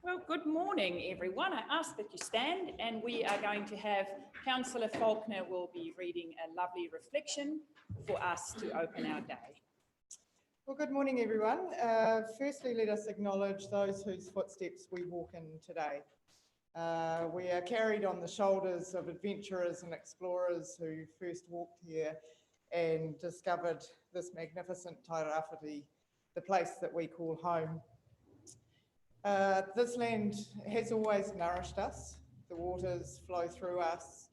Well, good morning, everyone. I ask that you stand, and we are going to have Councillor Faulkner will be reading a lovely reflection for us to open our day. Well, good morning, everyone. Firstly, let us acknowledge those whose footsteps we walk in today. We are carried on the shoulders of adventurers and explorers who first walked here and discovered this magnificent Tairāwhiti, the place that we call home. This land has always nourished us. The waters flow through us,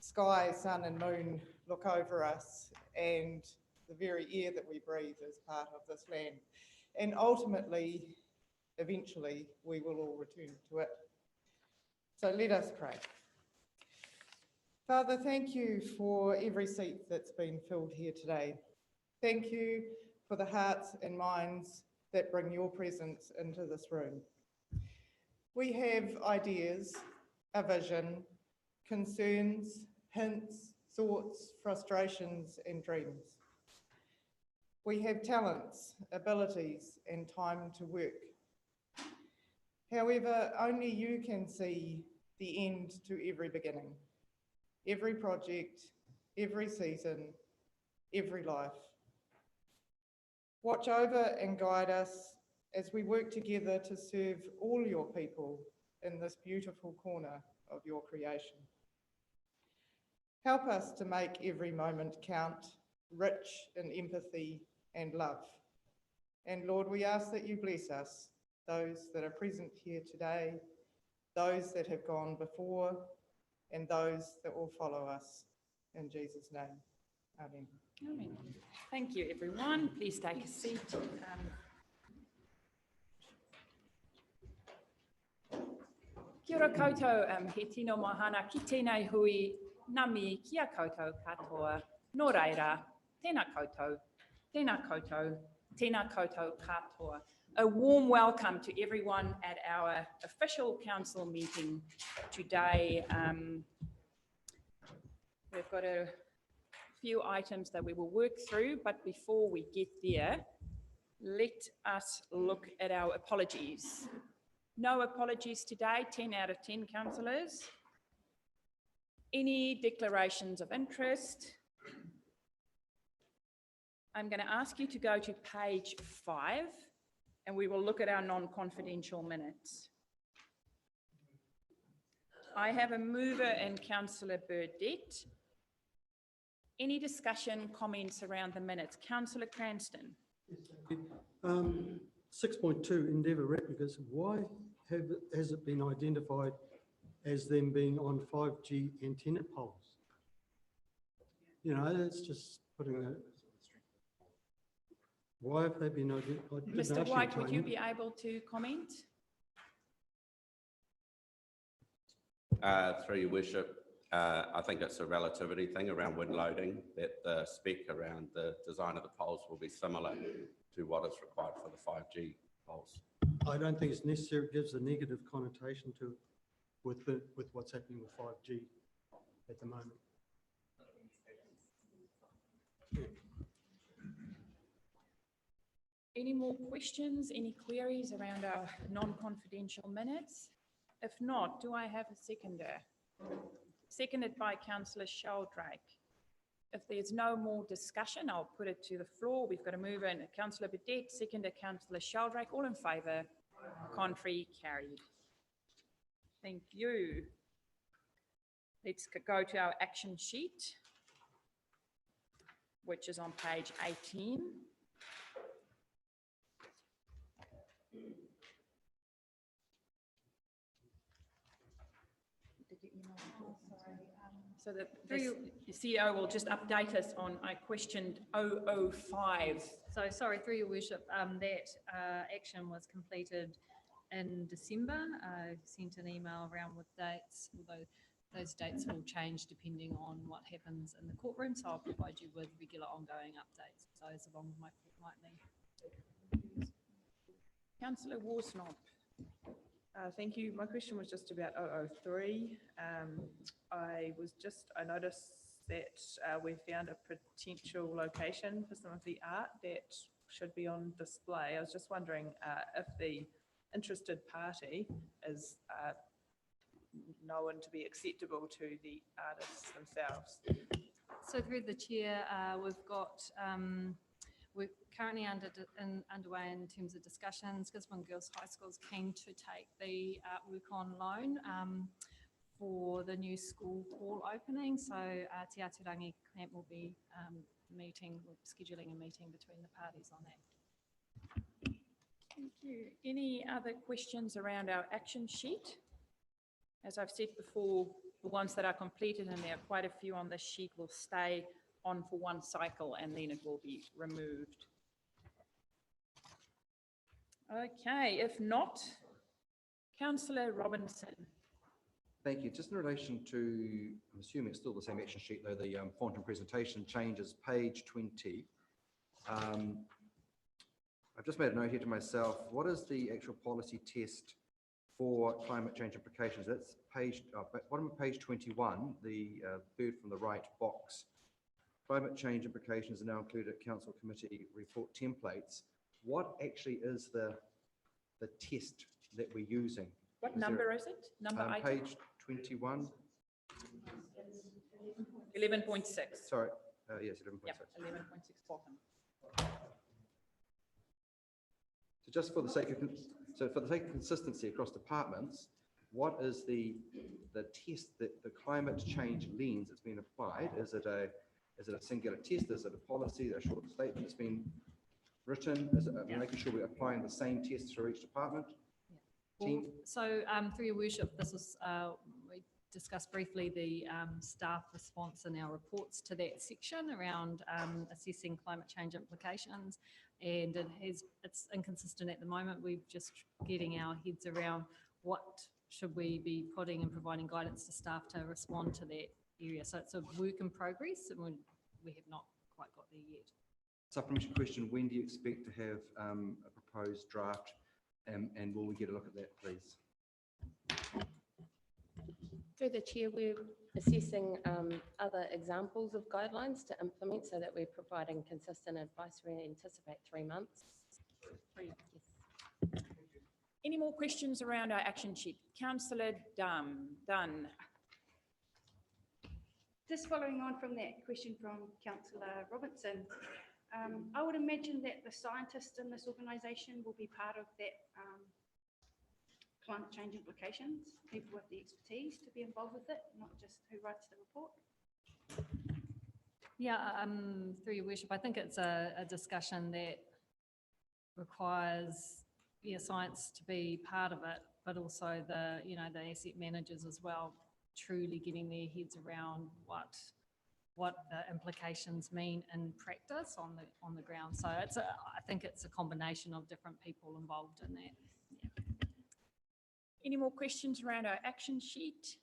sky, sun and moon look over us, and the very air that we breathe is part of this land. And ultimately, eventually, we will all return to it. So let us pray. Father, thank you for every seat that's been filled here today. Thank you for the hearts and minds that bring your presence into this room. We have ideas, a vision, concerns, hints, thoughts, frustrations, and dreams. We have talents, abilities, and time to work. However, only you can see the end to every beginning, every project, every season, every life. Watch over and guide us as we work together to serve all your people in this beautiful corner of your creation. Help us to make every moment count, rich in empathy and love. And Lord, we ask that you bless us, those that are present here today, those that have gone before, and those that will follow us. In Jesus' name, amen. Amen. Thank you, everyone. Please take a seat. Kia ora koutou, he tino mahana ki tēnei hui, nami kia koutou katoa, nō reira, tēnā koutou, tēnā koutou katoa. A warm welcome to everyone at our official council meeting today. We've got a few items that we will work through, but before we get there, let us look at our apologies. No apologies today, 10 out of 10 councillors. Any declarations of interest? I'm going to ask you to go to page 5 and we will look at our non-confidential minutes. I have a mover in Councillor Burdett. Any discussion, comments around the minutes? Councillor Cranston. 6.2 Endeavour replicas, why has it been identified as them being on 5G antenna poles? You know, it's just putting a... Why have they been identified? Mr. White, would you be able to comment? Through your worship, I think it's a relativity thing around wind loading, that the spec around the design of the poles will be similar to what is required for the 5G poles. I don't think it's necessary. It gives a negative connotation to with what's happening with 5G at the moment. Yeah. Any more questions, any queries around our non-confidential minutes? If not, do I have a seconder? Seconded by Councillor Sheldrake. If there's no more discussion, I'll put it to the floor. We've got a mover in Councillor Burdett, seconder Councillor Sheldrake. All in favour, contrary, carried. Thank you. Let's go to our action sheet, which is on page 18. So the CEO will just update us on, I questioned 005. So sorry, through your worship, that action was completed in December. I sent an email around with dates, although those dates will change depending on what happens in the courtroom. So I'll provide you with regular ongoing updates. So as along with my fortnightly. Councillor Worsnop. Thank you. My question was just about 003. I noticed that we found a potential location for some of the art that should be on display. I was just wondering if the interested party is known to be acceptable to the artists themselves. So through the chair, we've got, we're currently underway in terms of discussions. Gisborne Girls High School is keen to take the artwork on loan for the new school hall opening. So Te Aturangi Camp will be scheduling a meeting between the parties on that. Thank you. Any other questions around our action sheet? As I've said before, the ones that are completed, and there are quite a few on this sheet, will stay on for one cycle and then it will be removed. Okay, if not, Councillor Robinson. Thank you. Just in relation to, I'm assuming it's still the same action sheet, though the font and presentation changes, page 20. I've just made a note here to myself. What is the actual policy test for climate change implications? That's page, bottom of page 21, the third from the right box. Climate change implications are now included at council committee report templates. What actually is the test that we're using? What number is it? Number item? Page 21. 11.6. Sorry, yes, 11.6. Yep, 11.6 bottom. So just for the sake of, consistency across departments, what is the test that the climate change lens that's been applied? Is it a singular test? Is it a policy, a short statement that's been written? Is it making sure we're applying the same tests for each department? Team? So through your worship, this was, we discussed briefly the staff response in our reports to that section around assessing climate change implications. And it's inconsistent at the moment. We're just getting our heads around what should we be putting and providing guidance to staff to respond to that area. So it's a work in progress and we have not quite got there yet. Supplementary question, when do you expect to have a proposed draft and will we get a look at that, please? Through the chair, we're assessing other examples of guidelines to implement so that we're providing consistent advice. We anticipate 3 months. Yes. Any more questions around our action sheet? Councillor Dunn. Just following on from that question from Councillor Robinson, I would imagine that the scientists in this organisation will be part of that climate change implications, people with the expertise to be involved with it, not just who writes the report. Yeah, through your worship, I think it's a discussion that requires science to be part of it, but also the asset managers as well, truly getting their heads around what the implications mean in practice on the ground. So I think it's a combination of different people involved in that. Yeah. Any more questions around our action sheet?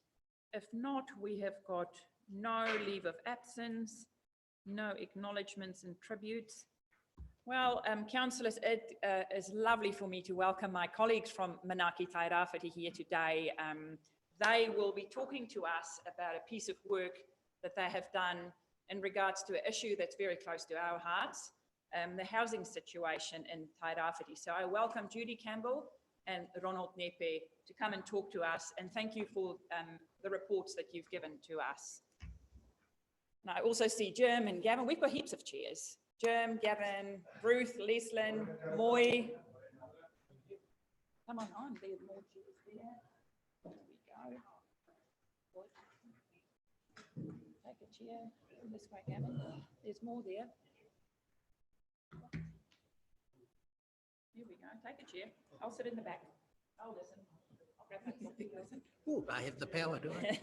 If not, we have got no leave of absence, no acknowledgements and tributes. Well, councillors, it is lovely for me to welcome my colleagues from Manaaki Tairāwhiti here today. They will be talking to us about a piece of work that they have done in regards to an issue that's very close to our hearts, the housing situation in Tairāwhiti. So I welcome Judy Campbell and Ronald Nepe to come and talk to us, and thank you for the reports that you've given to us. And I also see Jim and Gavin. We've got heaps of chairs. Jim, Gavin, Ruth, Leslyn, Moy. Come on, there's more chairs there. There we go. Take a chair. This way, Gavin. There's more there. Here we go. Take a chair. I'll sit in the back. I'll listen. I'll grab my coffee. Listen. Oh, I have the power, do I?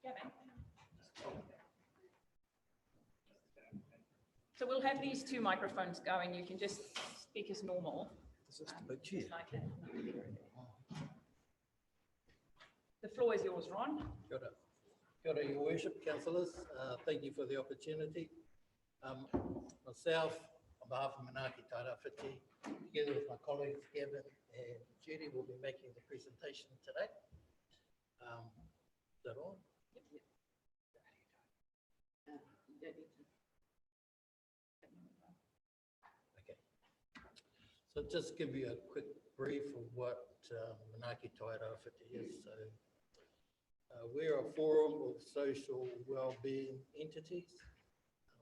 Gavin. So we'll have these two microphones going. You can just speak as normal. Is this the big chair? Just like that. The floor is yours, Ron. Kia ora. Kia ora, Your Worship, councillors. Thank you for the opportunity. Myself, on behalf of Manaaki Tairāwhiti, together with my colleagues Gavin and Judy, will be making the presentation today. Is that on? So just give you a quick brief of what Manaaki Tairawhiti is. So we're a forum of social well-being entities.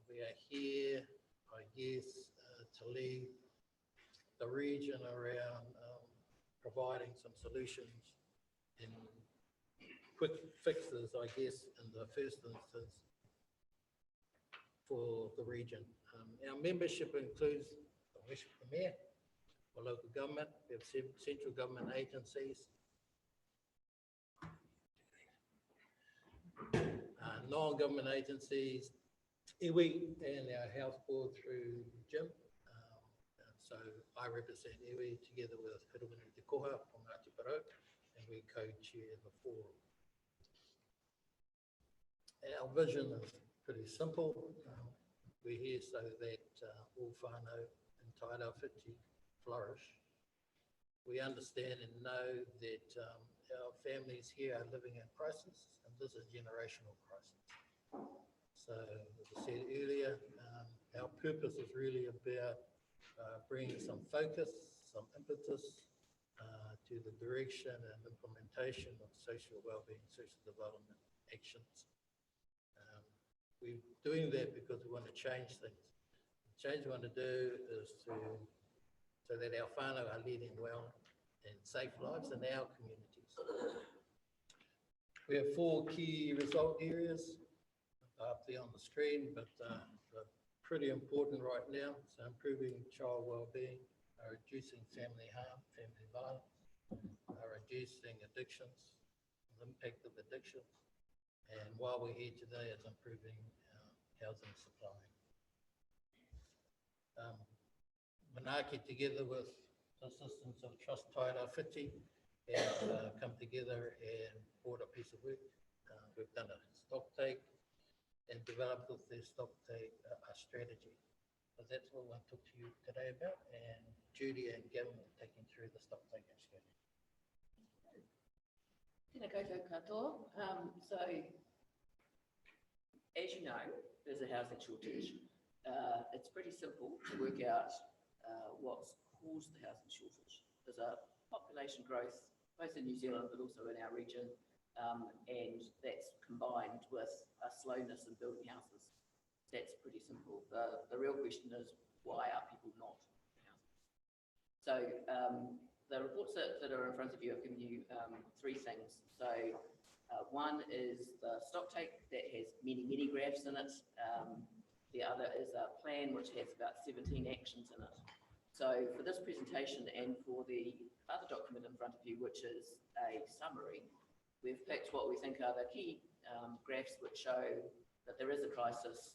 We are here, I guess, to lead the region around providing some solutions in quick fixes, I guess, in the first instance for the region. Our membership includes the West Premier, for local government, we have central government agencies, non-government agencies, iwi, and our health board through Jim. So I represent iwi together with Hiruwini Te Koha from Ngāti Porou, and we co-chair the forum. Our vision is pretty simple. We're here so that all whānau in Tairawhiti flourish. We understand and know that our families here are living in crisis, and this is generational crisis. So, as I said earlier, our purpose is really about bringing some focus, some impetus to the direction and implementation of social wellbeing, social development actions. We're doing that because we want to change things. The change we want to do is so that our whānau are leading well and safe lives in our communities. We have 4 key result areas up there on the screen, but they're pretty important right now. So improving child wellbeing, reducing family harm, family violence, reducing addictions, the impact of addiction. And while we're here today, it's improving housing supply. Manaaki, together with the assistance of Trust Tairawhiti, have come together and brought a piece of work. We've done a stock take and developed with their stock take a strategy. So that's what I want to talk to you today about, and Judy and Gavin will take you through the stock take strategy. Tēnā koutou katoa. So, as you know, there's a housing shortage. It's pretty simple to work out what's caused the housing shortage. There's a population growth, both in New Zealand, but also in our region, and that's combined with a slowness in building houses. That's pretty simple. The real question is, why are people not building houses? So the reports that are in front of you have given you 3 things. So one is the stock take that has many, many graphs in it. The other is a plan which has about 17 actions in it. So for this presentation and for the other document in front of you, which is a summary, we've picked what we think are the key graphs which show that there is a crisis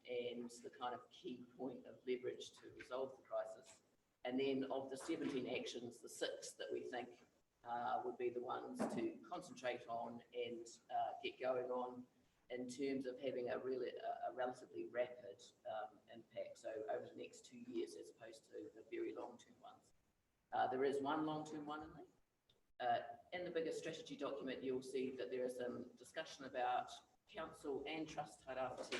and the kind of key point of leverage to resolve the crisis. And then of the 17 actions, the 6 that we think would be the ones to concentrate on and get going on in terms of having a relatively rapid impact, so over the next 2 years as opposed to the very long-term ones. There is one long-term one in there. In the bigger strategy document, you'll see that there is some discussion about council and Trust Tairawhiti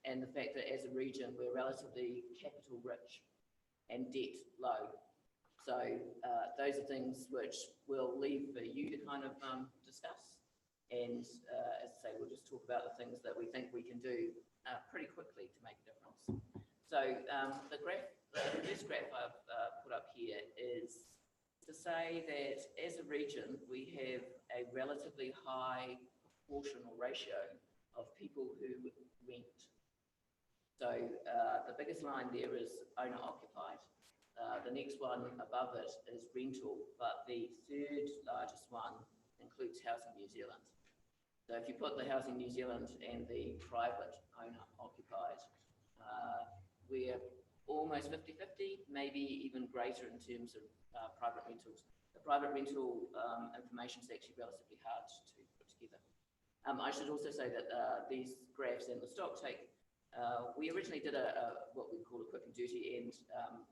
and the fact that as a region, we're relatively capital rich and debt low. So those are things which we'll leave for you to kind of discuss. And as I say, we'll just talk about the things that we think we can do pretty quickly to make a difference. So the first graph I've put up here is to say that as a region, we have a relatively high proportional ratio of people who rent. So the biggest line there is owner-occupied. The next one above it is rental, but the third largest one includes Housing New Zealand. So if you put the Housing New Zealand and the private owner-occupied, we're almost 50-50, maybe even greater in terms of private rentals. The private rental information is actually relatively hard to put together. I should also say that these graphs and the stock take, we originally did what we call a quick and dirty and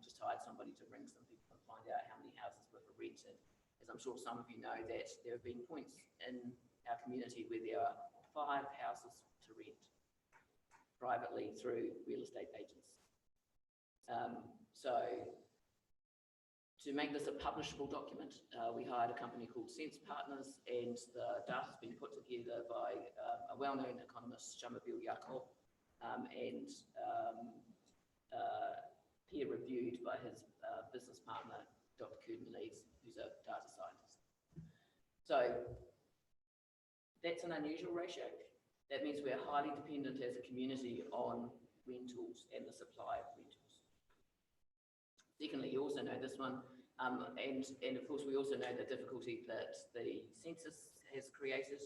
just hired somebody to ring some people and find out how many houses were for rented. As I'm sure some of you know, that there have been points in our community where there are 5 houses to rent privately through real estate agents. So To make this a publishable document, we hired a company called Sense Partners, and the data has been put together by a well-known economist, Shamabil Yakov, and peer-reviewed by his business partner, Dr. Kurden Leeds, who's a data scientist. So that's an unusual ratio. That means we're highly dependent as a community on rentals and the supply of rentals. Secondly, you also know this one, and of course we also know the difficulty that the census has created.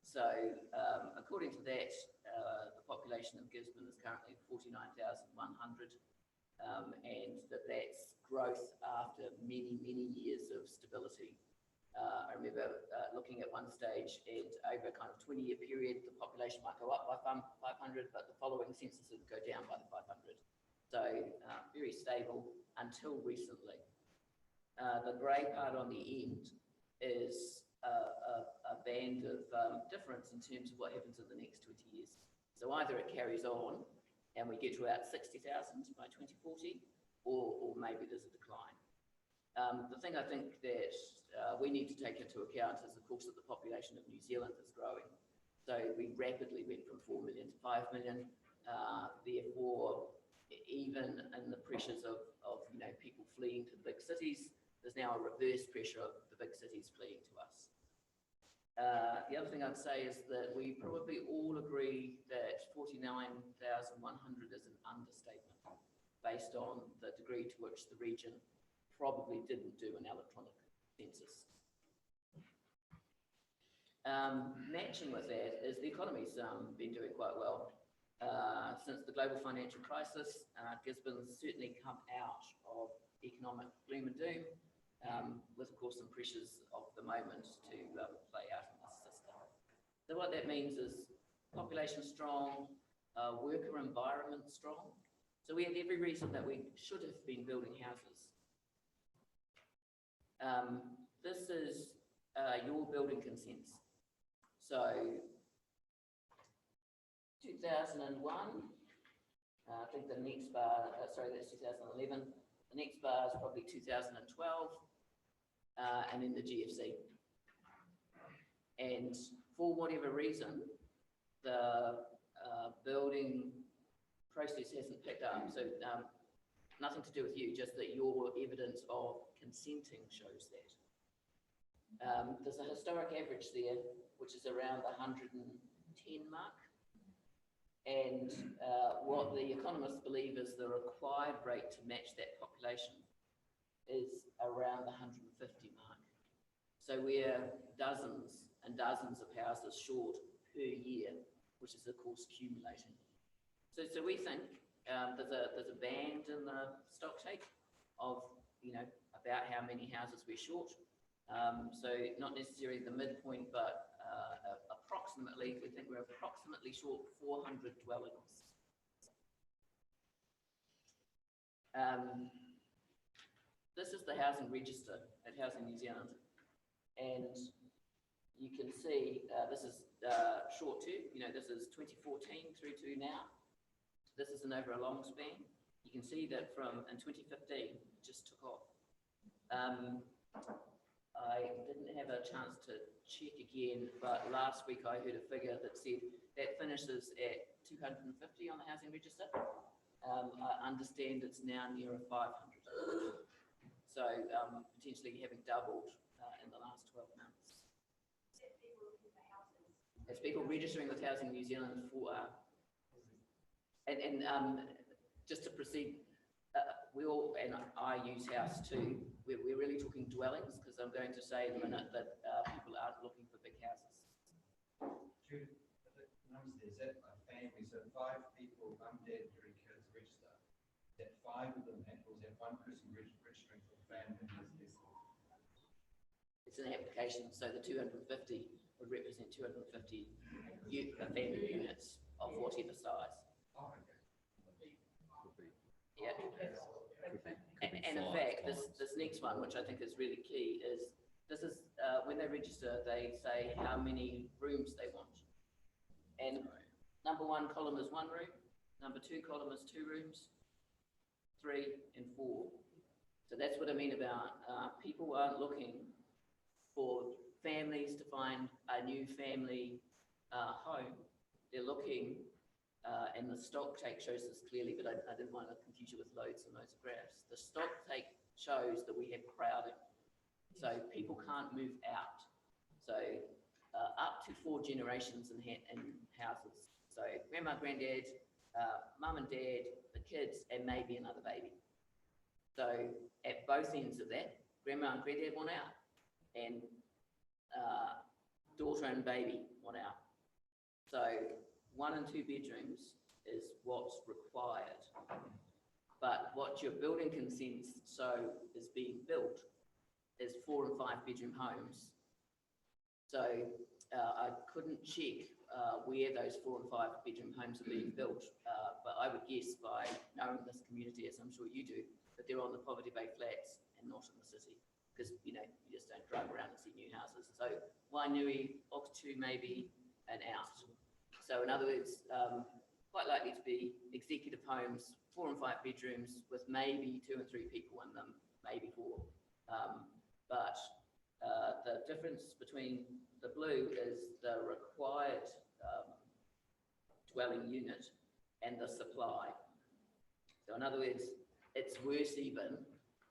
So according to that, the population of Gisborne is currently 49,100, and that's growth after many, many years of stability. I remember looking at one stage, and over a kind of 20-year period, the population might go up by 500, but the following census would go down by the 500. So very stable until recently. The grey part on the end is a band of difference in terms of what happens in the next 20 years. So either it carries on and we get to about 60,000 by 2040, or maybe there's a decline. The thing I think that we need to take into account is, of course, that the population of New Zealand is growing. So we rapidly went from 4 million to 5 million. Therefore, even in the pressures of people fleeing to the big cities, there's now a reverse pressure of the big cities fleeing to us. The other thing I'd say is that we probably all agree that 49,100 is an understatement based on the degree to which the region probably didn't do an electronic census. Matching with that is the economy's been doing quite well. Since the global financial crisis, Gisborne's certainly come out of economic gloom and doom, with of course some pressures of the moment to play out in this system. So what that means is population strong, worker environment strong. So we have every reason that we should have been building houses. This is your building consents. So 2001, I think the next bar, sorry, that's 2011. The next bar is probably 2012, and then the GFC. And for whatever reason, the building process hasn't picked up. So nothing to do with you, just that your evidence of consenting shows that. There's a historic average there, which is around the 110 mark. And what the economists believe is the required rate to match that population is around the 150 mark. So we're dozens and dozens of houses short per year, which is of course accumulating. So we think there's a band in the stock take of, about how many houses we're short. So not necessarily the midpoint, but approximately, we think we're approximately short 400 dwellings. This is the housing register at Housing New Zealand. And you can see this is short term, this is 2014 through to now. This isn't over a long span. You can see that in 2015, it just took off. I didn't have a chance to check again, but last week I heard a figure that said that finishes at 250 on the housing register. I understand it's now near 500. So potentially having doubled in the last 12 months. It's people registering with Housing New Zealand for, and just to proceed, we all, and I use house too, we're really talking dwellings, because I'm going to say in a minute that people aren't looking for big houses. Judith, the numbers there, is that a family? So 5 people, mum, dad, 3 kids register. Is that 5 of them, or is that one person registering for the family? It's an application, so the 250 would represent 250 family units of whatever size. Oh, okay. Yeah. And in fact, this next one, which I think is really key, is this is when they register, they say how many rooms they want. And number 1 column is 1 room, number 2 column is 2 rooms, 3 and 4. So that's what I mean about people aren't looking for families to find a new family home. They're looking, and the stock take shows this clearly, but I didn't want to confuse you with loads and loads of graphs. The stock take shows that we have crowding. So people can't move out. So up to 4 generations in houses. So grandma, granddad, mum and dad, the kids, and maybe another baby. So at both ends of that, grandma and granddad want out, and daughter and baby want out. So 1 and 2 bedrooms is what's required. But what your building consents is being built is 4 and 5 bedroom homes. So I couldn't check where those 4 and 5 bedroom homes are being built, but I would guess by knowing this community, as I'm sure you do, that they're on the Poverty Bay flats and not in the city, because you just don't drive around and see new houses. So Wainui, Okatu maybe, and out. So in other words, quite likely to be executive homes, 4 and 5 bedrooms with maybe 2 and 3 people in them, maybe 4. But the difference between the blue is the required dwelling unit and the supply. So in other words, it's worse even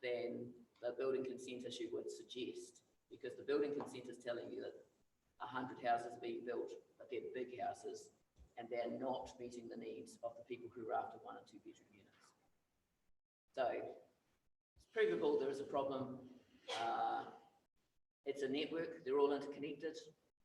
than the building consent issue would suggest, because the building consent is telling you that 100 houses are being built, but they're big houses, and they're not meeting the needs of the people who are after 1 and 2 bedroom units. So it's provable there is a problem. It's a network, they're all interconnected.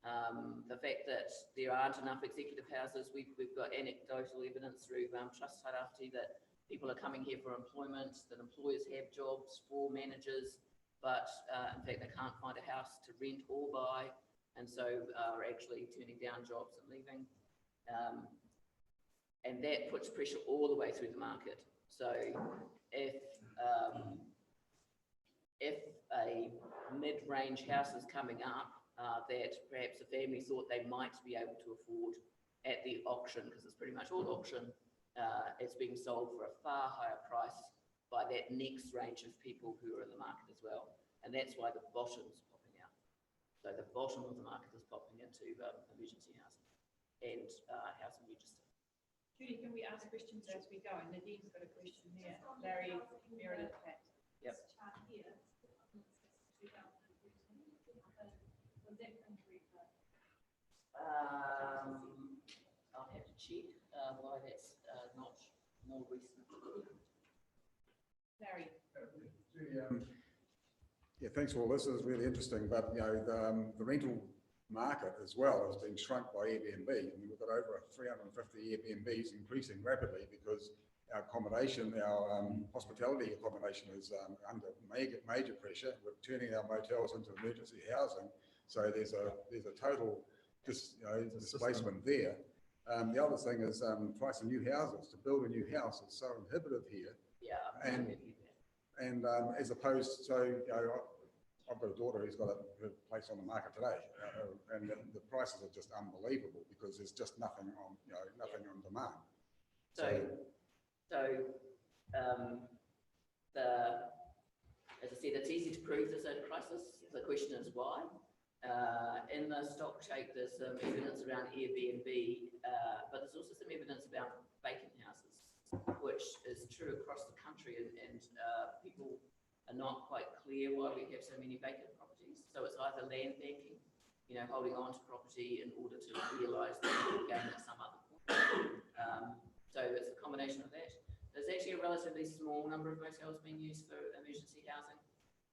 The fact that there aren't enough executive houses, we've got anecdotal evidence through Trust Tairāwhiti that people are coming here for employment, that employers have jobs for managers, but in fact they can't find a house to rent or buy, and so are actually turning down jobs and leaving. And that puts pressure all the way through the market. So if a mid-range house is coming up that perhaps a family thought they might be able to afford at the auction, because it's pretty much all auction, it's being sold for a far higher price by that next range of people who are in the market as well. And that's why the bottom's popping out. So the bottom of the market is popping into emergency housing and housing register. Judy, can we ask questions as we go? And Nadine's got a question there. Larry, Meredith, Pat. Yep. I'll have to check why that's not more recent. Larry. Yeah, thanks for all this. This is really interesting, but the rental market as well has been shrunk by Airbnb. I mean, we've got over 350 Airbnbs, increasing rapidly because our accommodation, our hospitality accommodation is under major pressure. We're turning our motels into emergency housing, so there's a total displacement there. The other thing is price of new houses. To build a new house is so inhibitive here. Yeah. And as opposed to, I've got a daughter who's got her place on the market today, and the prices are just unbelievable because there's just nothing on, nothing on demand. As I said, it's easy to prove there's a crisis. The question is why. In the stock shape, there's some evidence around Airbnb, but there's also some evidence about vacant houses, which is true across the country, and people are not quite clear why we have so many vacant properties. So it's either land banking, holding on to property in order to realise the gain at some other point. So it's a combination of that. There's actually a relatively small number of motels being used for emergency housing.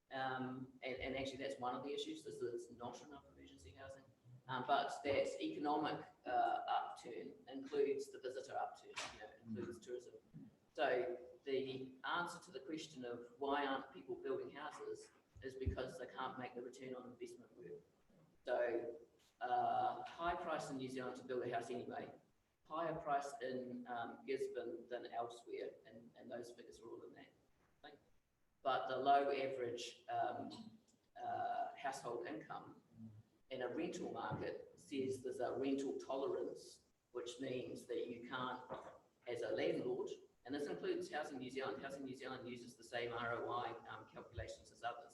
And actually that's one of the issues, is that it's not enough emergency housing. But that economic upturn includes the visitor upturn, includes tourism. So the answer to the question of why aren't people building houses is because they can't make the return on investment work. So high price in New Zealand to build a house anyway, higher price in Gisborne than elsewhere, and those figures are all in that thing. But the low average household income in a rental market says there's a rental tolerance, which means that you can't, as a landlord, And this includes Housing New Zealand. Housing New Zealand uses the same ROI calculations as others.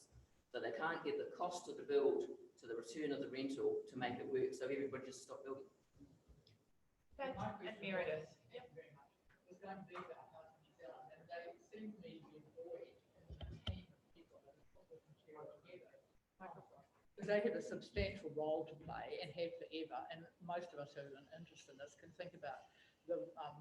So they can't get the cost of the build to the return of the rental to make it work, so everybody just stopped building. And Meredith. Was going to be about Housing New Zealand, and they seem to me to be employed in a team of people that put this material together. Because they have a substantial role to play and have forever, and most of us who are interested in this can think about the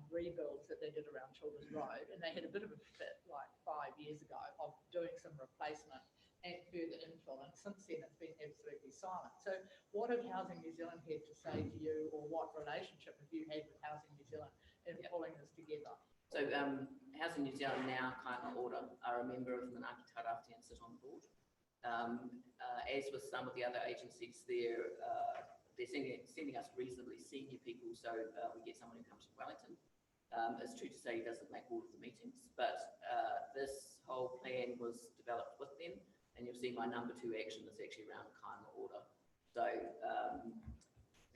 rebuilds that they did around Childers Road, and they had a bit of a fit like 5 years ago of doing some replacement and further infill, and since then it's been absolutely silent. So what have Housing New Zealand had to say to you, or what relationship have you had with Housing New Zealand in pulling this together? So Housing New Zealand, now Kainga Ora, are a member of Manaaki Tairāwhiti and sit on the board. As with some of the other agencies, they're sending us reasonably senior people, so we get someone who comes from Wellington. It's true to say he doesn't make all of the meetings, but this whole plan was developed with them, and you'll see my number 2 action is actually around Kainga Ora. So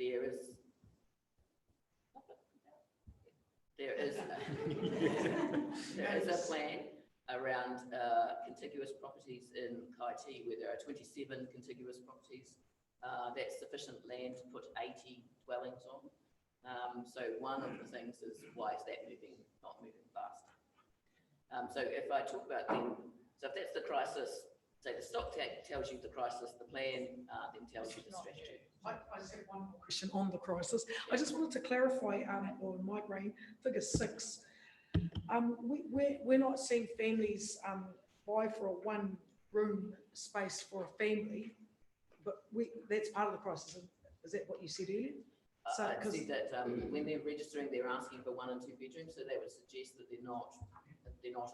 there is a plan around contiguous properties in Kaiti, where there are 27 contiguous properties. That's sufficient land to put 80 dwellings on. So one of the things is, why is that not moving fast? So if I talk about them, so if that's the crisis, say the stock take tells you the crisis, the plan then tells you the strategy. I just have one more question on the crisis. I just wanted to clarify on my brain, figure 6. We're not seeing families buy for a 1-room space for a family, but that's part of the crisis. Is that what you said earlier? So, I see that when they're registering, they're asking for 1 and 2 bedrooms, so that would suggest that they're not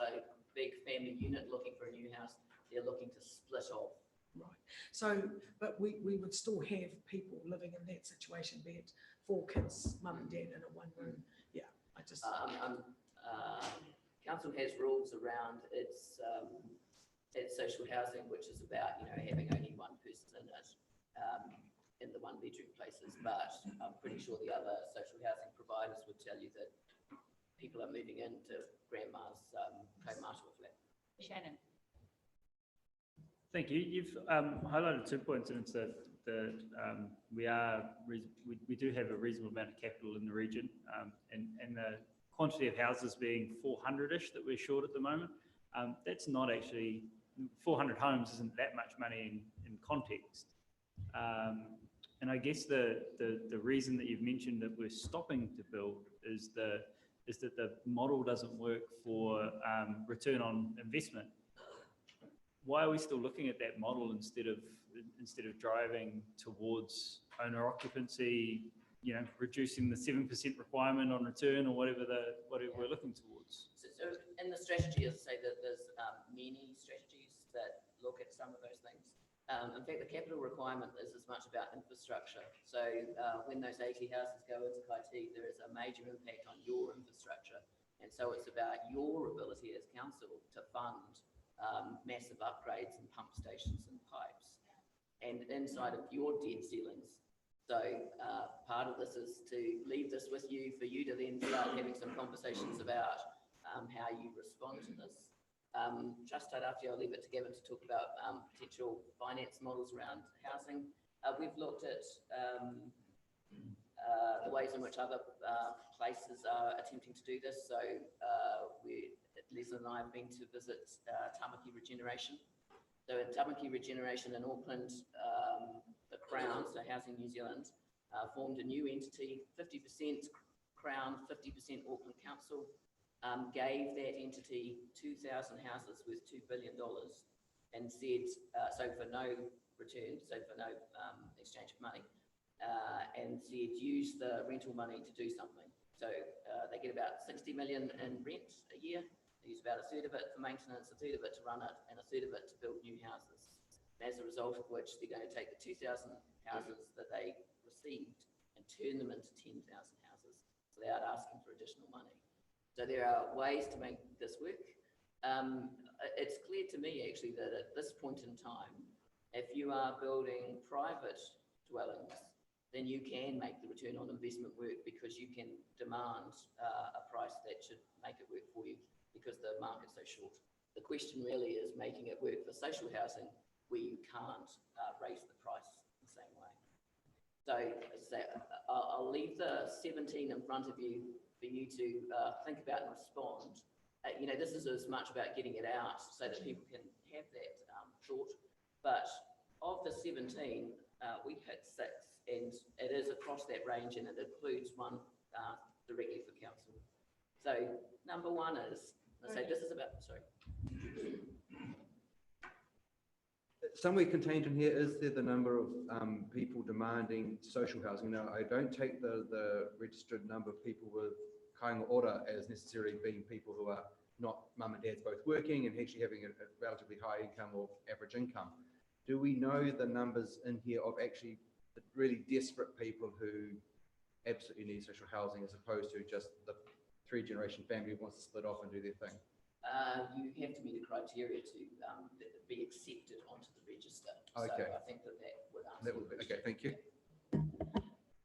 a big family unit looking for a new house. They're looking to split off. Right. So, but we would still have people living in that situation, be it 4 kids, mum and dad in a 1-room. Yeah, I just. Council has rules around its social housing, which is about having only 1 person in it in the 1-bedroom places. But I'm pretty sure the other social housing providers would tell you that people are moving into grandma's co-marital flat. Shannon. Thank you. You've highlighted 2 points, and it's that we do have a reasonable amount of capital in the region, and the quantity of houses being 400-ish that we're short at the moment. That's not actually 400 homes isn't that much money in context. And I guess the reason that you've mentioned that we're stopping to build is that the model doesn't work for return on investment. Why are we still looking at that model instead of driving towards owner occupancy, reducing the 7% requirement on return, or whatever we're looking towards? So in the strategy, as I say, that there's many strategies that look at some of those things. In fact, the capital requirement is as much about infrastructure. So when those 80 houses go into Kaiti, there is a major impact on your infrastructure. And so it's about your ability as council to fund massive upgrades and pump stations and pipes, and inside of your debt ceilings. So part of this is to leave this with you, for you to then start having some conversations about how you respond to this. Trust Tairāwhiti, I'll leave it to Gavin to talk about potential finance models around housing. We've looked at the ways in which other places are attempting to do this. So Leslie and I have been to visit Tamaki Regeneration. So at Tamaki Regeneration in Auckland, the Crown, so Housing New Zealand, formed a new entity, 50% Crown, 50% Auckland Council, gave that entity 2,000 houses worth $2 billion, and said, so for no return, so for no exchange of money, and said use the rental money to do something. So they get about 60 million in rent a year. They use about 1/3 of it for maintenance, 1/3 of it to run it, and 1/3 of it to build new houses. As a result of which, they're going to take the 2,000 houses that they received and turn them into 10,000 houses without asking for additional money. So there are ways to make this work. It's clear to me actually that at this point in time, if you are building private dwellings, then you can make the return on investment work because you can demand a price that should make it work for you because the market's so short. The question really is making it work for social housing where you can't raise the price the same way. So as I say, I'll leave the 17 in front of you for you to think about and respond. This is as much about getting it out so that people can have that thought. But of the 17, we picked 6, and it is across that range, and it includes one directly for council. So number 1 is, let's say this is about, sorry. Somewhere contained in here, is there the number of people demanding social housing? Now, I don't take the registered number of people with kāinga ora as necessarily being people who are not mum and dad's both working and actually having a relatively high income or average income. Do we know the numbers in here of actually the really desperate people who absolutely need social housing as opposed to just the 3-generation family who wants to split off and do their thing? You have to meet the criteria to be accepted onto the register. Okay. So I think that would answer. That would be, okay, thank you.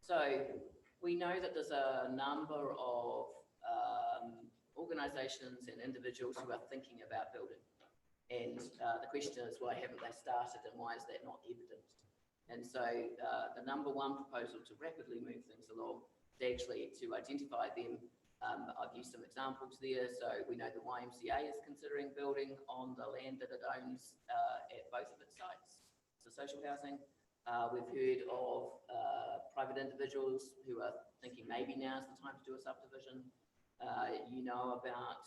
So we know that there's a number of organisations and individuals who are thinking about building. And the question is, why haven't they started and why is that not evident? And so the number 1 proposal to rapidly move things along is actually to identify them. I've used some examples there. So we know the YMCA is considering building on the land that it owns at both of its sites for social housing. We've heard of private individuals who are thinking maybe now's the time to do a subdivision. You know about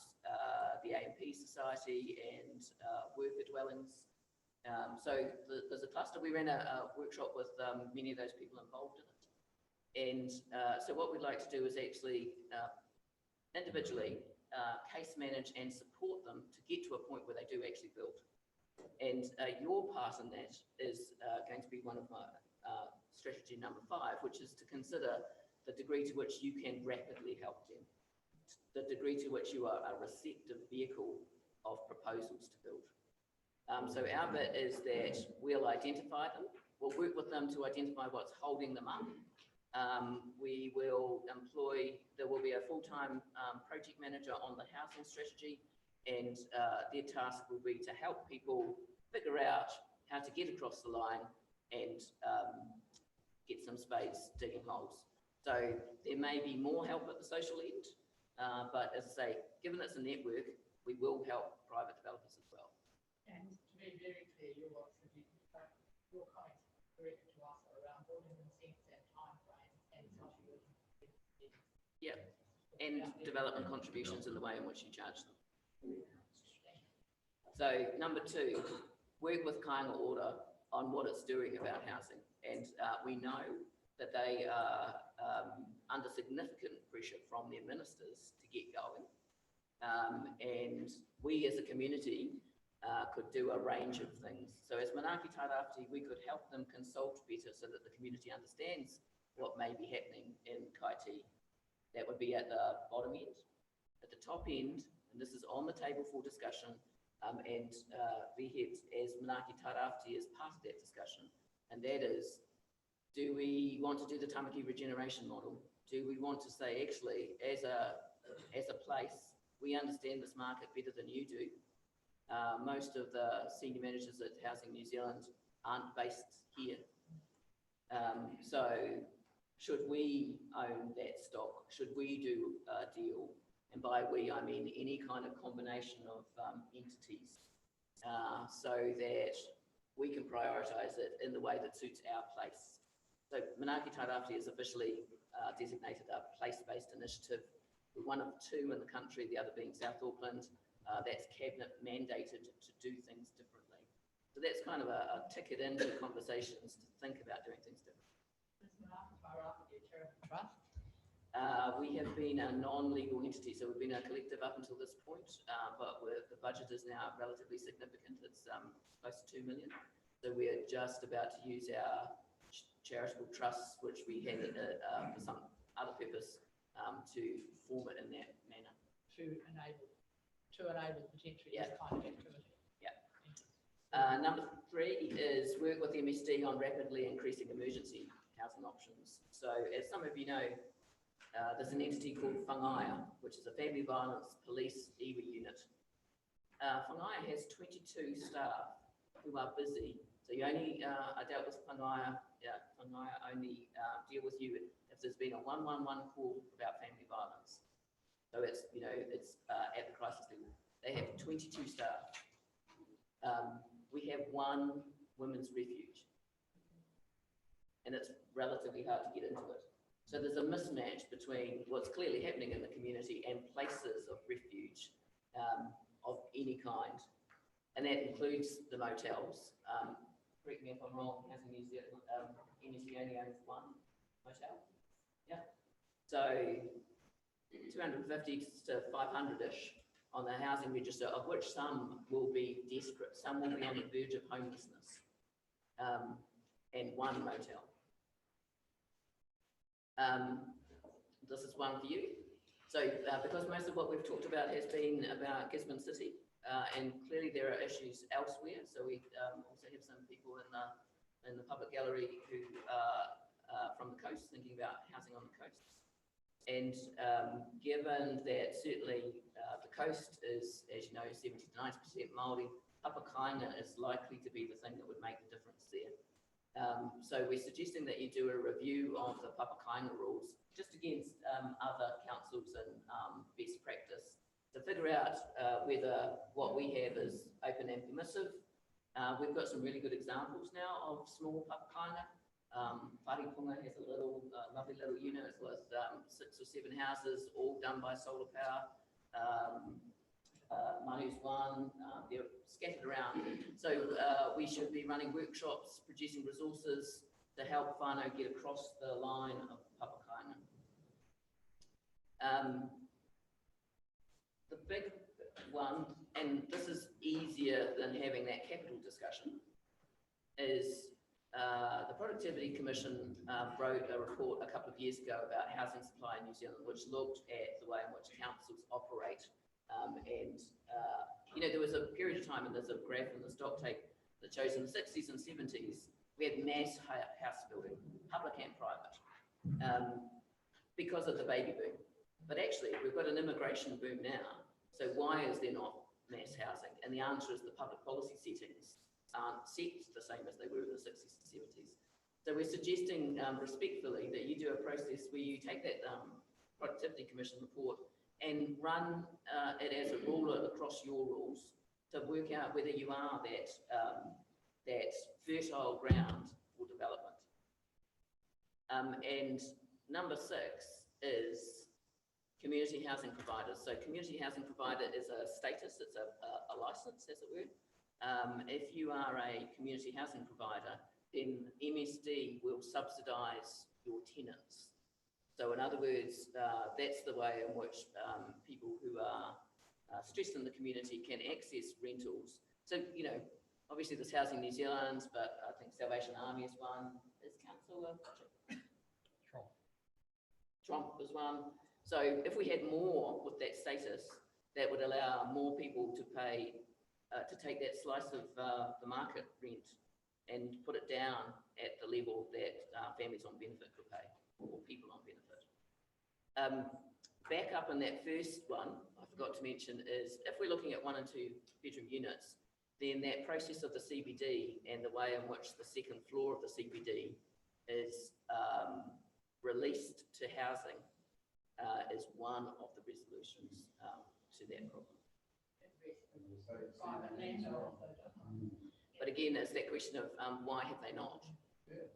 the AMP Society and worker dwellings. So there's a cluster. We ran a workshop with many of those people involved in it. And so what we'd like to do is actually individually case manage and support them to get to a point where they do actually build. And your part in that is going to be one of my strategy number 5, which is to consider the degree to which you can rapidly help them, the degree to which you are a receptive vehicle of proposals to build. So our bit is that we'll identify them, we'll work with them to identify what's holding them up. We will there will be a full-time project manager on the housing strategy, and their task will be to help people figure out how to get across the line and get some spades digging holes. So there may be more help at the social end, but as I say, given it's a network, we will help private developers as well. And to be very clear, your comments directed to us around building consents and timeframes and social. Yeah, and development contributions in the way in which you charge them. So number 2, work with kāinga ora on what it's doing about housing. And we know that they are under significant pressure from their ministers to get going. And we as a community could do a range of things. So as Manaaki Tairāwhiti, we could help them consult better so that the community understands what may be happening in Kaiti. That would be at the bottom end. At the top end, and this is on the table for discussion, and VHEPS as Manaaki Tairāwhiti is part of that discussion, and that is, do we want to do the Tamaki regeneration model? Do we want to say, actually, as a place, we understand this market better than you do. Most of the senior managers at Housing New Zealand aren't based here. So should we own that stock? Should we do a deal? And by we, I mean any kind of combination of entities, so that we can prioritise it in the way that suits our place. So Manaaki Tairāwhiti is officially designated a place-based initiative. We're one of 2 in the country, the other being South Auckland. That's cabinet mandated to do things differently. So that's kind of a ticket into conversations to think about doing things differently. We have been a non-legal entity, so we've been a collective up until this point, but the budget is now relatively significant. It's close to 2 million. So we're just about to use our charitable trusts, which we had for some other purpose, to form it in that manner. To enable potentially this kind of activity. Yeah. Number 3 is work with MSD on rapidly increasing emergency housing options. So as some of you know, there's an entity called Whangaia, which is a family violence police iwi unit. Whangaia has 22 staff who are busy. So you only are dealt with Whangaia, Whangaia only deal with you if there's been a 111 call about family violence. So it's, you know, it's at the crisis level. They have 22 staff. We have 1 women's refuge, and it's relatively hard to get into it. So there's a mismatch between what's clearly happening in the community and places of refuge of any kind. And that includes the motels. Correct me if I'm wrong, Housing New Zealand, NSC only owns 1 motel. Yeah. So 250 to 500-ish on the housing register, of which some will be desperate, some will be on the verge of homelessness, and 1 motel. This is one for you. So because most of what we've talked about has been about Gisborne City, and clearly there are issues elsewhere. So we also have some people in the public gallery who are from the coast, thinking about housing on the coast. And given that certainly the coast is, as you know, 70 to 90% Māori, Papakainga is likely to be the thing that would make the difference there. So we're suggesting that you do a review of the Papakainga rules, just against other councils and best practice, to figure out whether what we have is open and permissive. We've got some really good examples now of small Papakainga. Wharipunga has a little, lovely little unit with 6 or 7 houses, all done by solar power. Manu's 1, they're scattered around. So we should be running workshops, producing resources to help whānau get across the line of Papakainga. The big one, and this is easier than having that capital discussion, is the Productivity Commission wrote a report a couple of years ago about housing supply in New Zealand, which looked at the way in which councils operate. You know, there was a period of time, and there's a graph in the stock take that shows in the 60s and 70s, we had mass house building, public and private, because of the baby boom. But actually, we've got an immigration boom now. So why is there not mass housing? And the answer is the public policy settings aren't set the same as they were in the 60s and 70s. So we're suggesting respectfully that you do a process where you take that Productivity Commission report and run it as a ruler across your rules to work out whether you are that fertile ground for development. And number 6 is community housing providers. So community housing provider is a status, it's a license, as it were. If you are a community housing provider, then MSD will subsidise your tenants. So in other words, that's the way in which people who are stressed in the community can access rentals. So, you know, obviously there's Housing New Zealand, but I think Salvation Army is one. Is Councillor Trump is one. So if we had more with that status, that would allow more people to pay, to take that slice of the market rent and put it down at the level that families on benefit could pay, or people on benefit. Back up in that first one, I forgot to mention, is if we're looking at 1 and 2 bedroom units, then that process of the CBD and the way in which the second floor of the CBD is released to housing is one of the resolutions to that problem. But again, it's that question of why have they not? Yeah.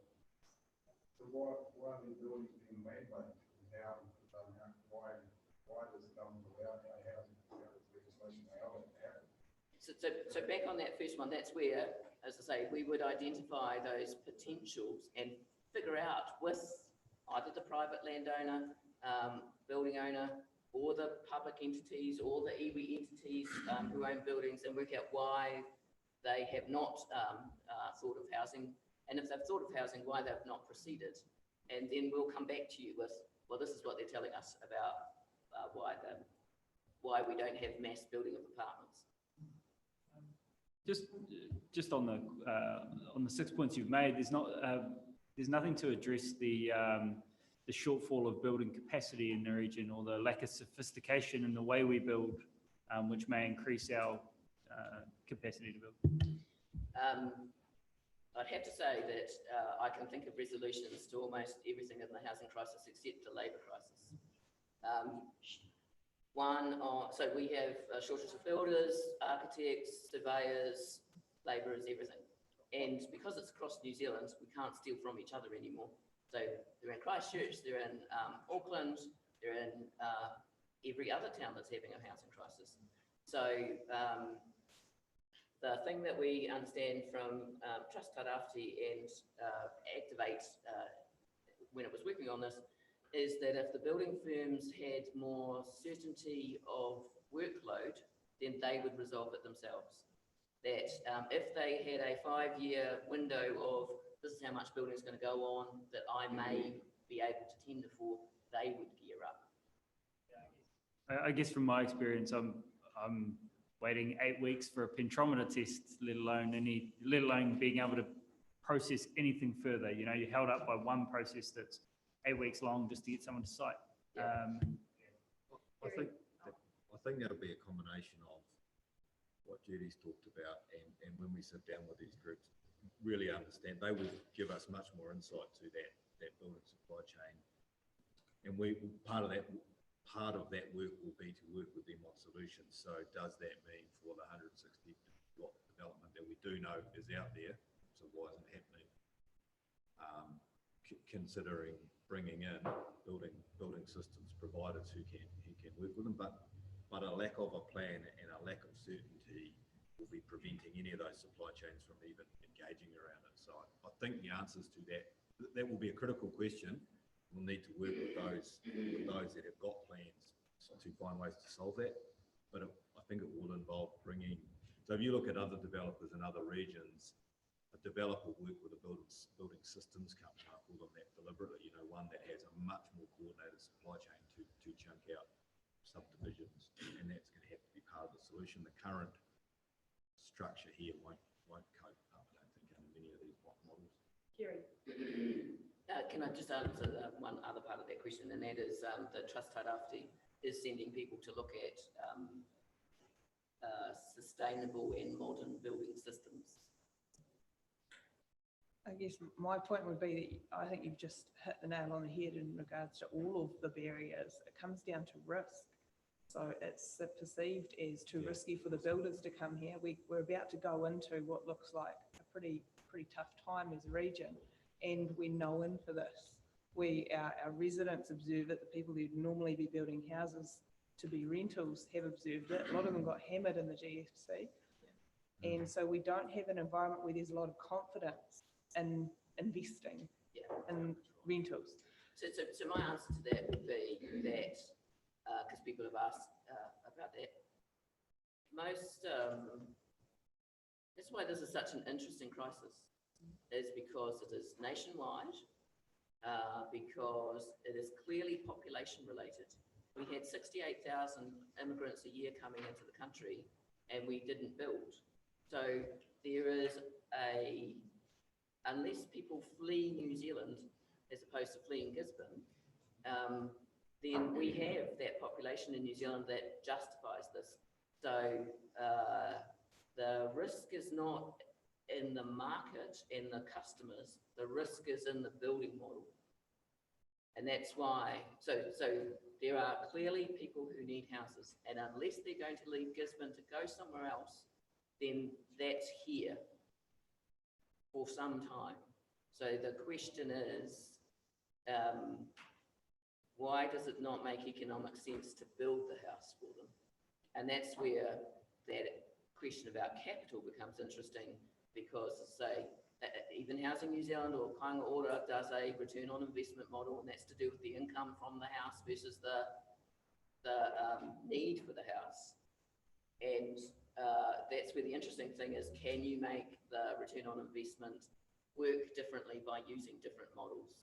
So why are the buildings being made by now? Why does the government allow housing legislation allow it to happen? So back on that first one, that's where, as I say, we would identify those potentials and figure out with either the private landowner, building owner, or the public entities, or the iwi entities who own buildings, and work out why they have not thought of housing, and if they've thought of housing, why they've not proceeded. And then we'll come back to you with, well, this is what they're telling us about why we don't have mass building of apartments. Just on the 6 points you've made, there's not there's nothing to address the shortfall of building capacity in the region or the lack of sophistication in the way we build, which may increase our capacity to build. I'd have to say that I can think of resolutions to almost everything in the housing crisis except the labour crisis. So we have a shortage of builders, architects, surveyors, labourers, everything. And because it's across New Zealand, we can't steal from each other anymore. So they're in Christchurch, they're in Auckland, they're in every other town that's having a housing crisis. So the thing that we understand from Trust Tairāwhiti and Activate when it was working on this is that if the building firms had more certainty of workload, then they would resolve it themselves. That if they had a 5-year window of this is how much building is going to go on that I may be able to tender for, they would gear up. I guess from my experience, I'm waiting 8 weeks for a pentrometer test, let alone being able to process anything further. You know, you're held up by one process that's 8 weeks long just to get someone to site. I think that'll be a combination of what Judy's talked about and when we sit down with these groups, really understand, they will give us much more insight to that building supply chain. And part of that work will be to work with them on solutions. So does that mean for the 160 block development that we do know is out there, so why isn't it happening? Considering bringing in building systems providers who can work with them, but a lack of a plan and a lack of certainty will be preventing any of those supply chains from even engaging around it. So I think the answers to that will be a critical question. We'll need to work with those that have got plans to find ways to solve that. But I think it will involve bringing, so if you look at other developers in other regions, a developer will work with a building systems company, I call them that deliberately, you know, one that has a much more coordinated supply chain to chunk out subdivisions, and that's going to have to be part of the solution. The current structure here won't cope up, I don't think, in many of these models. Kerry. Can I just answer one other part of that question, and that is the Trust Tairāwhiti is sending people to look at sustainable and modern building systems. I guess my point would be that I think you've just hit the nail on the head in regards to all of the barriers. It comes down to risk. So it's perceived as too risky for the builders to come here. We're about to go into what looks like a pretty tough time as a region, and we're known for this. Our residents observe it. The people who'd normally be building houses to be rentals have observed it. A lot of them got hammered in the GFC. And so we don't have an environment where there's a lot of confidence in investing in rentals. So my answer to that would be that, because people have asked about that, that's why this is such an interesting crisis, is because it is nationwide, because it is clearly population related. We had 68,000 immigrants a year coming into the country and we didn't build. So there is unless people flee New Zealand as opposed to fleeing Gisborne, then we have that population in New Zealand that justifies this. So the risk is not in the market and the customers, the risk is in the building model. And that's why, so there are clearly people who need houses, and unless they're going to leave Gisborne to go somewhere else, then that's here for some time. So the question is, why does it not make economic sense to build the house for them? And that's where that question about capital becomes interesting, because say, even Housing New Zealand or Kāinga Ora does a return on investment model, and that's to do with the income from the house versus the need for the house. And that's where the interesting thing is, can you make the return on investment work differently by using different models?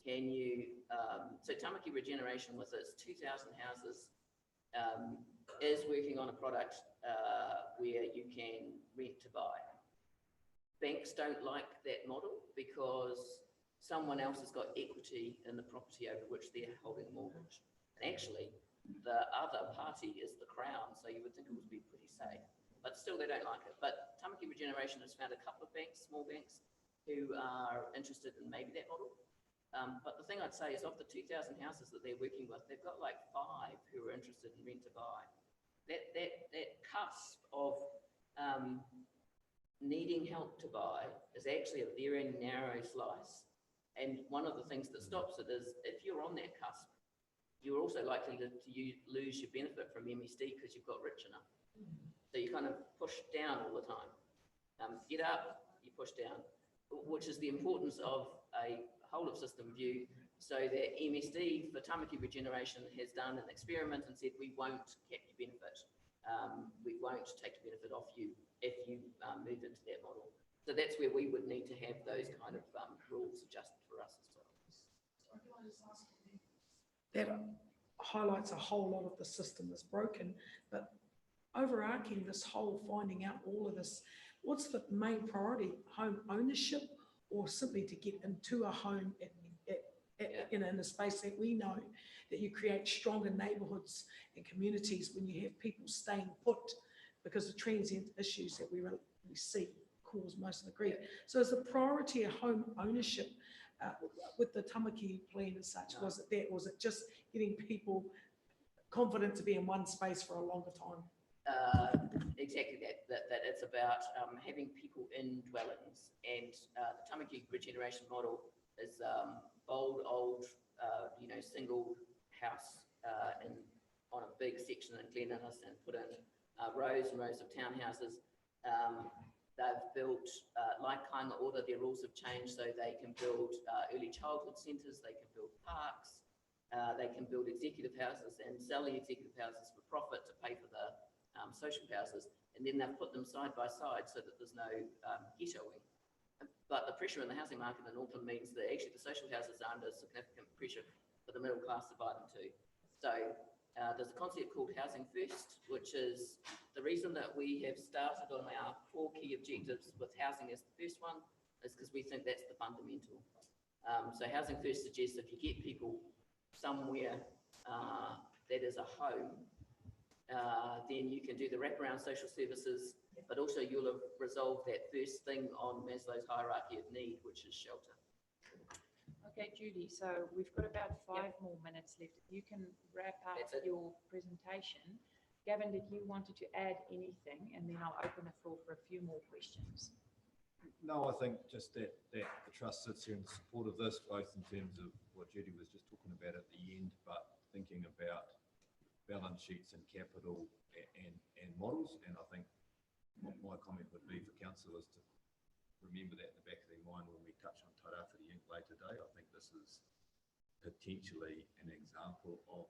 Can you, so Tamaki Regeneration with its 2,000 houses is working on a product where you can rent to buy. Banks don't like that model because someone else has got equity in the property over which they're holding a mortgage. And actually, the other party is the Crown, so you would think it would be pretty safe. But still, they don't like it. But Tamaki Regeneration has found a couple of banks, small banks, who are interested in maybe that model. But the thing I'd say is of the 2,000 houses that they're working with, they've got like 5 who are interested in rent to buy. That cusp of needing help to buy is actually a very narrow slice. And one of the things that stops it is if you're on that cusp, you're also likely to lose your benefit from MSD because you've got rich enough. So you kind of push down all the time. Get up, you push down, which is the importance of a whole of system view, so that MSD for Tamaki Regeneration has done an experiment and said we won't cap your benefit. We won't take your benefit off you if you move into that model. So that's where we would need to have those kind of rules adjusted for us as well. That highlights a whole lot of the system that's broken, but overarching this whole finding out all of this, what's the main priority? Home ownership, or simply to get into a home in a space that we know that you create stronger neighbourhoods and communities when you have people staying put because of transient issues that we see cause most of the grief. So is the priority of home ownership with the Tamaki plan as such? No. Was it that? Was it just getting people confident to be in one space for a longer time? Exactly that it's about having people in dwellings, and the Tamaki Regeneration model is bold, old, single house on a big section in Glen Innes, and put in rows and rows of townhouses. They've built, like Kāinga Ora, their rules have changed so they can build early childhood centres, they can build parks, they can build executive houses and sell the executive houses for profit to pay for the social houses, and then they've put them side by side so that there's no ghettoing. But the pressure in the housing market in Auckland means that actually the social houses are under significant pressure for the middle class to buy them too. So there's a concept called Housing First, which is the reason that we have started on our 4 key objectives with housing as the first one is because we think that's the fundamental. So Housing First suggests if you get people somewhere that is a home, then you can do the wraparound social services, but also you'll have resolved that first thing on Maslow's hierarchy of need, which is shelter. Okay, Judy, so we've got about 5 more minutes left. If you can wrap up your presentation. Gavin, did you wanted to add anything? And then I'll open the floor for a few more questions. No, I think just that the Trust sits here in support of this, both in terms of what Judy was just talking about at the end, but thinking about balance sheets and capital and models. And I think my comment would be for councillors to remember that in the back of their mind when we touch on Tairāwhiti Inc. later today. I think this is potentially an example of,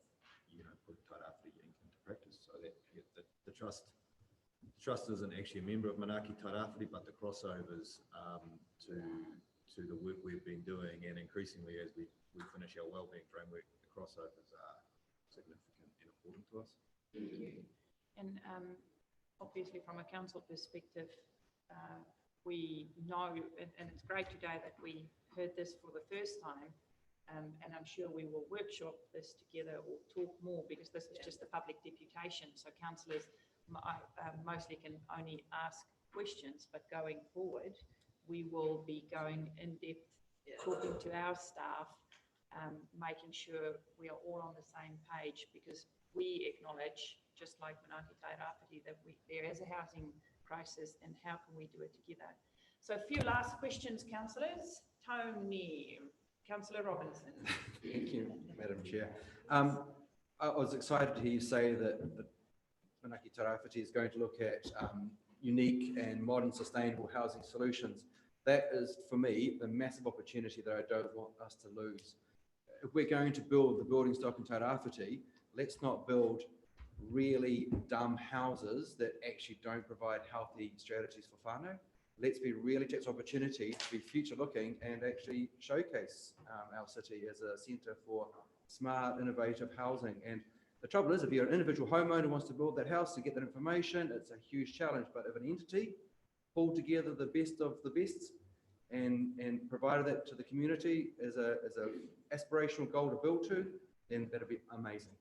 putting Tairāwhiti Inc. into practice. So that the Trust isn't actually a member of Manaaki Tairāwhiti, but the crossovers to the work we've been doing, and increasingly as we finish our wellbeing framework, the crossovers are significant and important to us. Thank you. And obviously from a council perspective, we know, and it's great today that we heard this for the first time, and I'm sure we will workshop this together or talk more, because this is just a public deputation. So councillors mostly can only ask questions, but going forward, we will be going in depth, talking to our staff, making sure we are all on the same page, because we acknowledge, just like Manaaki Tairāwhiti, that there is a housing crisis, and how can we do it together? So a few last questions, councillors. Tony, Councillor Robinson. Thank you, Madam Chair. I was excited to hear you say that Manaaki Tairāwhiti is going to look at unique and modern sustainable housing solutions. That is, for me, the massive opportunity that I don't want us to lose. If we're going to build the building stock in Tairāwhiti, let's not build really dumb houses that actually don't provide healthy strategies for whānau. Let's be really take this opportunity to be future looking and actually showcase our city as a centre for smart, innovative housing. And the trouble is, if you're an individual homeowner who wants to build that house to get that information, it's a huge challenge. But if an entity pulled together the best of the best and provided that to the community as a aspirational goal to build to, then that'd be amazing.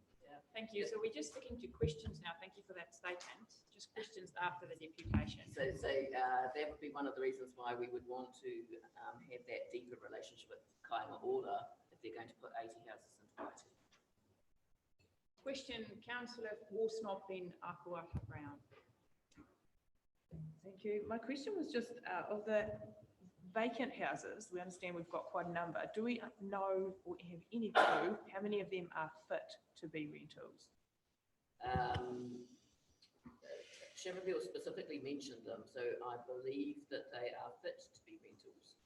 Thank you. So we're just sticking to questions now. Thank you for that statement. Just questions after the deputation. So that would be one of the reasons why we would want to have that deeper relationship with Kāinga Ora if they're going to put 80 houses into Waitangi. Question, Councillor Worsnop, then Akuata Brown. Thank you. My question was just of the vacant houses, we understand we've got quite a number. Do we know or have any clue how many of them are fit to be rentals? Shermanville specifically mentioned them, so I believe that they are fit to be rentals.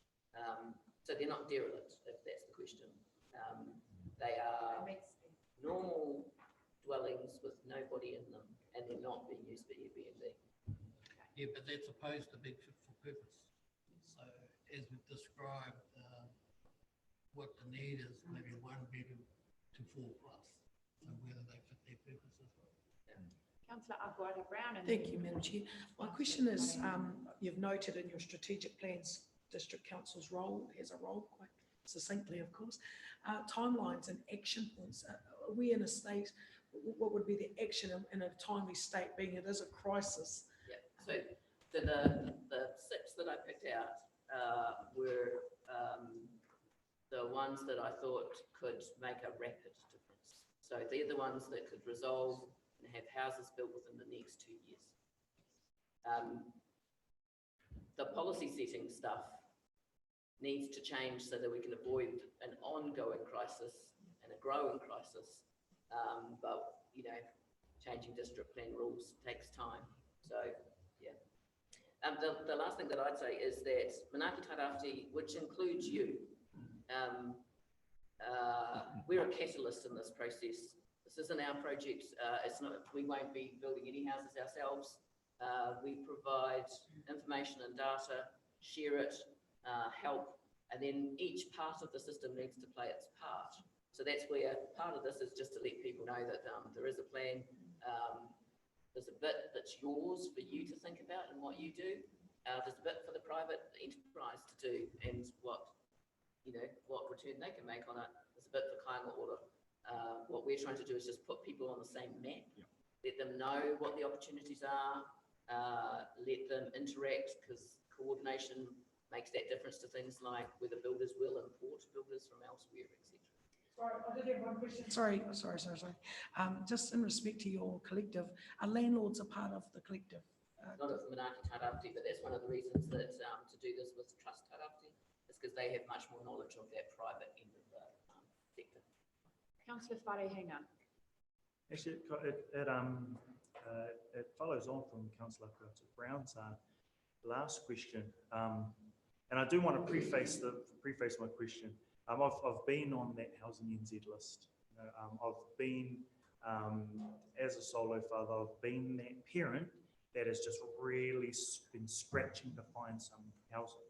So they're not derelict, if that's the question. They are normal dwellings with nobody in them, and they're not being used for Airbnb. Yeah, but that's opposed to being fit for purpose. So as we've described, what the need is, maybe 1 bedroom to 4 plus. So whether they fit their purpose as well. Councillor Akuata Brown. And Thank you, Madam Chair. My question is, you've noted in your strategic plans, District Council's role, has a role, quite succinctly, of course. Timelines and action points. Are we in a state, what would be the action in a timely state, being it is a crisis? Yeah, so the 6 that I picked out were the ones that I thought could make a rapid difference. So they're the ones that could resolve and have houses built within the next 2 years. The policy setting stuff needs to change so that we can avoid an ongoing crisis and a growing crisis. But, you know, changing district plan rules takes time. So, yeah. The last thing that I'd say is that Manaaki Tairāwhiti, which includes you, we're a catalyst in this process. This isn't our project. It's not. We won't be building any houses ourselves. We provide information and data, share it, help, and then each part of the system needs to play its part. So that's where part of this is just to let people know that there is a plan. There's a bit that's yours for you to think about and what you do. There's a bit for the private enterprise to do and what return they can make on it. There's a bit for Kāinga Ora. What we're trying to do is just put people on the same map, let them know what the opportunities are, let them interact, because coordination makes that difference to things like whether builders will import builders from elsewhere, etc. Sorry, I did have one question. Sorry. Just in respect to your collective, are landlords a part of the collective? Not of Manaaki Tairāwhiti, but that's one of the reasons that to do this with Trust Tairāwhiti is because they have much more knowledge of that private end of the sector. Councillor Wharehinga. Actually, it follows on from Councillor Brown's last question, and I do want to preface my question. I've been on that Housing NZ list. You know, I've been as a solo father. I've been that parent that has just really been scratching to find some housing.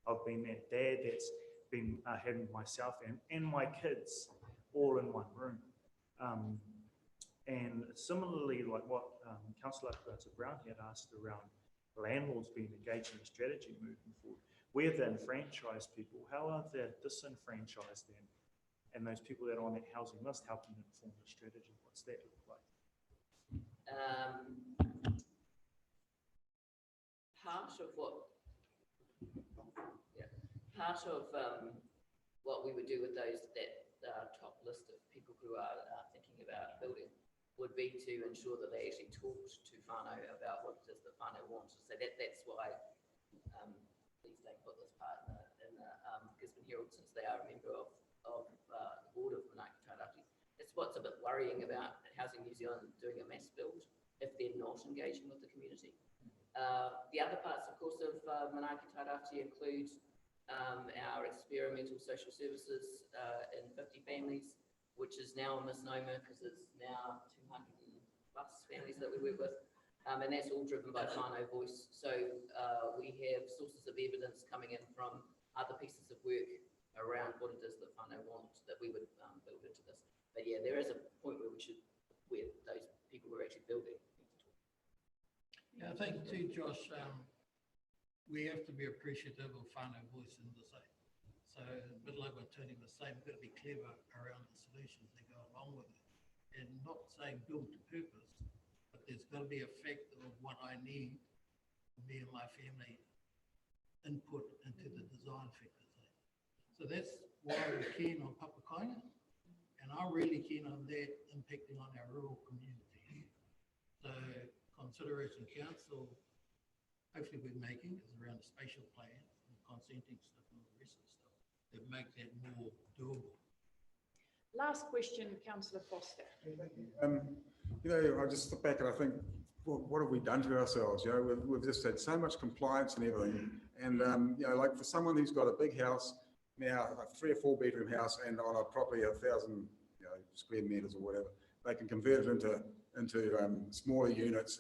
I've been that dad that's been having myself and my kids all in one room. And similarly, like what Councillor Brown had asked around landlords being engaged in the strategy moving forward, we're the enfranchised people. How are the disenfranchised then? And those people that are on that housing list helping inform the strategy, what's that look like? Part of what we would do with that top list of people who are thinking about building would be to ensure that they actually talked to whānau about what it is that whānau wants. So that's why please don't put this part in the Gisborne Herald, since they are a member of the board of Manaaki Tairāwhiti. It's what's a bit worrying about Housing New Zealand doing a mass build if they're not engaging with the community. The other parts, of course, of Manaaki Tairāwhiti include our experimental social services in 50 families, which is now a misnomer because it's now 200 plus families that we work with. And that's all driven by whānau voice. So we have sources of evidence coming in from other pieces of work around what it is that whānau want that we would build into this. But yeah, there is a point where those people who are actually building need to talk. Yeah, I think too, Josh, we have to be appreciative of whānau voice in the same. So a bit like what Tony was saying, we've got to be clever around the solutions that go along with it. And not saying build to purpose, but there's got to be a factor of what I need, me and my family input into the design factor. So that's why we're keen on Papakaina, and I'm really keen on that impacting on our rural community. So consideration council, hopefully we're making is around the spatial plan and consenting stuff and all the rest of the stuff that make that more doable. Last question, councillor Foster. You know, I just step back and I think, well, what have we done to ourselves? You know, we've just had so much compliance and everything. And, you know, like for someone who's got a big house now, like 3 or 4 bedroom house and on a property 1,000, you know, square meters or whatever, they can convert it into smaller units.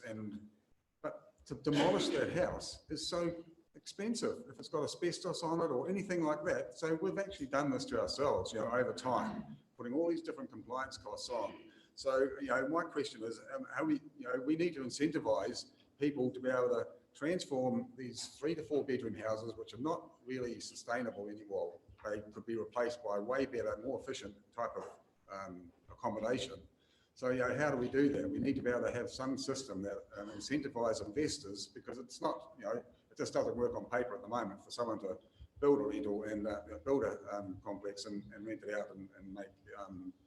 But to demolish that house is so expensive if it's got asbestos on it or anything like that. So we've actually done this to ourselves, you know, over time, putting all these different compliance costs on. So, you know, my question is, how we need to incentivize people to be able to transform these 3 to 4 bedroom houses, which are not really sustainable anymore. They could be replaced by way better, more efficient type of accommodation. So, you know, how do we do that? We need to be able to have some system that incentivise investors, because it's not, you know, it just doesn't work on paper at the moment for someone to build a rental and build a complex and rent it out and make,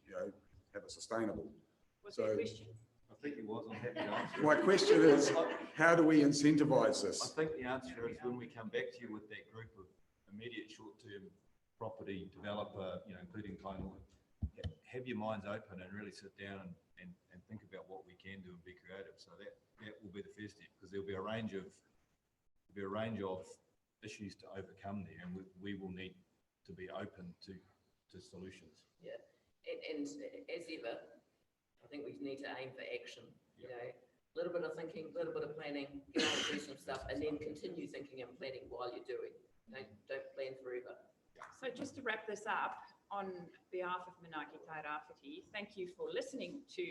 you know, have it sustainable. What's your question? I think it was, I'm happy to answer. My question is, how do we incentivise I this? think the answer is when we come back to you with that group of immediate short-term property developer, you know, including Kainoa, have your minds open and really sit down and think about what we can do and be creative. So that will be the first step, because there'll be a range of issues to overcome there, and we will need to be open to solutions. Yeah, and as ever, I think we need to aim for action. You know, a little bit of thinking, a little bit of planning, get on to do some stuff, and then continue thinking and planning while you're doing. Don't plan forever. So just to wrap this up, on behalf of Manaaki Tairāwhiti, thank you for listening to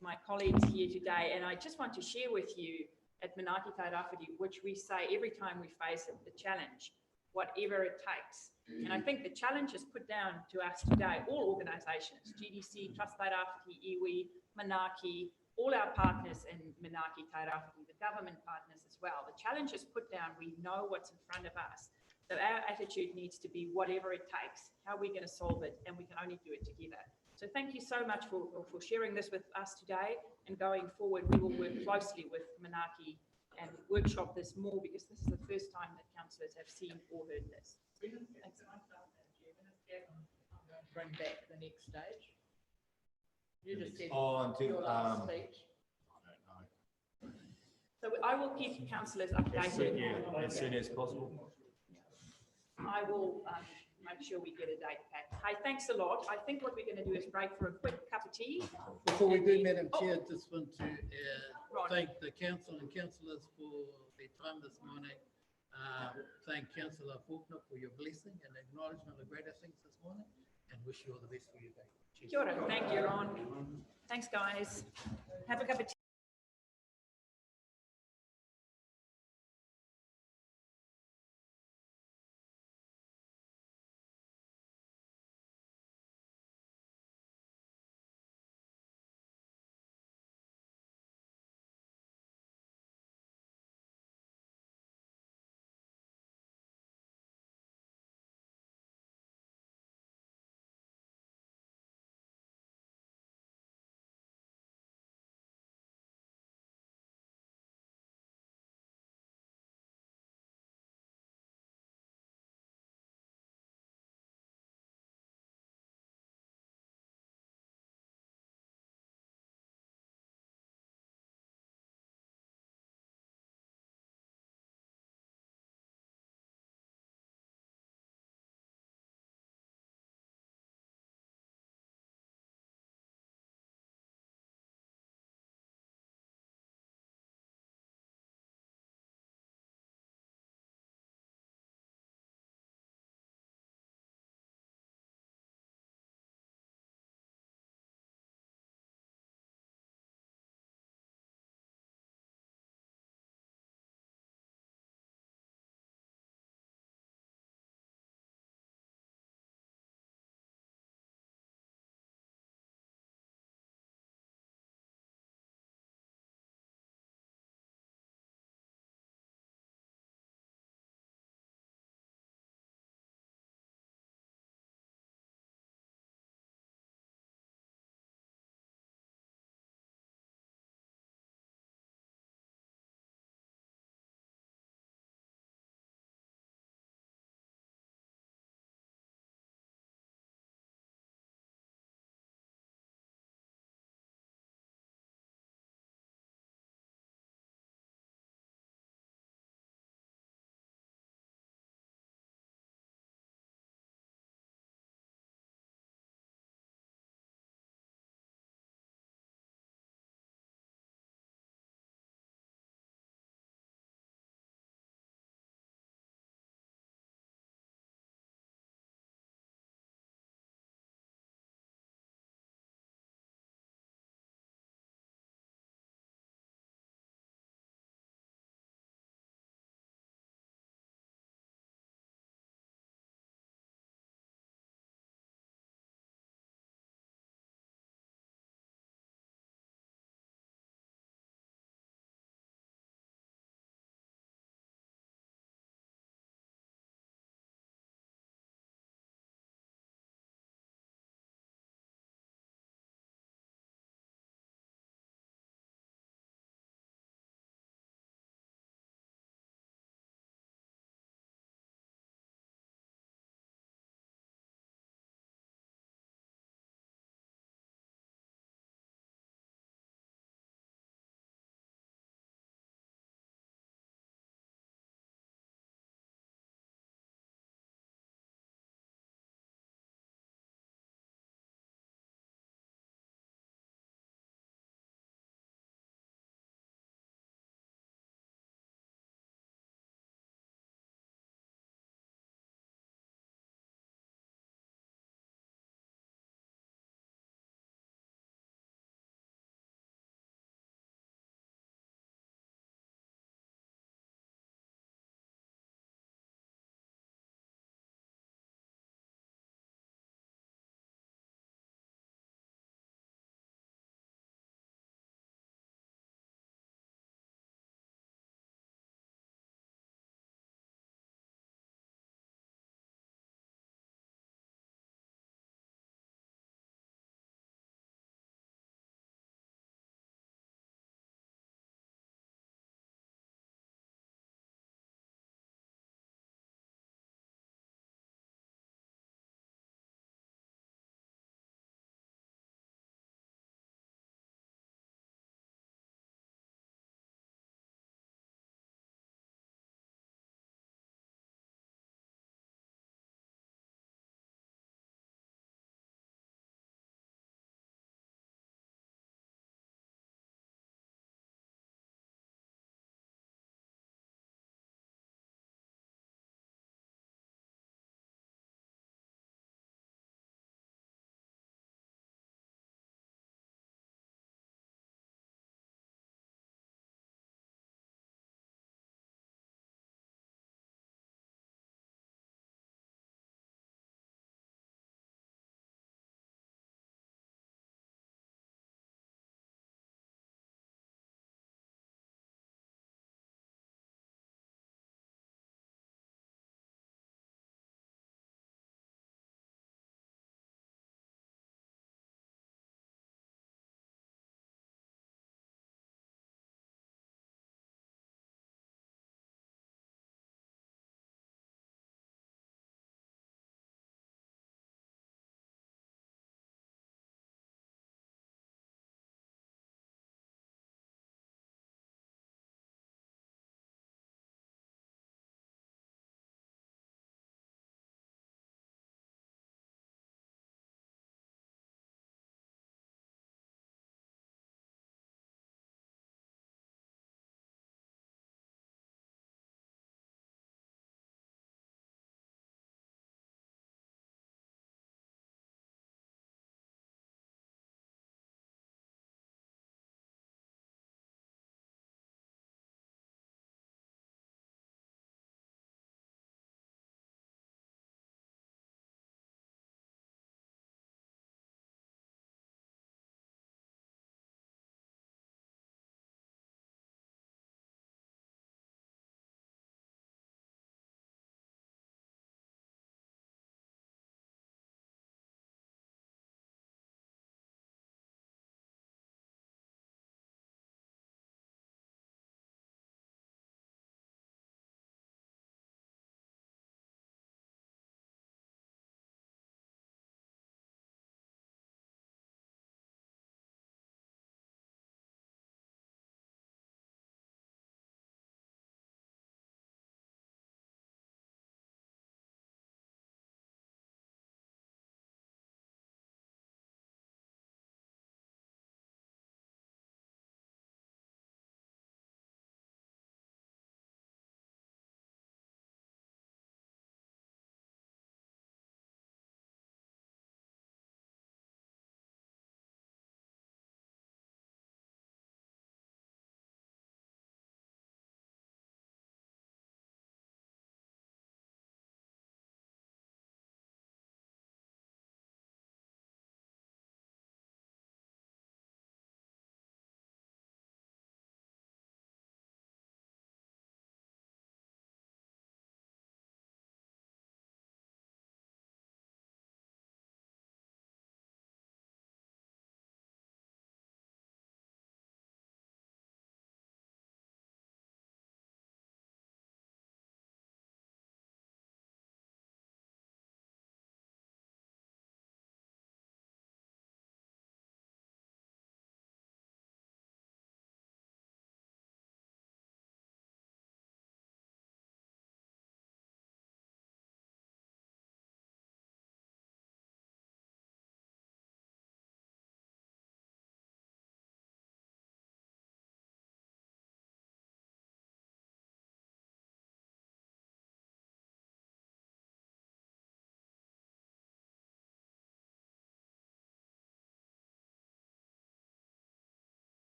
my colleagues here today. And I just want to share with you at Manaaki Tairāwhiti, which we say every time we face it, the challenge, whatever it takes. And I think the challenge is put down to us today, all organisations, GDC, Trust Tairāwhiti, iwi, Manaaki, all our partners in Manaaki Tairāwhiti, the government partners as well. The challenge is put down, we know what's in front of us. So our attitude needs to be whatever it takes, how we're going to solve it, and we can only do it together. So thank you so much for sharing this with us today, and going forward we will work closely with Manaaki and workshop this more, because this is the first time that councillors have seen or heard this. Thanks. Bring back the next stage. You just said until, your last speech. So I will keep councillors updated. As soon as possible. I will make sure we get a date back. Hey, thanks a lot. I think what we're going to do is break for a quick cup of tea. Before we do, Madam Chair, just want to Right. thank the council and councillors for their time this morning. Thank Councillor Faulkner for your blessing and acknowledgement of greater things this morning, and wish you all the best for your day. Cheers. Kia ora. Thank you, Ron. Thanks, guys. Have a cup of tea.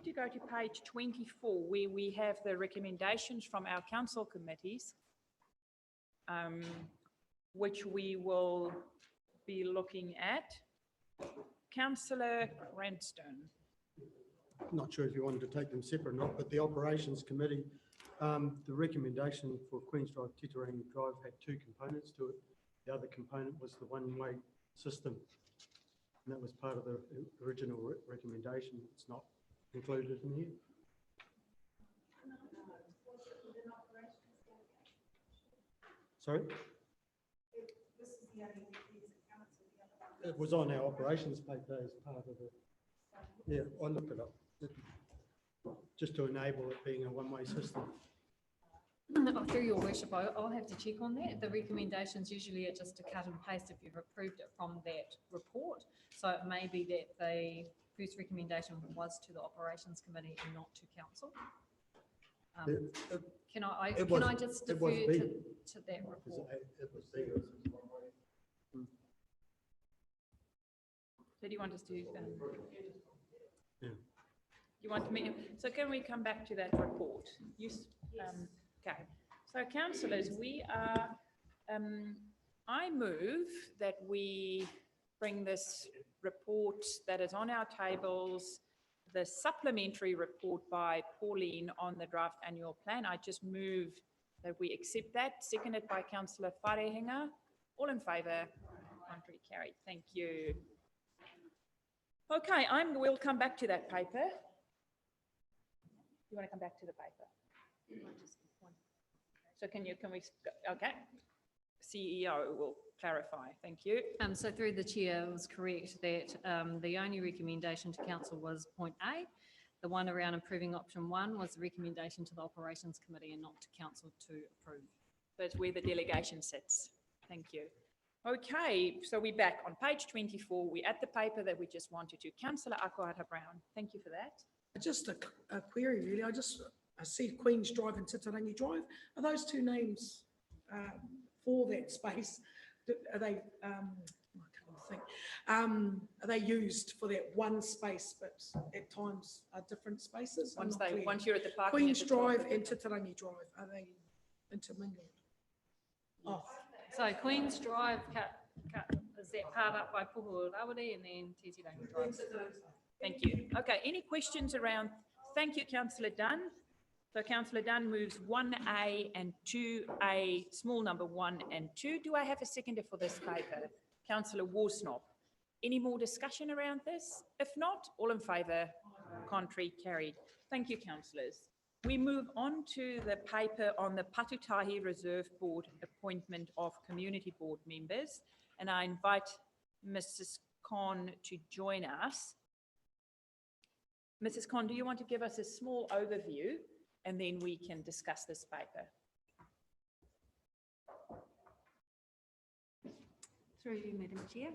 you to go to page 24, where we have the recommendations from our council committees, which we will be looking at. Councillor Cranston. Not sure if you wanted to take them separate or not, but the Operations Committee, the recommendation for Queens Drive, Titirangi Drive had two components to it. The other component was the one-way system. And that was part of the original recommendation. It's not included in here. Sorry? It was on our operations paper as part of the, yeah, I looked it up. Just to enable it being a one-way system. Through your worship, I'll have to check on that. The recommendations usually are just to cut and paste if you've approved it from that report. So it may be that the first recommendation was to the operations committee and not to council. Can I just defer to that report? It was there. So do you want us to, Yeah. you want me, so can we come back to that report? Yes. Okay, so councillors, we are, I move that we bring this report that is on our tables, the supplementary report by Pauline on the draft annual plan. I just move that we accept that, seconded by councillor Wharehinga. All in favour, contrary carried. Thank you. Okay, we'll come back to that paper. You want to come back to the paper? So can we, okay. CEO will clarify, thank you. So through the chair, it was correct that the only recommendation to council was point A. The one around improving option 1 was the recommendation to the operations committee and not to council to approve. That's where the delegation sits. Thank you. Okay, so we're back on page 24. We're at the paper that we just wanted to. Councillor Akuata Brown, thank you for that. Just a query really. I see Queens Drive and Titirangi Drive. Are those two names for that space? Are they, I can't think, are they used for that one space, but at times are different spaces? Once you're at the parking. Queens Drive and Titirangi Drive, are they intermingled? Oh. So Queens Drive is that part up by Puhua Rawiri and then Titirangi Drive. Thank you. Okay, any questions around? Thank you, Councillor Dunn. So Councillor Dunn moves 1A and 2A, small number 1 and 2. Do I have a seconder for this paper? Councillor Worsnop. Any more discussion around this? If not, all in favour, contrary carried. Thank you, councillors. We move on to the paper on the Patutahi Reserve Board appointment of community board members, and I invite Mrs. Khan to join us. Mrs. Khan, do you want to give us a small overview and then we can discuss this paper? Through you, Madam Chair.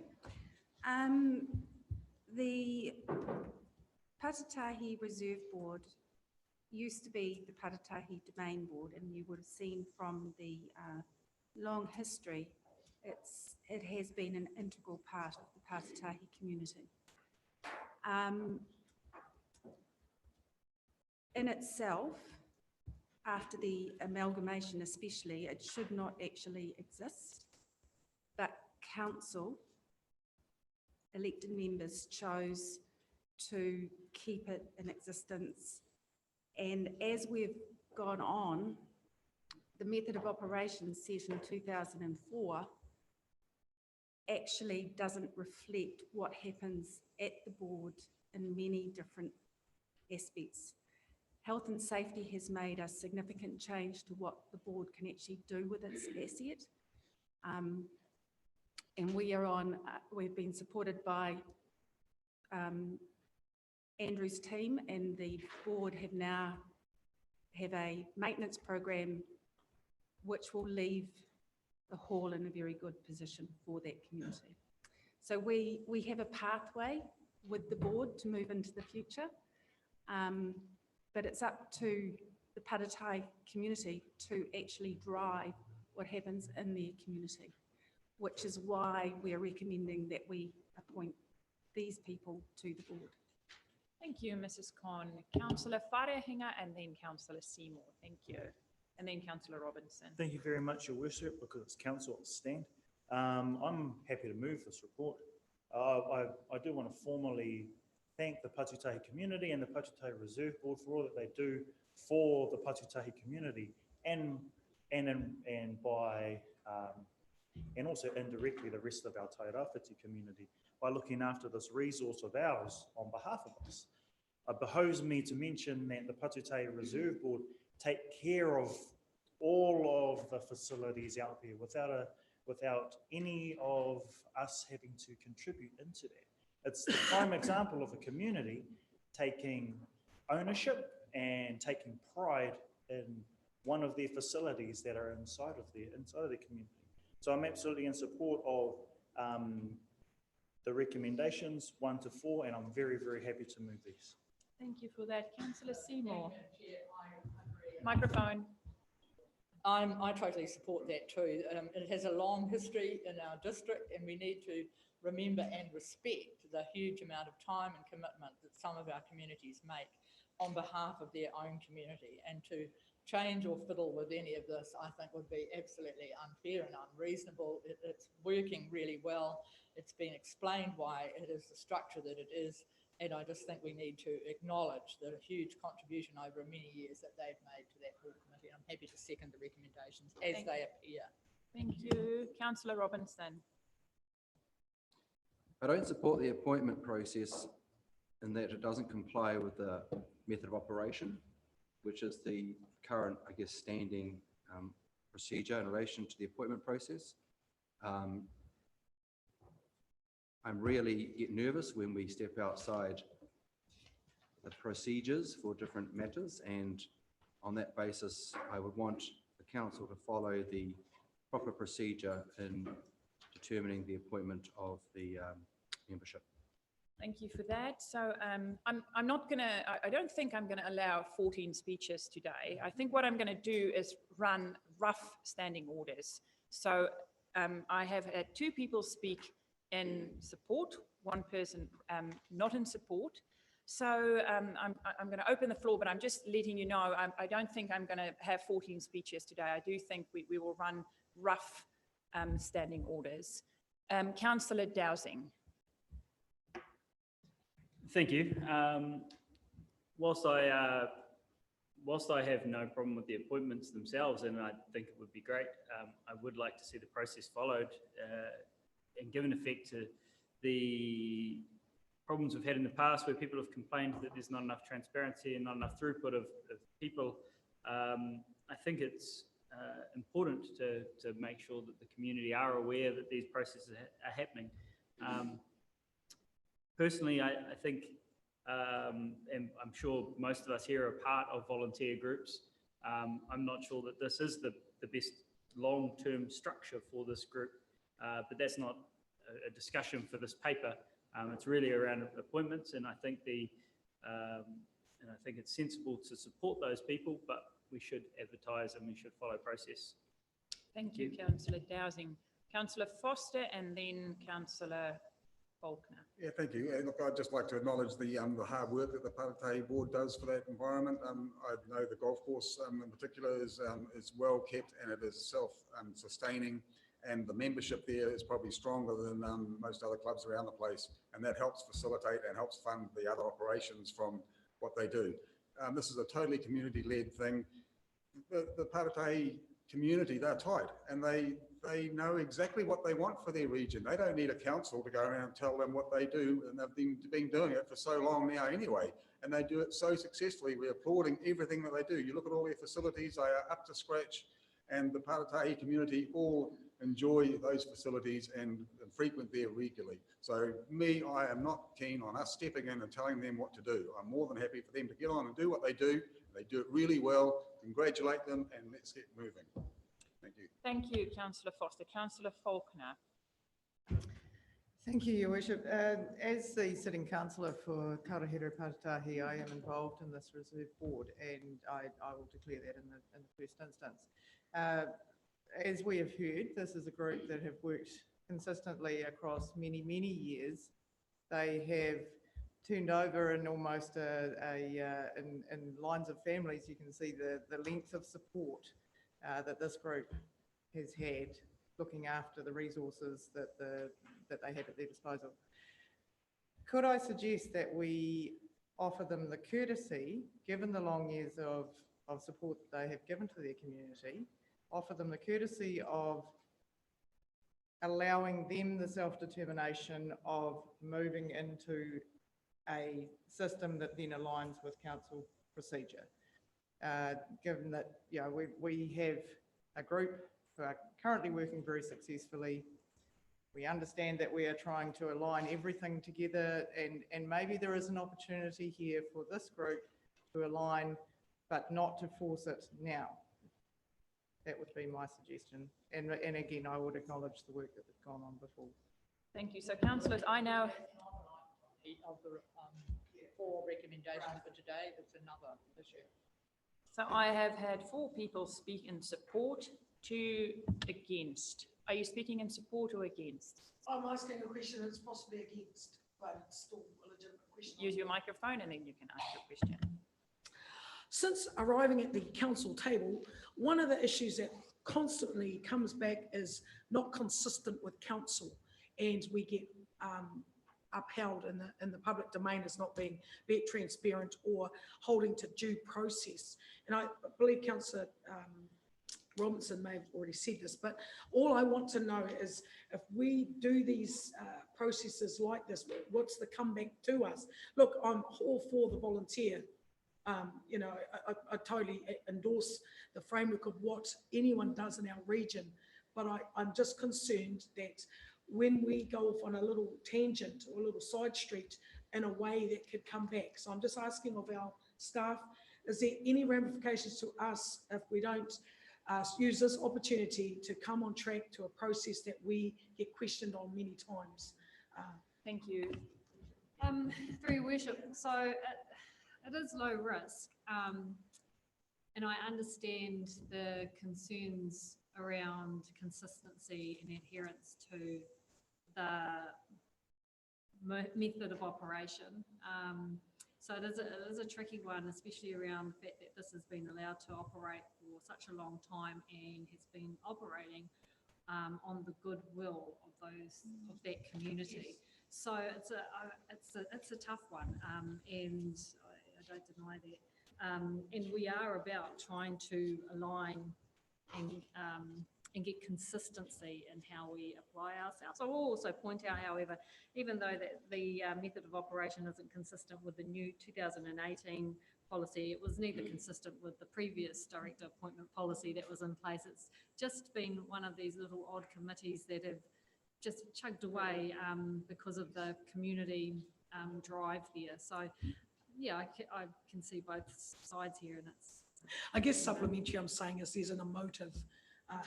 The Patutahi Reserve Board used to be the Patutahi Domain Board, and you would have seen from the long history, it has been an integral part of the Patutahi community. In itself, after the amalgamation especially, it should not actually exist, but council elected members chose to keep it in existence. And as we've gone on, the method of operation set in 2004 actually doesn't reflect what happens at the board in many different aspects. Health and safety has made a significant change to what the board can actually do with its asset. And we've been supported by Andrew's team, and the board have a maintenance program which will leave the hall in a very good position for that community. So we have a pathway with the board to move into the future, but it's up to the Patutahi community to actually drive what happens in their community, which is why we are recommending that we appoint these people to the board. Thank you, Mrs. Khan. Councillor Farehinga and then Councillor Seymour. Thank you. And then Councillor Robinson. Thank you very much, Your Worship, because it's council at stand. I'm happy to move this report. I do want to formally thank the Patutahi community and the Patutahi Reserve Board for all that they do for the Patutahi community and also indirectly the rest of our Tairāwhiti community by looking after this resource of ours on behalf of us. It behoves me to mention that the Patutahi Reserve Board take care of all of the facilities out there without any of us having to contribute into that. It's the prime example of a community taking ownership and taking pride in one of their facilities that are inside of their community. So I'm absolutely in support of the recommendations 1 to 4, and I'm very, very happy to move these. Thank you for that. Councillor Seymour. Microphone. I totally support that too. It has a long history in our district, and we need to remember and respect the huge amount of time and commitment that some of our communities make on behalf of their own community. And to change or fiddle with any of this, I think would be absolutely unfair and unreasonable. It's working really well. It's been explained why it is the structure that it is. And I just think we need to acknowledge the huge contribution over many years that they've made to that board committee. I'm happy to second the recommendations as they appear. Thank you. Councillor Robinson. I don't support the appointment process in that it doesn't comply with the method of operation, which is the current, I guess, standing procedure in relation to the appointment process. I really get nervous when we step outside the procedures for different matters, and on that basis, I would want the council to follow the proper procedure in determining the appointment of the membership. Thank you for that. So I'm not going to, I don't think I'm going to allow 14 speeches today. I think what I'm going to do is run rough standing orders. So I have had 2 people speak in support, 1 person not in support. So I'm going to open the floor, but I'm just letting you know, I don't think I'm going to have 14 speeches today. I do think we will run rough standing orders. Councillor Dowsing. Thank you. Whilst I have no problem with the appointments themselves, and I think it would be great, I would like to see the process followed and given effect to the problems we've had in the past where people have complained that there's not enough transparency and not enough throughput of people. I think it's important to make sure that the community are aware that these processes are happening. Personally, I think, and I'm sure most of us here are part of volunteer groups. I'm not sure that this is the best long-term structure for this group, but that's not a discussion for this paper. It's really around appointments, and I think it's sensible to support those people, but we should advertise and we should follow process. Thank you, Councillor Dowsing. Councillor Foster and then Councillor Faulkner. Yeah, thank you. Look, I'd just like to acknowledge the hard work that the Patutahi board does for that environment. I know the golf course in particular is well kept and it is self-sustaining, and the membership there is probably stronger than most other clubs around the place, and that helps facilitate and helps fund the other operations from what they do. This is a totally community-led thing. The Patutahi community, they're tight, and they know exactly what they want for their region. They don't need a council to go around and tell them what they do, and they've been doing it for so long now anyway, and they do it so successfully. We're applauding everything that they do. You look at all their facilities, they are up to scratch, and the Patutahi community all enjoy those facilities and frequent there regularly. So I am not keen on us stepping in and telling them what to do. I'm more than happy for them to get on and do what they do. They do it really well. Congratulate them, and let's get moving. Thank you. Thank you, Councillor Foster. Councillor Faulkner. Thank you, Your Worship. As the sitting councillor for Karahere Patutahi, I am involved in this reserve board, and I will declare that in the first instance. As we have heard, this is a group that have worked consistently across many, many years. They have turned over in almost in lines of families, you can see the length of support that this group has had, looking after the resources that they have at their disposal. Could I suggest that we offer them the courtesy, given the long years of support that they have given to their community, offer them the courtesy of allowing them the self-determination of moving into a system that then aligns with council procedure. Given that, you know, we have a group who are currently working very successfully. We understand that we are trying to align everything together, and maybe there is an opportunity here for this group to align, but not to force it now. That would be my suggestion. And again, I would acknowledge the work that has gone on before. Thank you. So councillors, I now, Of the 4 recommendations for today, it's another issue. so I have had 4 people speak in support, 2 against. Are you speaking in support or against? I'm asking a question that's possibly against, but it's still a legitimate question. Use your microphone and then you can ask your question. Since arriving at the council table, one of the issues that constantly comes back is not consistent with council, and we get upheld in the public domain as not being, be it transparent or holding to due process. And I believe Councillor Robinson may have already said this, but all I want to know is if we do these processes like this, what's the comeback to us? Look, I'm all for the volunteer. You know, I totally endorse the framework of what anyone does in our region, but I'm just concerned that when we go off on a little tangent or a little side street in a way that could come back. So I'm just asking of our staff, is there any ramifications to us if we don't use this opportunity to come on track to a process that we get questioned on many times? Thank you. Through your worship, so it is low risk, and I understand the concerns around consistency and adherence to the method of operation. So it is a tricky one, especially around the fact that this has been allowed to operate for such a long time and has been operating on the goodwill of that community. So it's a tough one, and I don't deny that. And we are about trying to align and get consistency in how we apply ourselves. I will also point out, however, even though that the method of operation isn't consistent with the new 2018 policy, it was neither consistent with the previous director appointment policy that was in place. It's just been one of these little odd committees that have just chugged away because of the community drive there. So, yeah, I can see both sides here, and it's... I guess supplementary I'm saying is there's an emotive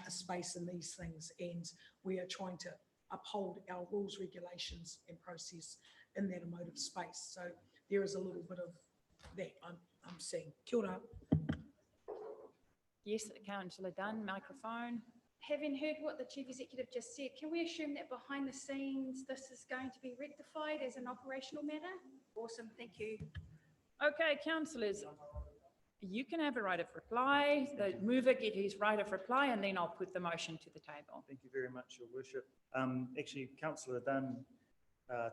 space in these things, and we are trying to uphold our rules, regulations and process in that emotive space. So there is a little bit of that I'm seeing. Kia ora. Yes, Councillor Dunn, microphone. Having heard what the Chief Executive just said, can we assume that behind the scenes this is going to be rectified as an operational matter? Awesome, thank you. Okay, councillors, you can have a right of reply. The mover get his right of reply, and then I'll put the motion to the table. Thank you very much, Your Worship. Actually, Councillor Dunn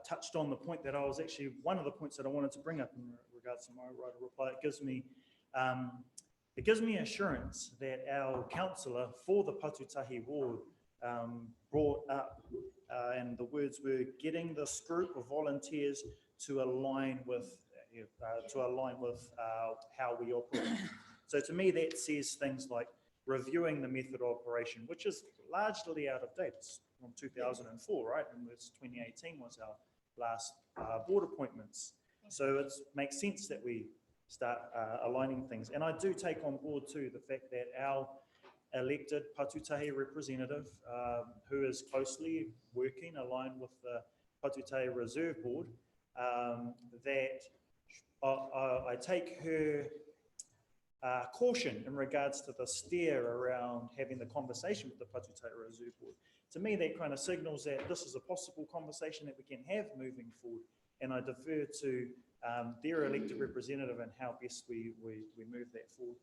touched on the point that I was actually, one of the points that I wanted to bring up in regards to my right of reply. It gives me assurance that our councillor for the Patutahi ward brought up, and the words were, getting this group of volunteers to align with how we operate. So to me, that says things like reviewing the method of operation, which is largely out of date. It's from 2004, right? And this 2018 was our last board appointments. So it makes sense that we start aligning things. And I do take on board too the fact that our elected Patutahi representative, who is closely working aligned with the Patutahi Reserve Board, that I take her caution in regards to the steer around having the conversation with the Patutahi Reserve Board. To me, that kind of signals that this is a possible conversation that we can have moving forward, and I defer to their elected representative and how best we move that forward.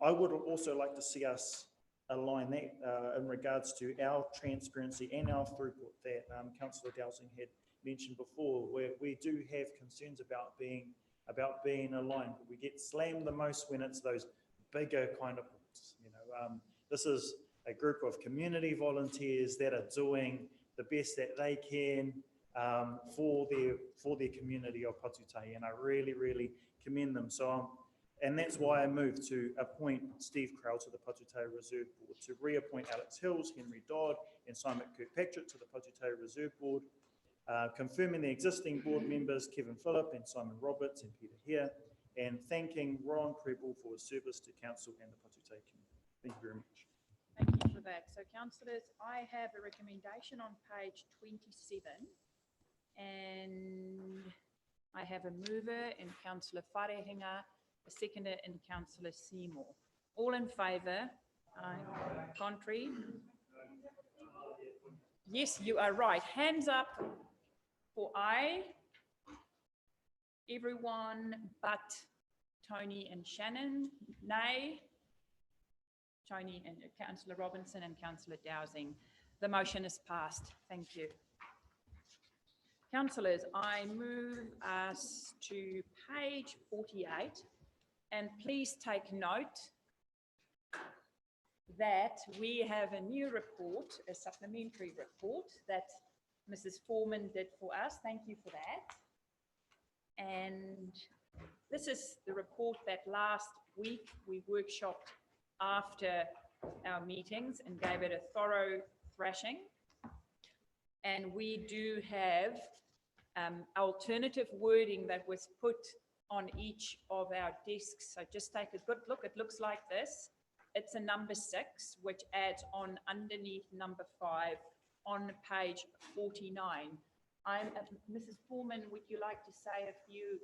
I would also like to see us align that in regards to our transparency and our throughput that Councillor Dowsing had mentioned before, where we do have concerns about being aligned. We get slammed the most when it's those bigger kind of points. This is a group of community volunteers that are doing the best that they can for their community of Patutai, and I really, really commend them. And that's why I moved to appoint Steve Crowell to the Patutai Reserve Board, to reappoint Alex Hills, Henry Dodd, and Simon Kirkpatrick to the Patutai Reserve Board, confirming the existing board members, Kevin Phillip and Simon Roberts and Peter Hare, and thanking Ron Preble for his service to council and the Patutai community. Thank you very much. Thank you for that. So councillors, I have a recommendation on page 27, and I have a mover in Councillor Wharehinga, a seconder in Councillor Seymour. All in favour? Aye. Contrary? Yes, you are right. Hands up for aye. Everyone but Tony and Shannon. Nay. Tony and Councillor Robinson and Councillor Dowsing. The motion is passed. Thank you. Councillors, I move us to page 48, and please take note that we have a new report, a supplementary report that Mrs. Foreman did for us. Thank you for that. And this is the report that last week we workshopped after our meetings and gave it a thorough thrashing. And we do have alternative wording that was put on each of our desks. So just take a good look. It looks like this. It's a number 6, which adds on underneath number 5 on page 49. Mrs. Foreman, would you like to say a few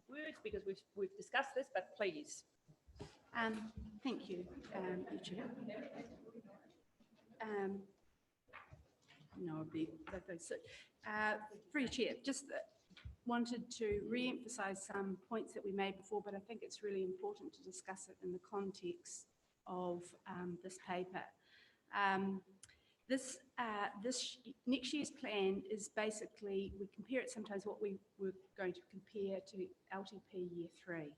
words? Because we've discussed this, but please. Thank you, Chair. Free Chair, just wanted to re-emphasise some points that we made before, but I think it's really important to discuss it in the context of this paper. This next year's plan is basically, we compare it sometimes what we were going to compare to LTP Year 3.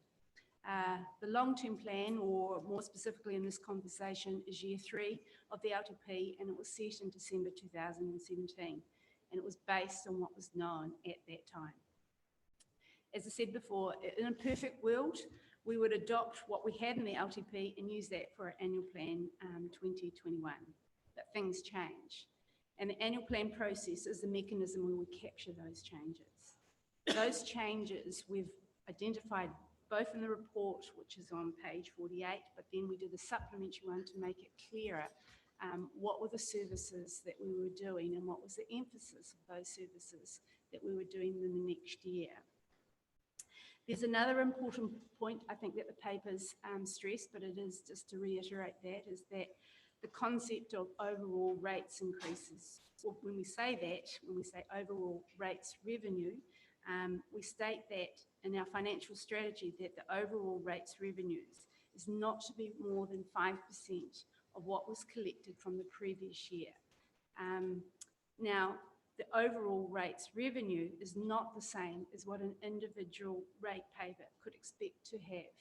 The long-term plan, or more specifically in this conversation, is Year 3 of the LTP, and it was set in December 2017, and it was based on what was known at that time. As I said before, in a perfect world, we would adopt what we had in the LTP and use that for our annual plan 2021. But things change. And the annual plan process is the mechanism where we capture those changes. Those changes we've identified both in the report, which is on page 48, but then we did a supplementary one to make it clearer what were the services that we were doing and what was the emphasis of those services that we were doing in the next year. There's another important point I think that the paper's stressed, but it is just to reiterate that, is that the concept of overall rates increases. Well, when we say overall rates revenue, we state that in our financial strategy that the overall rates revenues is not to be more than 5% of what was collected from the previous year. Now, the overall rates revenue is not the same as what an individual ratepayer could expect to have.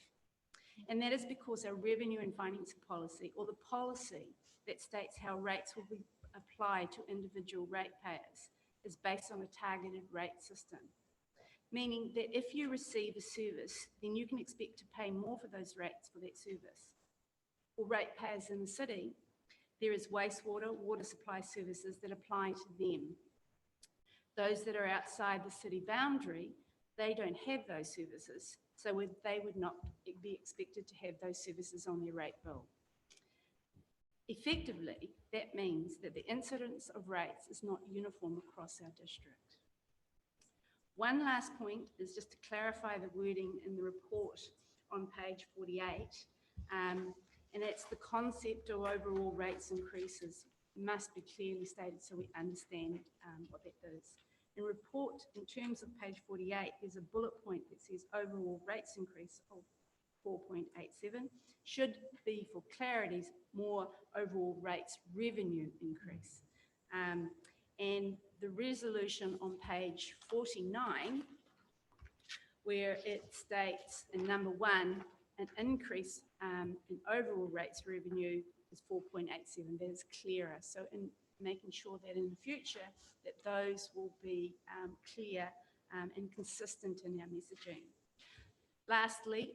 And that is because our revenue and finance policy, or the policy that states how rates will be applied to individual ratepayers, is based on a targeted rate system. Meaning that if you receive a service, then you can expect to pay more for those rates for that service. For ratepayers in the city, there is wastewater, water supply services that apply to them. Those that are outside the city boundary, they don't have those services, so they would not be expected to have those services on their rate bill. Effectively, that means that the incidence of rates is not uniform across our district. One last point is just to clarify the wording in the report on page 48, and it's the concept of overall rates increases must be clearly stated so we understand what that is. In report, in terms of page 48, there's a bullet point that says overall rates increase of 4.87. Should be, for clarity's, more overall rates revenue increase. And the resolution on page 49, where it states in number 1, an increase in overall rates revenue is 4.87. That is clearer. So in making sure that in the future that those will be clear and consistent in our messaging. Lastly,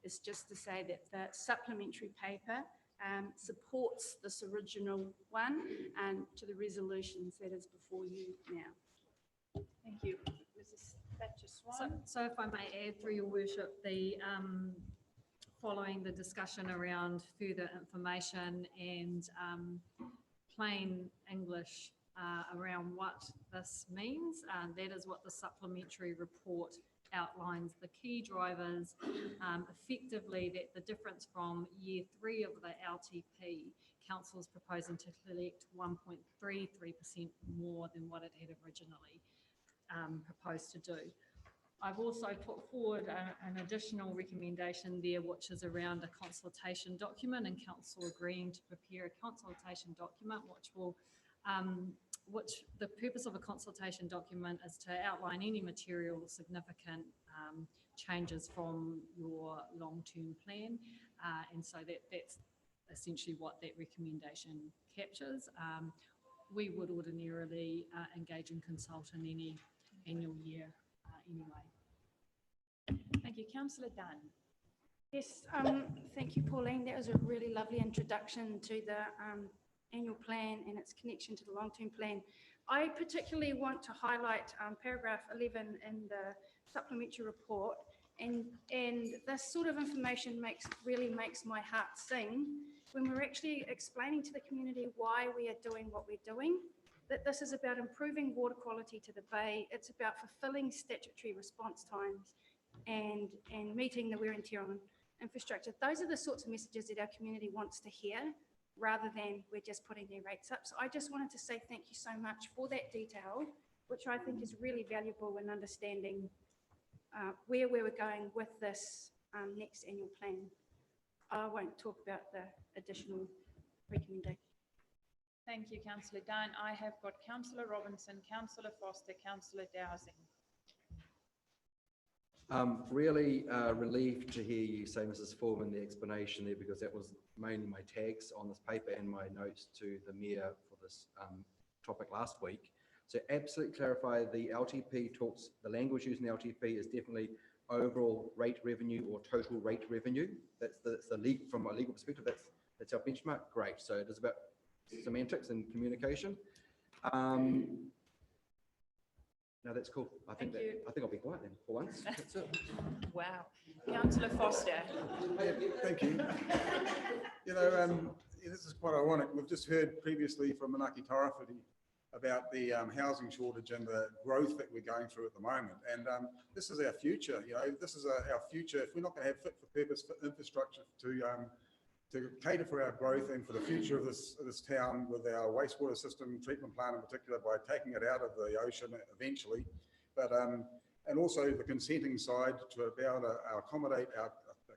is just to say that the supplementary paper supports this original one and to the resolutions that is before you now. Thank you. Mrs. Thatcher-Swan. So if I may add through your worship, the following the discussion around further information and plain English around what this means, that is what the supplementary report outlines, the key drivers, effectively that the difference from year 3 of the LTP, council is proposing to collect 1.33% more than what it had originally proposed to do. I've also put forward an additional recommendation there, which is around a consultation document, and council agreeing to prepare a consultation document, which will the purpose of a consultation document is to outline any material significant changes from your long-term plan. And so that's essentially what that recommendation captures. We would ordinarily engage and consult in any annual year anyway. Thank you. Councillor Dunn. Yes, thank you, Pauline. That was a really lovely introduction to the annual plan and its connection to the long-term plan. I particularly want to highlight paragraph 11 in the supplementary report, and this sort of information really makes my heart sing when we're actually explaining to the community why we are doing what we're doing, that this is about improving water quality to the bay, it's about fulfilling statutory response times and meeting the wear and tear on infrastructure. Those are the sorts of messages that our community wants to hear, rather than we're just putting their rates up. So I just wanted to say thank you so much for that detail, which I think is really valuable in understanding where we were going with this next annual plan. I won't talk about the additional recommendation. Thank you, Councillor Dunn. I have got Councillor Robinson, Councillor Foster, Councillor Dowsing. Really relieved to hear you say, Mrs. Foreman, the explanation there, because that was mainly my tags on this paper and my notes to the Mayor for this topic last week. So absolutely clarify the LTP talks, the language used in the LTP is definitely overall rate revenue or total rate revenue. That's the legal, from a legal perspective, that's our benchmark. Great. So it is about semantics and communication. No, that's cool. I think I'll be quiet then for once. That's it. Wow. Councillor Foster. Thank you. You know, this is quite ironic. We've just heard previously from Manaki Tarawhiti about the housing shortage and the growth that we're going through at the moment. And this is our future. You know, this is our future. If we're not going to have fit for purpose for infrastructure to cater for our growth and for the future of this town with our wastewater system treatment plant in particular, by taking it out of the ocean eventually, but and also the consenting side to be able to accommodate our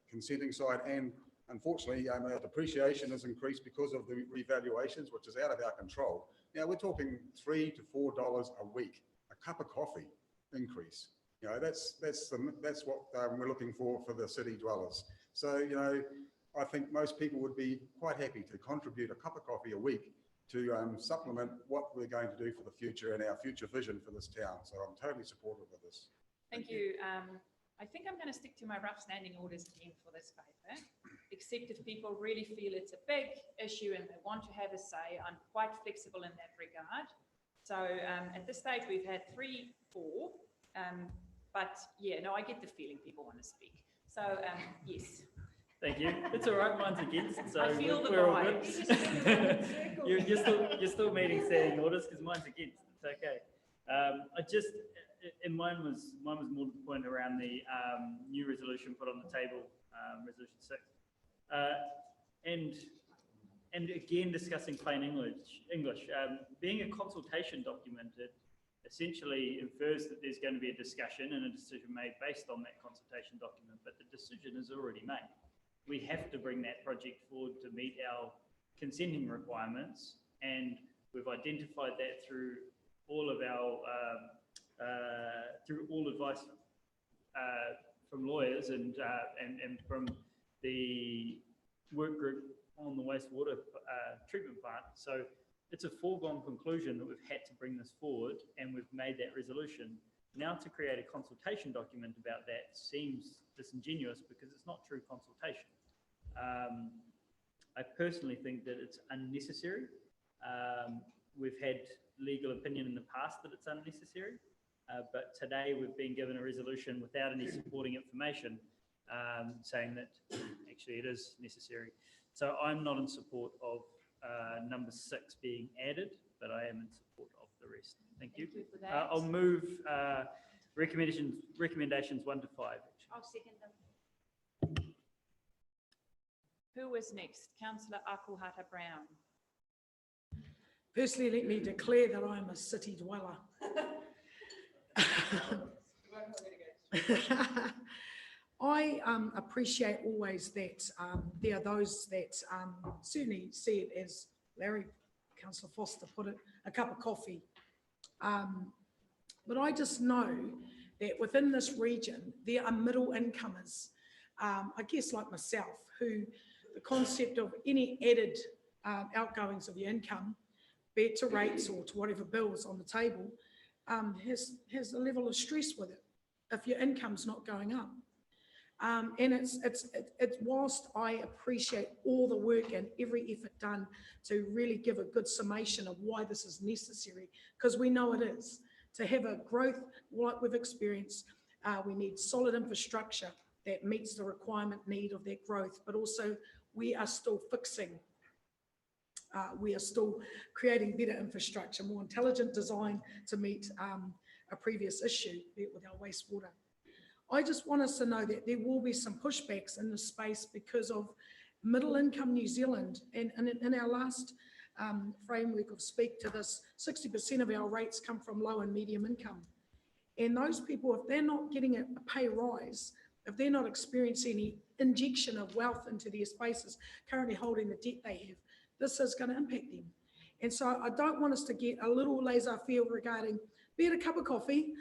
consenting side, and unfortunately our depreciation has increased because of the revaluations, which is out of our control. Now we're talking $3 to $4 a week, a cup of coffee increase. You know, that's what we're looking for the city dwellers. So, you know, I think most people would be quite happy to contribute a cup of coffee a week to supplement what we're going to do for the future and our future vision for this town. So I'm totally supportive of this. Thank you. I think I'm going to stick to my rough standing orders again for this paper, except if people really feel it's a big issue and they want to have a say. I'm quite flexible in that regard. So at this stage, we've had 3, 4, but yeah, no, I get the feeling people want to speak. So yes. Thank you. It's all right. Mine's against, so I feel we're all vibe. good. you're still meeting standing orders because mine's against. It's okay. I just, and mine was more to the point around the new resolution put on the table, resolution 6, and again discussing plain English. Being a consultation document, essentially infers that there's going to be a discussion and a decision made based on that consultation document, but the decision is already made. We have to bring that project forward to meet our consenting requirements, and we've identified that through all of our through all advice from lawyers and from the work group on the wastewater treatment plant. So it's a foregone conclusion that we've had to bring this forward, and we've made that resolution. Now to create a consultation document about that seems disingenuous because it's not true consultation. I personally think that it's unnecessary. We've had legal opinion in the past that it's unnecessary, but today we've been given a resolution without any supporting information saying that actually it is necessary. So I'm not in support of number 6 being added, but I am in support of the rest. Thank you. Thank you for that. I'll move recommendations 1 to 5. I'll second them. Who is next? Councillor Akuhata Brown. Firstly, let me declare that I am a city dweller. I appreciate always that there are those that certainly see it as Larry, Councillor Foster put it, a cup of coffee. But I just know that within this region, there are middle incomers, I guess like myself, who the concept of any added outgoings of your income, be it to rates or to whatever bills on the table, has a level of stress with it if your income's not going up. And it's whilst I appreciate all the work and every effort done to really give a good summation of why this is necessary, because we know it is. To have a growth like we've experienced, we need solid infrastructure that meets the requirement need of that growth, but also we are still fixing. We are still creating better infrastructure, more intelligent design to meet a previous issue, be it with our wastewater. I just want us to know that there will be some pushbacks in this space because of middle income New Zealand. And in our last framework of Speak to this, 60% of our rates come from low and medium income. And those people, if they're not getting a pay rise, if they're not experiencing any injection of wealth into their spaces, currently holding the debt they have, this is going to impact them. And so I don't want us to get a little laissez-faire regarding, be it a cup of coffee,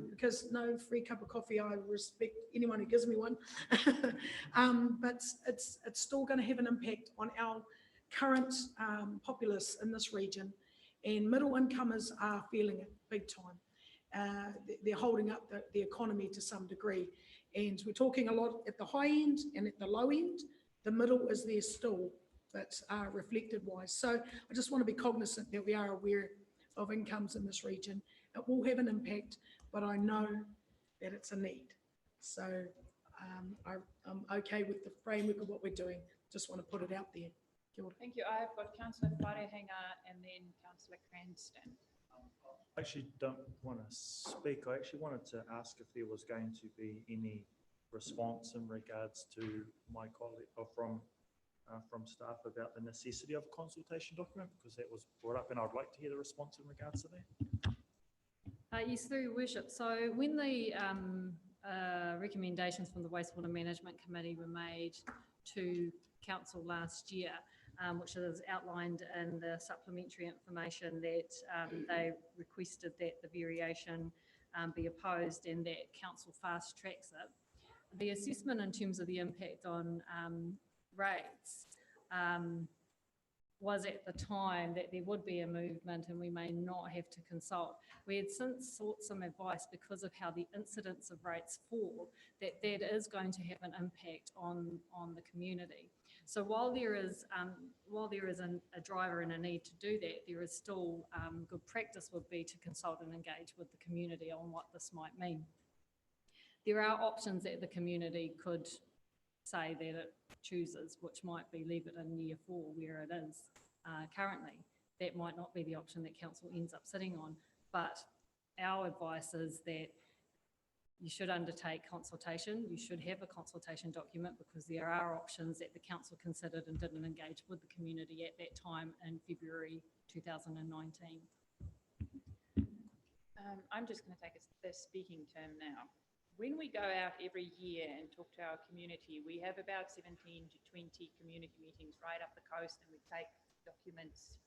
because no free cup of coffee, I respect anyone who gives me one. But it's still going to have an impact on our current populace in this region, and middle incomers are feeling it big time. They're holding up the economy to some degree. And we're talking a lot at the high end and at the low end. The middle is there still, but reflected wise. So I just want to be cognizant that we are aware of incomes in this region. It will have an impact, but I know that it's a need. So I'm okay with the framework of what we're doing. Just want to put it out there. Kia ora. Thank you. I have got Councillor Wharehenga and then Councillor Cranston. I actually don't want to speak. I actually wanted to ask if there was going to be any response in regards to my colleague or from staff about the necessity of a consultation document, because that was brought up and I'd like to hear the response in regards to that. Yes, through your worship. So when the recommendations from the Wastewater Management Committee were made to council last year, which is outlined in the supplementary information, that they requested that the variation be opposed and that council fast tracks it. The assessment in terms of the impact on rates was at the time that there would be a movement and we may not have to consult. We had since sought some advice because of how the incidence of rates fall, that is going to have an impact on the community. So while there is a driver and a need to do that, there is still good practice would be to consult and engage with the community on what this might mean. There are options that the community could say that it chooses, which might be leave it in year 4 where it is currently. That might not be the option that council ends up sitting on, but our advice is that you should undertake consultation. You should have a consultation document because there are options that the council considered and didn't engage with the community at that time in February 2019. I'm just going to take the speaking term now. When we go out every year and talk to our community, we have about 17 to 20 community meetings right up the coast, and we take documents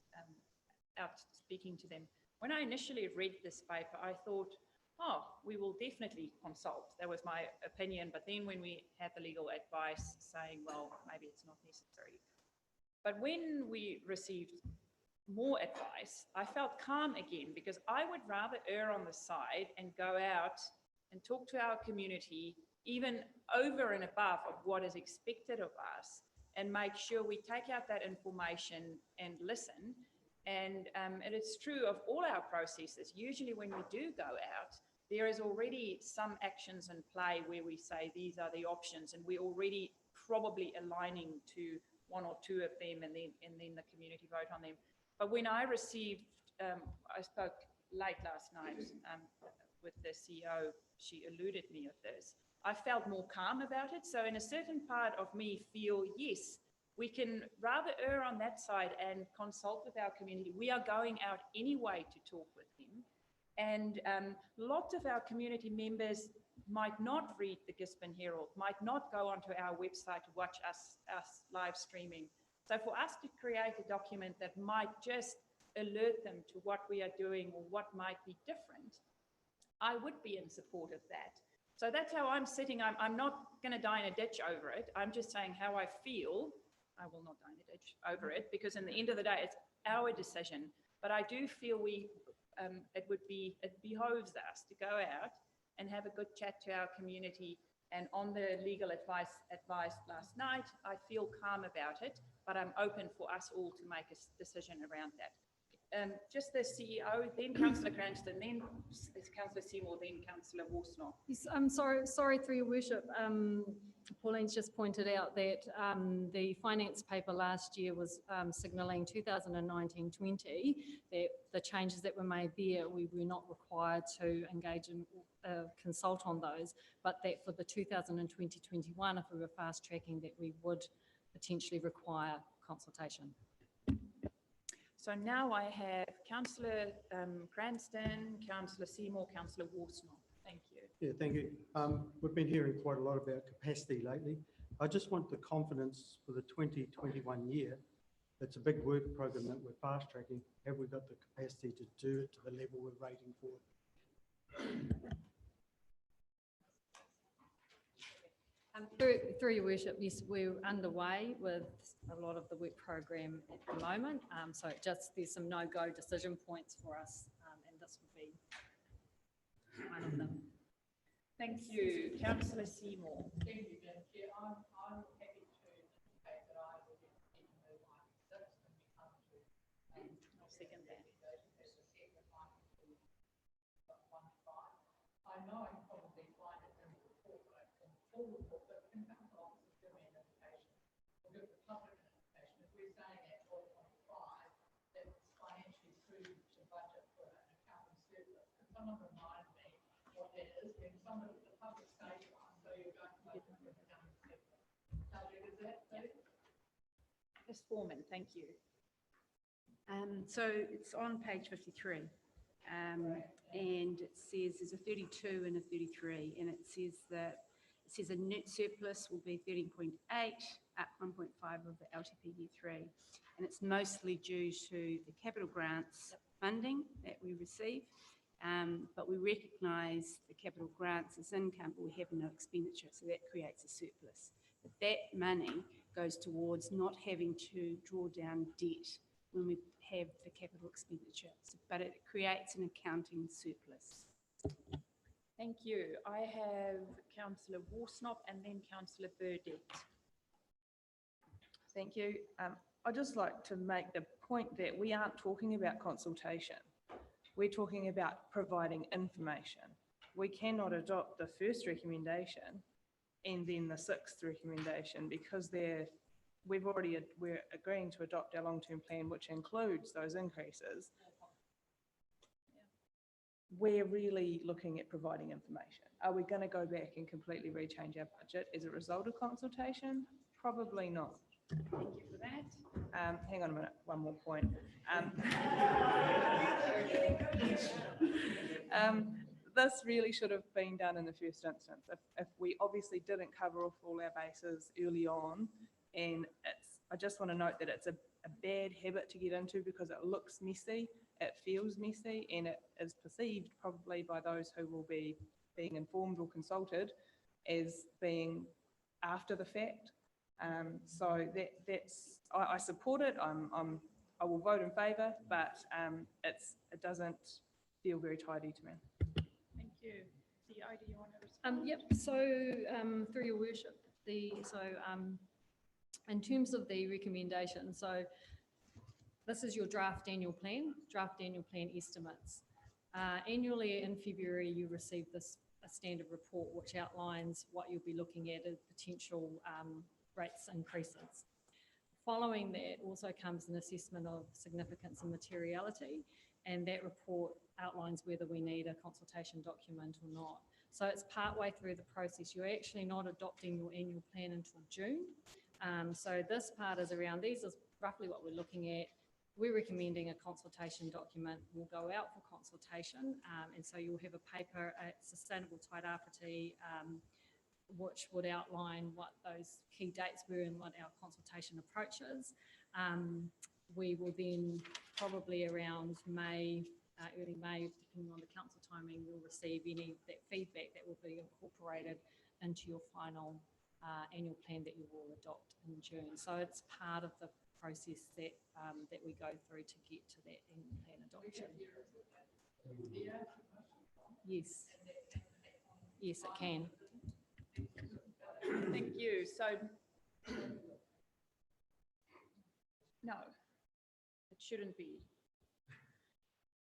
out speaking to them. When I initially read this paper, I thought, oh, we will definitely consult. That was my opinion. But then when we had the legal advice saying, well, maybe it's not necessary. But when we received more advice, I felt calm again, because I would rather err on the side and go out and talk to our community, even over and above of what is expected of us, and make sure we take out that information and listen. And it is true of all our processes. Usually when we do go out, there is already some actions in play where we say these are the options, and we're already probably aligning to one or two of them, and then the community vote on them. But when I received, I spoke late last night with the CEO, she alluded me of this, I felt more calm about it. So in a certain part of me feel, yes, we can rather err on that side and consult with our community. We are going out anyway to talk with them. And lots of our community members might not read the Gisborne Herald, might not go onto our website to watch us live streaming. So for us to create a document that might just alert them to what we are doing or what might be different, I would be in support of that. So that's how I'm sitting. I'm not going to die in a ditch over it. I'm just saying how I feel. I will not die in a ditch over it, because in the end of the day, it's our decision. But I do feel it behoves us to go out and have a good chat to our community. And on the legal advice last night, I feel calm about it, but I'm open for us all to make a decision around that. Just the CEO, then Councillor Cranston, then Councillor Seymour, then Councillor Worsnop. Yes, I'm sorry through your worship. Pauline's just pointed out that the finance paper last year was signalling 2019-20, that the changes that were made there, we were not required to engage in consult on those, but that for the 2020-21, if we were fast tracking, that we would potentially require consultation. So now I have Councillor Cranston, Councillor Seymour, Councillor Worsnop. Thank you. Yeah, thank you. We've been hearing quite a lot about capacity lately. I just want the confidence for the 2021 year. It's a big work program that we're fast tracking. Have we got the capacity to do it to the level we're rating for it? Through your worship, yes, we're underway with a lot of the work program at the moment. So there's some no-go decision points for us, and this will be one of them. Thank you. Councillor Seymour. Thank you, Madam Chair. I'm happy to indicate that I will be speaking to line 6 when we come to. I'll second that. I know I can probably find it in the report, but I can full report, but can council officers give me an indication? Or give the public an indication? If we're saying at 12.5, it's financially prudent to budget for an accounting surplus. Can someone remind me what that is? When somebody, the public says, so you're going to budget for an accounting surplus. How big is that, please? Ms. Foreman, thank you. So it's on page 53. And it says there's a 32 and a 33, and it says a net surplus will be 13.8, up 1.5 of the LTP year 3, and it's mostly due to the capital grants funding that we receive, but we recognise the capital grants as income, but we have no expenditure, so that creates a surplus. But that money goes towards not having to draw down debt when we have the capital expenditure, but it creates an accounting surplus. Thank you. I have Councillor Worsnop and then Councillor Burdett. Thank you. I'd just like to make the point that we aren't talking about consultation. We're talking about providing information. We cannot adopt the first recommendation and then the 6th recommendation because we're agreeing to adopt our long-term plan, which includes those increases. We're really looking at providing information. Are we going to go back and completely rechange our budget as a result of consultation? Probably not. Thank you for that. Hang on a minute, one more point. This really should have been done in the first instance. If we obviously didn't cover off all our bases early on, and I just want to note that it's a bad habit to get into because it looks messy, it feels messy, and it is perceived probably by those who will be being informed or consulted as being after the fact. So I support it. I will vote in favour, but it doesn't feel very tidy to me. Thank you. CEO, do you want to respond? Yep, so through your worship, in terms of the recommendation, so this is your draft annual plan estimates. Annually in February, you receive a standard report which outlines what you'll be looking at as potential rates increases. Following that also comes an assessment of significance and materiality, and that report outlines whether we need a consultation document or not. So it's partway through the process. You're actually not adopting your annual plan until June. So this part is around, these is roughly what we're looking at. We're recommending a consultation document will go out for consultation, and so you'll have a paper at Sustainable Tairāwhiti, which would outline what those key dates were and what our consultation approach is. We will then probably around May, early May, depending on the council timing, we'll receive any of that feedback that will be incorporated into your final annual plan that you will adopt in June. So it's part of the process that that we go through to get to that annual plan adoption. Yes. Yes, it can. Thank you. So, no, it shouldn't be.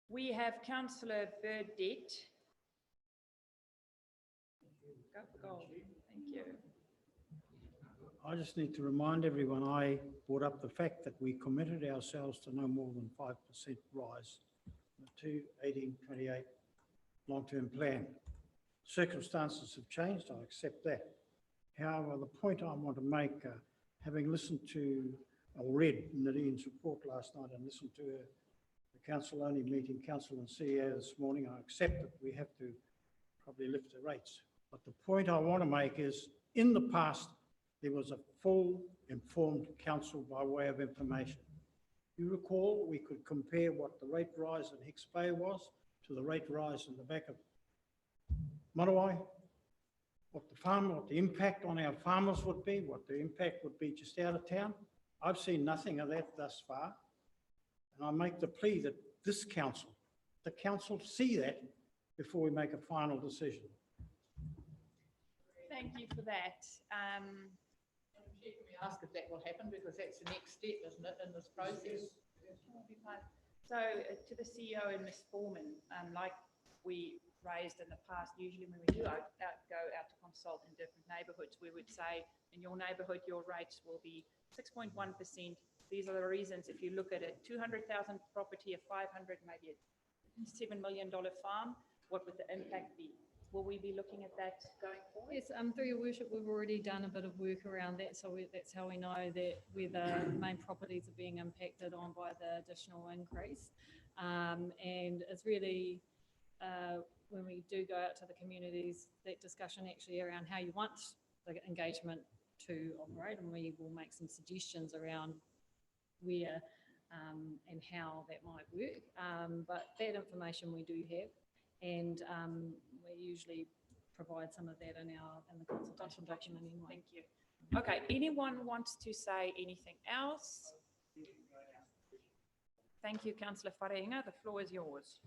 We have Councillor Burdett. Go. Thank you. I just need to remind everyone, I brought up the fact that we committed ourselves to no more than 5% rise in the 2018-28 long-term plan. Circumstances have changed, I accept that. However, the point I want to make, having listened to or read Nadine's report last night and listened to the council-only meeting, council and CEO this morning, I accept that we have to probably lift the rates. But the point I want to make is, in the past, there was a full informed council by way of information. You recall, we could compare what the rate rise in Hicks Bay was to the rate rise in the back of Manawa, what the impact on our farmers would be, what the impact would be just out of town. I've seen nothing of that thus far. And I make the plea that this council, the council see that before we make a final decision. Thank you for that. Can we ask if that will happen, because that's the next step, isn't it, in this process? So to the CEO and Ms. Foreman, like we raised in the past, usually when we do go out to consult in different neighbourhoods, we would say, in your neighbourhood, your rates will be 6.1%. These are the reasons. If you look at a 200,000 property, a 500, maybe a $7 million farm, what would the impact be? Will we be looking at that going forward? Yes, through your worship, we've already done a bit of work around that, so that's how we know that whether main properties are being impacted on by the additional increase. And it's really, when we do go out to the communities, that discussion actually around how you want the engagement to operate, and we will make some suggestions around where and how that might work. But that information we do have, and we usually provide some of that in the consultation document anyway. Thank you. Okay, anyone wants to say anything else? Thank you, Councillor Wharenga. The floor is yours.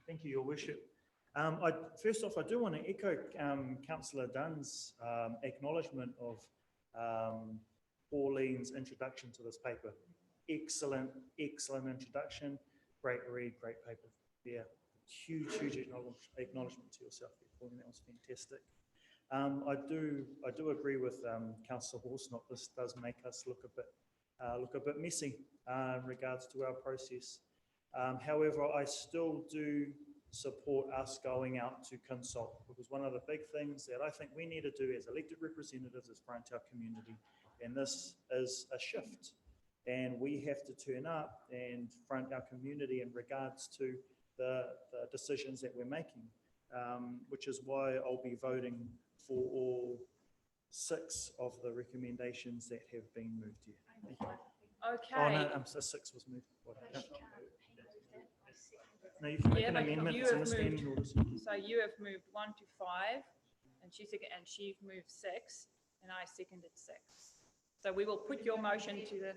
Thank you, Your Worship. First off, I do want to echo Councillor Dunn's acknowledgement of Pauline's introduction to this paper. Excellent introduction. Great read, great paper. Yeah, huge acknowledgement to yourself, Pauline. That was fantastic. I do agree with Councillor Horsnott. This does make us look a bit messy in regards to our process. However, I still do support us going out to consult, because one of the big things that I think we need to do as elected representatives is front our community And this is a shift. And we have to turn up and front our community in regards to the decisions that we're making, which is why I'll be voting for all 6 of the recommendations that have been moved here. Thank you. Okay. Oh, no, so 6 was moved. No, you can make Yeah, an but amendment, you it's in have the standing moved- orders. So you have moved 1 to 5, and she moved 6, and I seconded 6. So we will put your motion to the.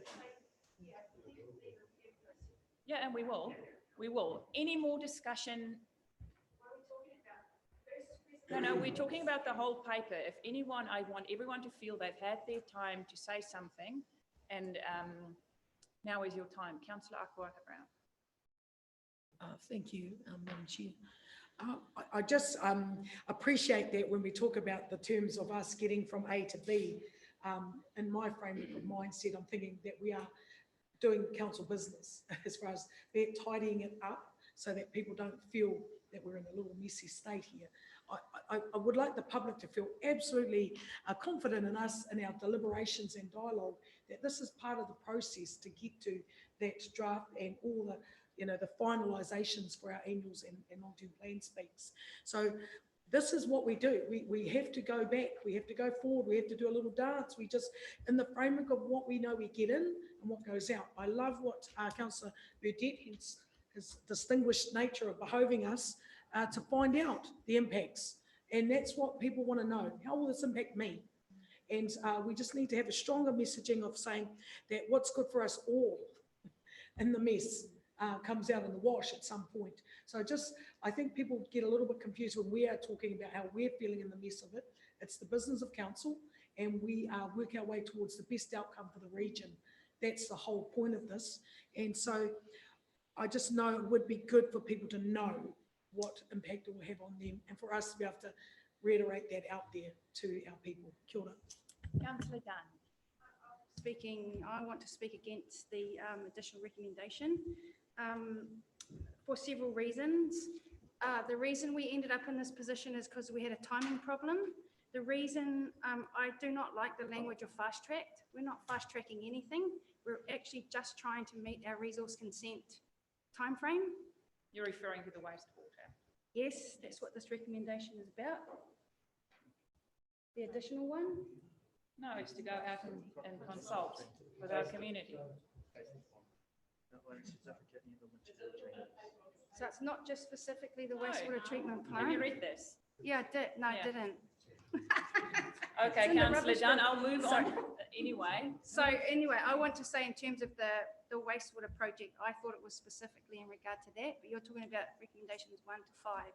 Yeah, and we will. Any more discussion? No, we're talking about the whole paper. If anyone, I want everyone to feel they've had their time to say something, and now is your time. Councillor Akua-Brown. Thank you, Madam Chair. I just appreciate that when we talk about the terms of us getting from A to B, in my framework of mindset, I'm thinking that we are doing council business as far as they're tidying it up so that people don't feel that we're in a little messy state here. I would like the public to feel absolutely confident in us and our deliberations and dialogue, that this is part of the process to get to that draft and all the, the finalisations for our annuals and long-term plan speaks. So this is what we do. We have to go back, we have to go forward, we have to do a little dance. We just, in the framework of what we know we get in and what goes out. I love what Councillor Burdett, his distinguished nature of behoving us, to find out the impacts. And that's what people want to know. How will this impact me? And we just need to have a stronger messaging of saying that what's good for us all in the mess comes out in the wash at some point. So I think people get a little bit confused when we are talking about how we're feeling in the mess of it. It's the business of council, and we work our way towards the best outcome for the region. That's the whole point of this. And so I just know it would be good for people to know what impact it will have on them, and for us to be able to reiterate that out there to our people. Kia ora. Councillor Dunn. I want to speak against the additional recommendation for several reasons. The reason we ended up in this position is because we had a timing problem. The reason I do not like the language of fast tracked. We're not fast tracking anything. We're actually just trying to meet our resource consent timeframe. You're referring to the wastewater. Yes, that's what this recommendation is about. The additional one? No, it's to go out and consult with our community. So it's not just specifically the No. wastewater treatment plant? Have you read this? Yeah, I did. No, I Yeah. didn't. Okay, It's in the Councillor rubbish Dunn, bin. I'll move So- on anyway. So anyway, I want to say in terms of the wastewater project, I thought it was specifically in regard to that, but you're talking about recommendations 1 to 5.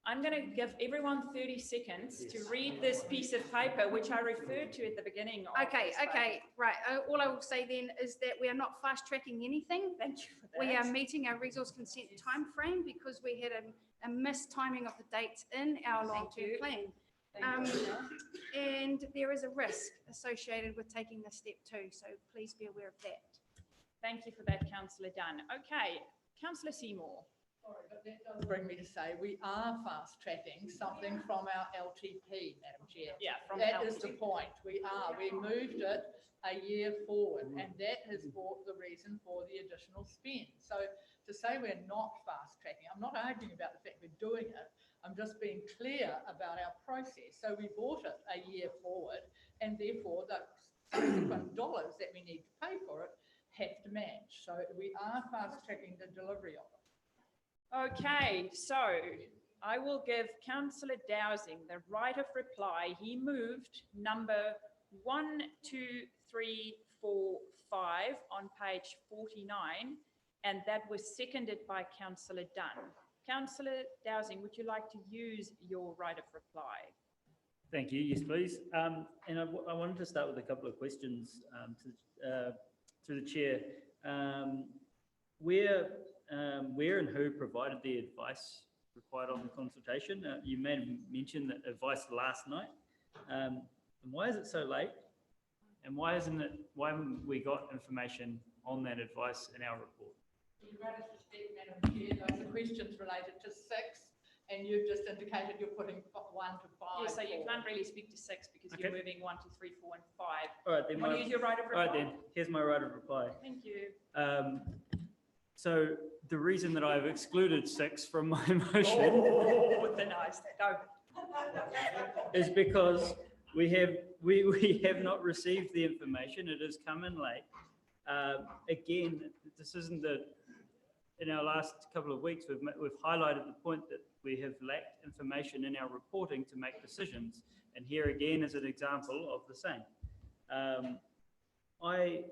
I'm going to give everyone 30 seconds to read this piece of paper, which I referred to at the beginning of Okay, this vote. okay, right. All I will say then is that we are not fast tracking anything. Thank you for that. We are meeting our resource consent timeframe because we had a mistiming of the dates in our long-term you. plan. Thank you. And there is a risk associated with taking this step too, so please be aware of that. Thank you for that, Councillor Dunn. Okay, Councillor Seymour. Sorry, but that does bring me to say we are fast tracking something from our LTP, Madam Chair. Yeah, from That is the LTP. point. We moved it a year forward, and that has brought the reason for the additional spend. So to say we're not fast tracking, I'm not arguing about the fact we're doing it. I'm just being clear about our process. So we brought it a year forward, and therefore the subsequent dollars that we need to pay for it have to match. So we are fast tracking the delivery of it. Okay, so I will give Councillor Dowsing the right of reply. He moved number 1, 2, 3, 4, 5 on page 49, and that was seconded by Councillor Dunn. Councillor Dowsing, would you like to use your right of reply? Thank you. Yes, please. And I wanted to start with a couple of questions through the chair. Where and who provided the advice required on the consultation? You may have mentioned that advice last night. And why is it so late? And why haven't we got information on that advice in our report? In greatest respect, Madam Chair, those are questions related to 6 and you've just indicated you're putting 1 to 5. Yeah, so you forward. can't really speak to 6 because you're Okay. moving 1, 2, 3, 4, and 5. All right, then. Want to use your right of All right, reply? then, here's my right of reply. Thank you. So the reason that I've excluded 6 from my motion Oh, the nice, no. is because we have not received the information. It has come in late. Again, this isn't in our last couple of weeks, we've highlighted the point that we have lacked information in our reporting to make decisions. And here again is an example of the same. I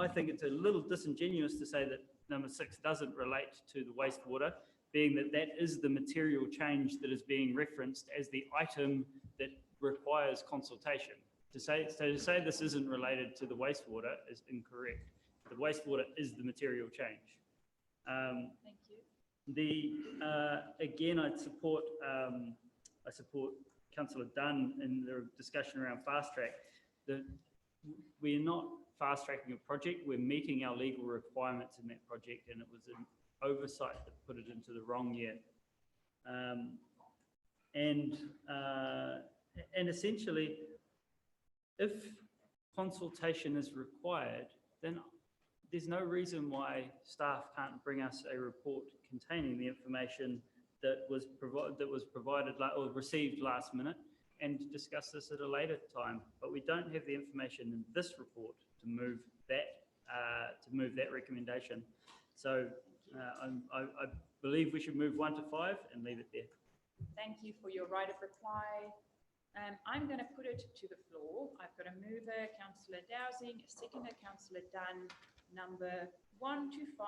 think it's a little disingenuous to say that number 6 doesn't relate to the wastewater, being that that is the material change that is being referenced as the item that requires consultation. To say this isn't related to the wastewater is incorrect. The wastewater is the material change. Thank you. Again, I support Councillor Dunn in the discussion around fast track. We're not fast tracking a project, we're meeting our legal requirements in that project, and it was an oversight that put it into the wrong year. And essentially, if consultation is required, then there's no reason why staff can't bring us a report containing the information that was provided or received last minute and discuss this at a later time. But we don't have the information in this report to move that recommendation. So I believe we should move 1 to 5 and leave it there. Thank you for your right of reply. I'm going to put it to the floor. I've got a mover, Councillor Dowsing, a seconder, Councillor Dunn, number 1 to 5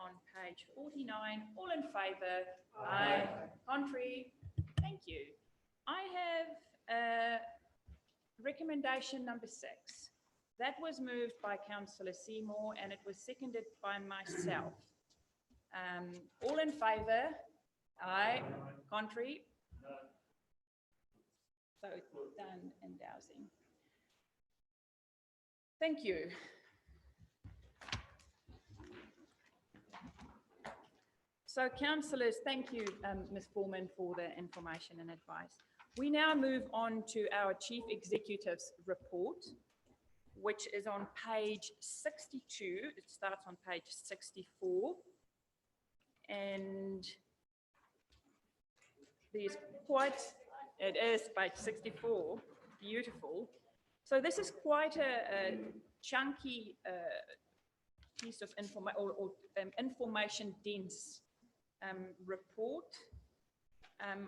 on page 49. All in favour? Aye. Contrary? Thank you. I have recommendation number 6. That was moved by Councillor Seymour and it was seconded by myself. All in favour? Aye. Contrary? So Dunn and Dowsing. Thank you. So councillors, thank you, Ms. Foreman, for the information and advice. We now move on to our Chief Executive's report, which is on page 62. It starts on page 64. And there's it is page 64, beautiful. So this is quite a chunky piece of information dense report.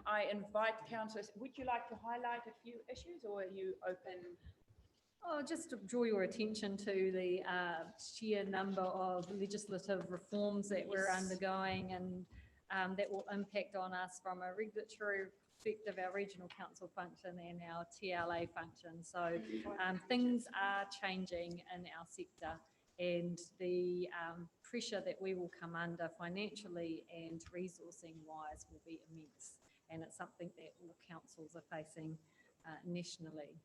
I invite councillors, would you like to highlight a few issues or are you open? Oh, just to draw your attention to the sheer number of legislative reforms that we're undergoing and that will impact on us from a regulatory perspective, our regional council function and our TLA function. So things are changing in our sector, and the pressure that we will come under financially and resourcing wise will be immense. And it's something that all councils are facing nationally.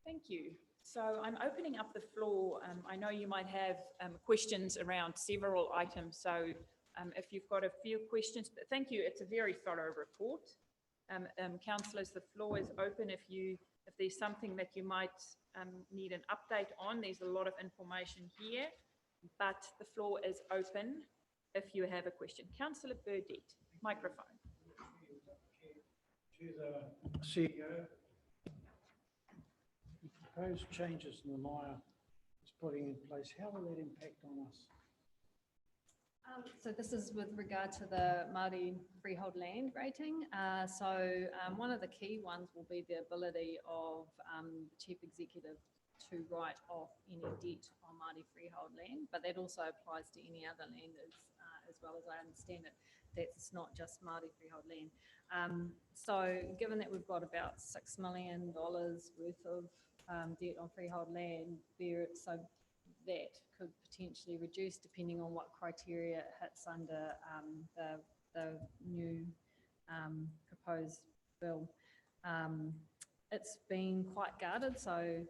Thank you. So I'm opening up the floor. I know you might have questions around several items. So if you've got a few questions, but thank you. It's a very thorough report. Councillors, the floor is open. If there's something that you might need an update on, there's a lot of information here, but the floor is open if you have a question. Councillor Burdett, microphone. To the CEO. The proposed changes Nanaia is putting in place, how will that impact on us? So this is with regard to the Māori freehold land rating. One of the key ones will be the ability of the Chief Executive to write off any debt on Māori freehold land, but that also applies to any other land as well as I understand it. That's not just Māori freehold land. So given that we've got about $6 million worth of debt on freehold land, so that could potentially reduce depending on what criteria it hits under the new proposed bill. It's been quite guarded, so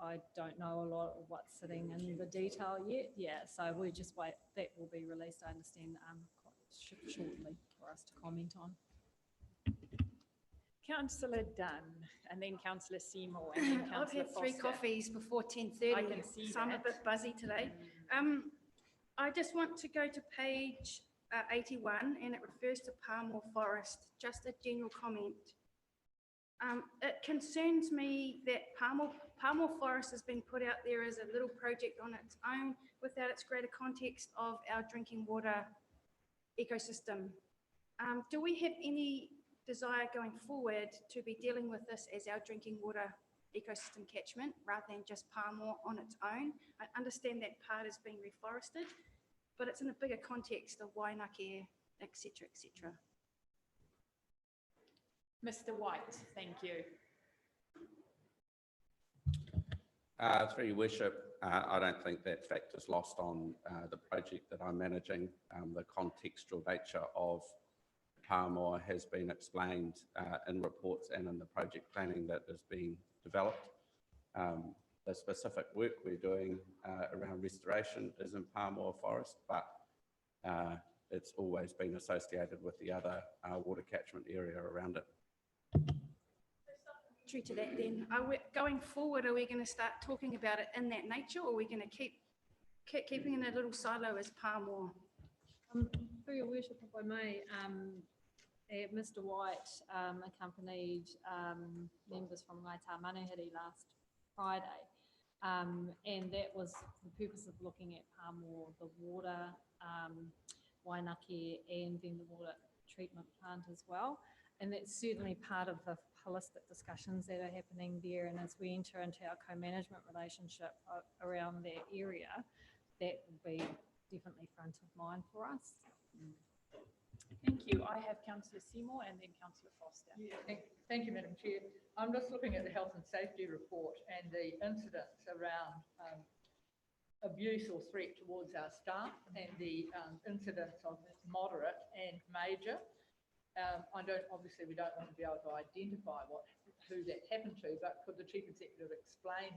I don't know a lot of what's sitting in the detail yet. Yeah, so we just wait. That will be released, I understand, shortly for us to comment on. Councillor Dunn, and then Councillor Seymour, and then I've Councillor had 3 Foster. coffees before I 10:30, can see so I'm a that. bit buzzy today. I just want to go to page 81, and it refers to Palmore Forest, just a general comment. It concerns me that Palmore Forest has been put out there as a little project on its own without its greater context of our drinking water ecosystem. Do we have any desire going forward to be dealing with this as our drinking water ecosystem catchment rather than just Palmore on its own? I understand that part is being reforested, but it's in a bigger context of Wainake, et cetera, et cetera. Mr. White, thank you. Through your worship, I don't think that fact is lost on the project that I'm managing. The contextual nature of Palmore has been explained in reports and in the project planning that is being developed. The specific work we're doing around restoration is in Palmore Forest, but it's always been associated with the other water catchment area around it. True to that then, going forward, are we going to start talking about it in that nature, or are we going to keep keeping in a little silo as Palmore? Through your worship, if I may, Mr. White accompanied members from Ngāi Manuhiri last Friday, and that was the purpose of looking at Palmore, the water, Wainake, and then the water treatment plant as well. And that's certainly part of the holistic discussions that are happening there. And as we enter into our co-management relationship around that area, that will be definitely front of mind for us. Thank you. I have Councillor Seymour and then Councillor Foster. Yeah, thank you, Madam Chair. I'm just looking at the health and safety report and the incidents around abuse or threat towards our staff, and the incidents of moderate and major. Obviously we don't want to be able to identify who that happened to, but could the Chief Executive explain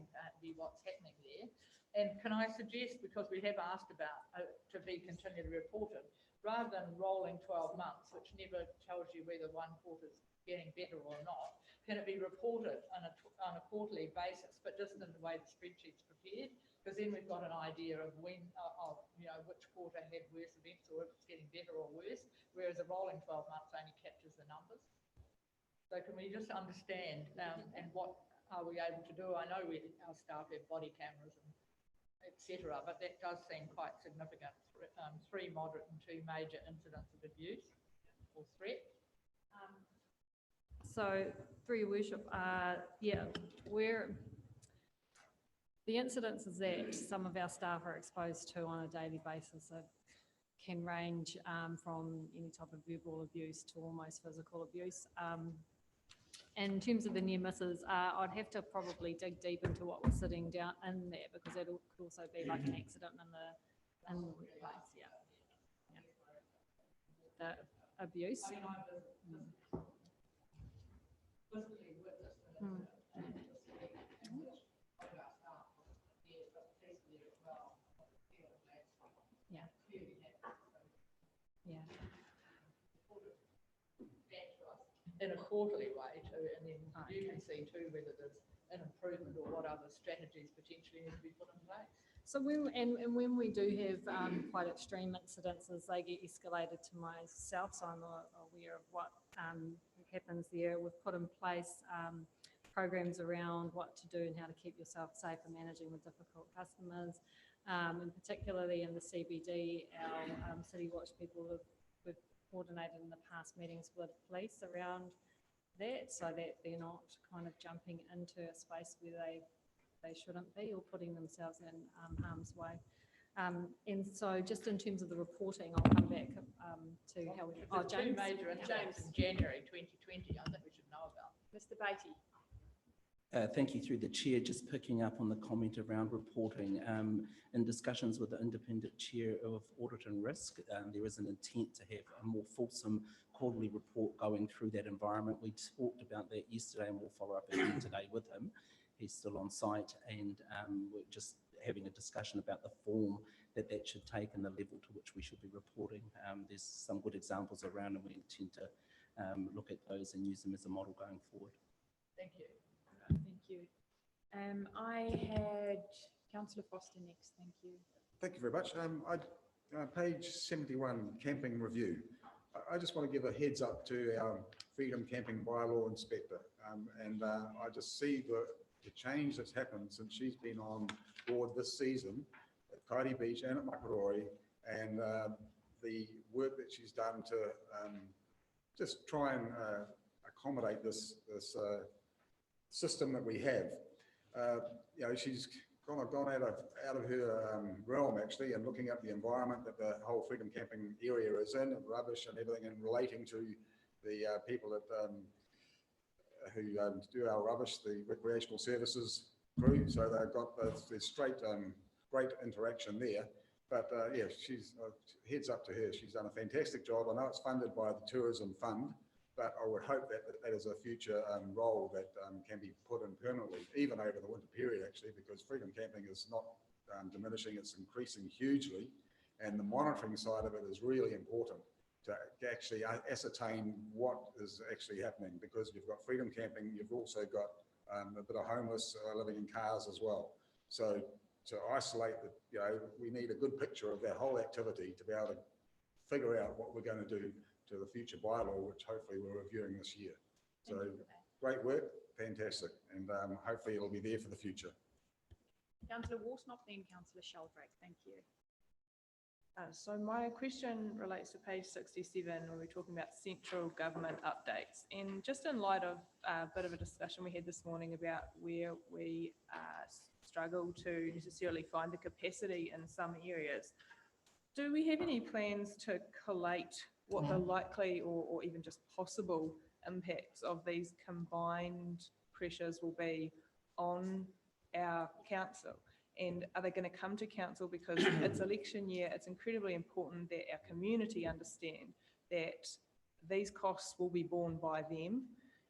what's happening there? And can I suggest, because we have asked about to be continually reported, rather than rolling 12 months, which never tells you whether one quarter is getting better or not, can it be reported on a quarterly basis, but just in the way the spreadsheet's prepared? Because then we've got an idea of when, which quarter had worse events, or if it's getting better or worse, whereas a rolling 12 months only captures the numbers. So can we just understand, and what are we able to do? I know our staff have body cameras and etc., but that does seem quite significant. 3 moderate and 2 major incidents of abuse or threat. So through your worship, the incidences that some of our staff are exposed to on a daily basis can range from any type of verbal abuse to almost physical abuse. In terms of the near misses, I'd have to probably dig deep into what was sitting down in there, because it could also be like an accident in the workplace. Yeah. The abuse. Yeah. In a quarterly way too, and then you can see too whether there's an improvement or what other strategies potentially need to be put in place. So when we do have quite extreme incidences, they get escalated to myself, so I'm aware of what happens there. We've put in place programs around what to do and how to keep yourself safe and managing with difficult customers. And particularly in the CBD, our City Watch people we've coordinated in the past meetings with police around that, so that they're not kind of jumping into a space where they shouldn't be, or putting themselves in harm's way. And so just in terms of the reporting, I'll come back to how we... There's 2 major incidents in January 2020, I think we should know about. Mr. Beattie. Thank you, through the chair. Just picking up on the comment around reporting. In discussions with the independent chair of Audit and Risk, there is an intent to have a more fulsome quarterly report going through that environment. We talked about that yesterday, and we'll follow up again today with him. He's still on site, and we're just having a discussion about the form that should take and the level to which we should be reporting. There's some good examples around and we intend to look at those and use them as a model going forward. Thank you. Thank you. I had Councillor Foster next. Thank you. Thank you very much. Page 71, camping review. I just want to give a heads up to our Freedom Camping Bylaw Inspector. I just see the change that's happened since she's been on board this season at Kaiti Beach and at Makarori, and the work that she's done to just try and accommodate this system that we have. She's gone out of her realm actually, and looking at the environment that the whole Freedom Camping area is in, and rubbish and everything, and relating to the people that who do our rubbish, the recreational services crew. So they've got the straight great interaction there. But yeah, she's heads up to her. She's done a fantastic job. I know it's funded by the Tourism Fund, but I would hope that that is a future role that can be put in permanently, even over the winter period actually, because freedom camping is not diminishing, it's increasing hugely. And the monitoring side of it is really important to actually ascertain what is actually happening, because you've got freedom camping, you've also got a bit of homeless living in cars as well. So to isolate we need a good picture of that whole activity to be able to figure out what we're going to do to the future bylaw, which hopefully we're reviewing this year. So great work, fantastic, and hopefully it'll be there for the future. Councillor Warsnop, then Councillor Sheldrake. Thank you. So my question relates to page 67 when we're talking about central government updates. And just in light of a bit of a discussion we had this morning about where we struggle to necessarily find the capacity in some areas, do we have any plans to collate what the likely or even just possible impacts of these combined pressures will be on our council? And are they going to come to council because it's election year? It's incredibly important that our community understand that these costs will be borne by them,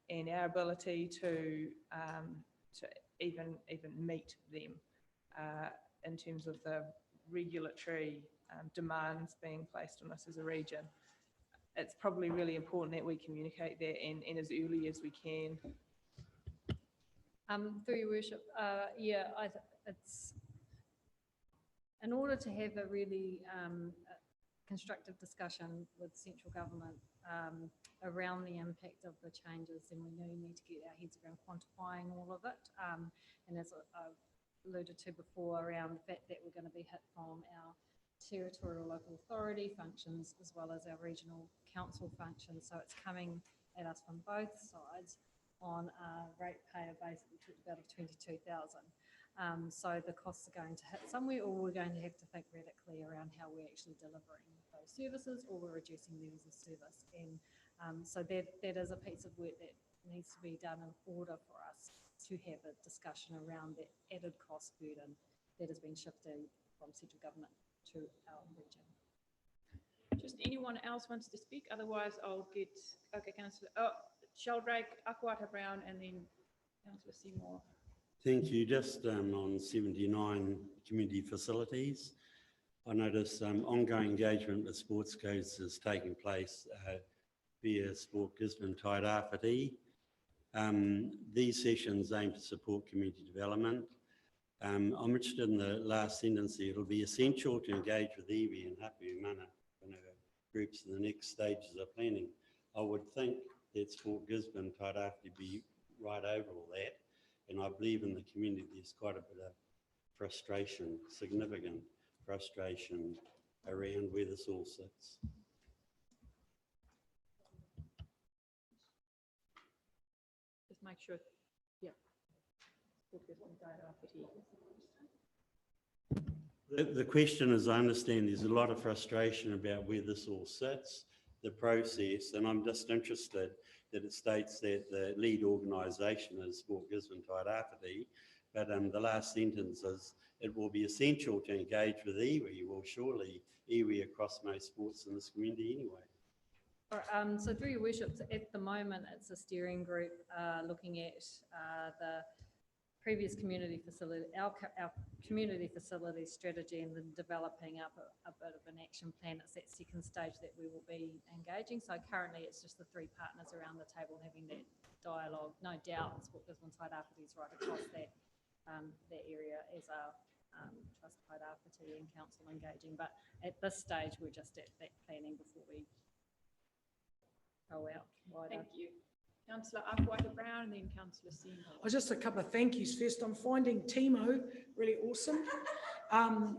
and our ability to even meet them in terms of the regulatory demands being placed on us as a region. It's probably really important that we communicate that and as early as we can. Through your worship, yeah, it's in order to have a really constructive discussion with central government around the impact of the changes, then we really need to get our heads around quantifying all of it. And as I alluded to before, around the fact that we're going to be hit from our territorial local authority functions as well as our regional council functions. So it's coming at us from both sides on a ratepayer base that we talked about of 22,000. So the costs are going to hit somewhere, or we're going to have to think radically around how we're actually delivering those services, or we're reducing levels of service. And so that is a piece of work that needs to be done in order for us to have a discussion around that added cost burden that has been shifting from central government to our region. Just anyone else wants to speak? Otherwise, I'll get, okay, Councillor Sheldrake, Akwata Brown, and then Councillor Seymour. Thank you. Just on 79 community facilities, I notice ongoing engagement with sports codes is taking place via Sport Gisborne Tairāwhiti. These sessions aim to support community development. I'm interested in the last sentence here. It'll be essential to engage with iwi and hapu mana groups in the next stages of planning. I would think that Sport Gisborne Tairāwhiti be right over all that. And I believe in the community there's quite a bit of frustration, significant frustration around where this all sits. Just make sure, yeah. The question is, I understand there's a lot of frustration about where this all sits, the process, and I'm just interested that it states that the lead organisation is Sport Gisborne Tairāwhiti, but the last sentence is, it will be essential to engage with iwi. Well, surely iwi across most sports in this community anyway. So through your worships, at the moment it's a steering group looking at the previous community facility, our community facility strategy and then developing up a bit of an action plan. It's that second stage that we will be engaging. So currently it's just the three partners around the table having that dialogue. No doubt Sport Gisborne Tairāwhiti is right across that area as our Trust Tairāwhiti and council engaging. But at this stage, we're just at that planning before we go out wider. Thank you. Councillor Akwater-Brown and then Councillor Seymour. Just a couple of thank yous. First, I'm finding Timo really awesome.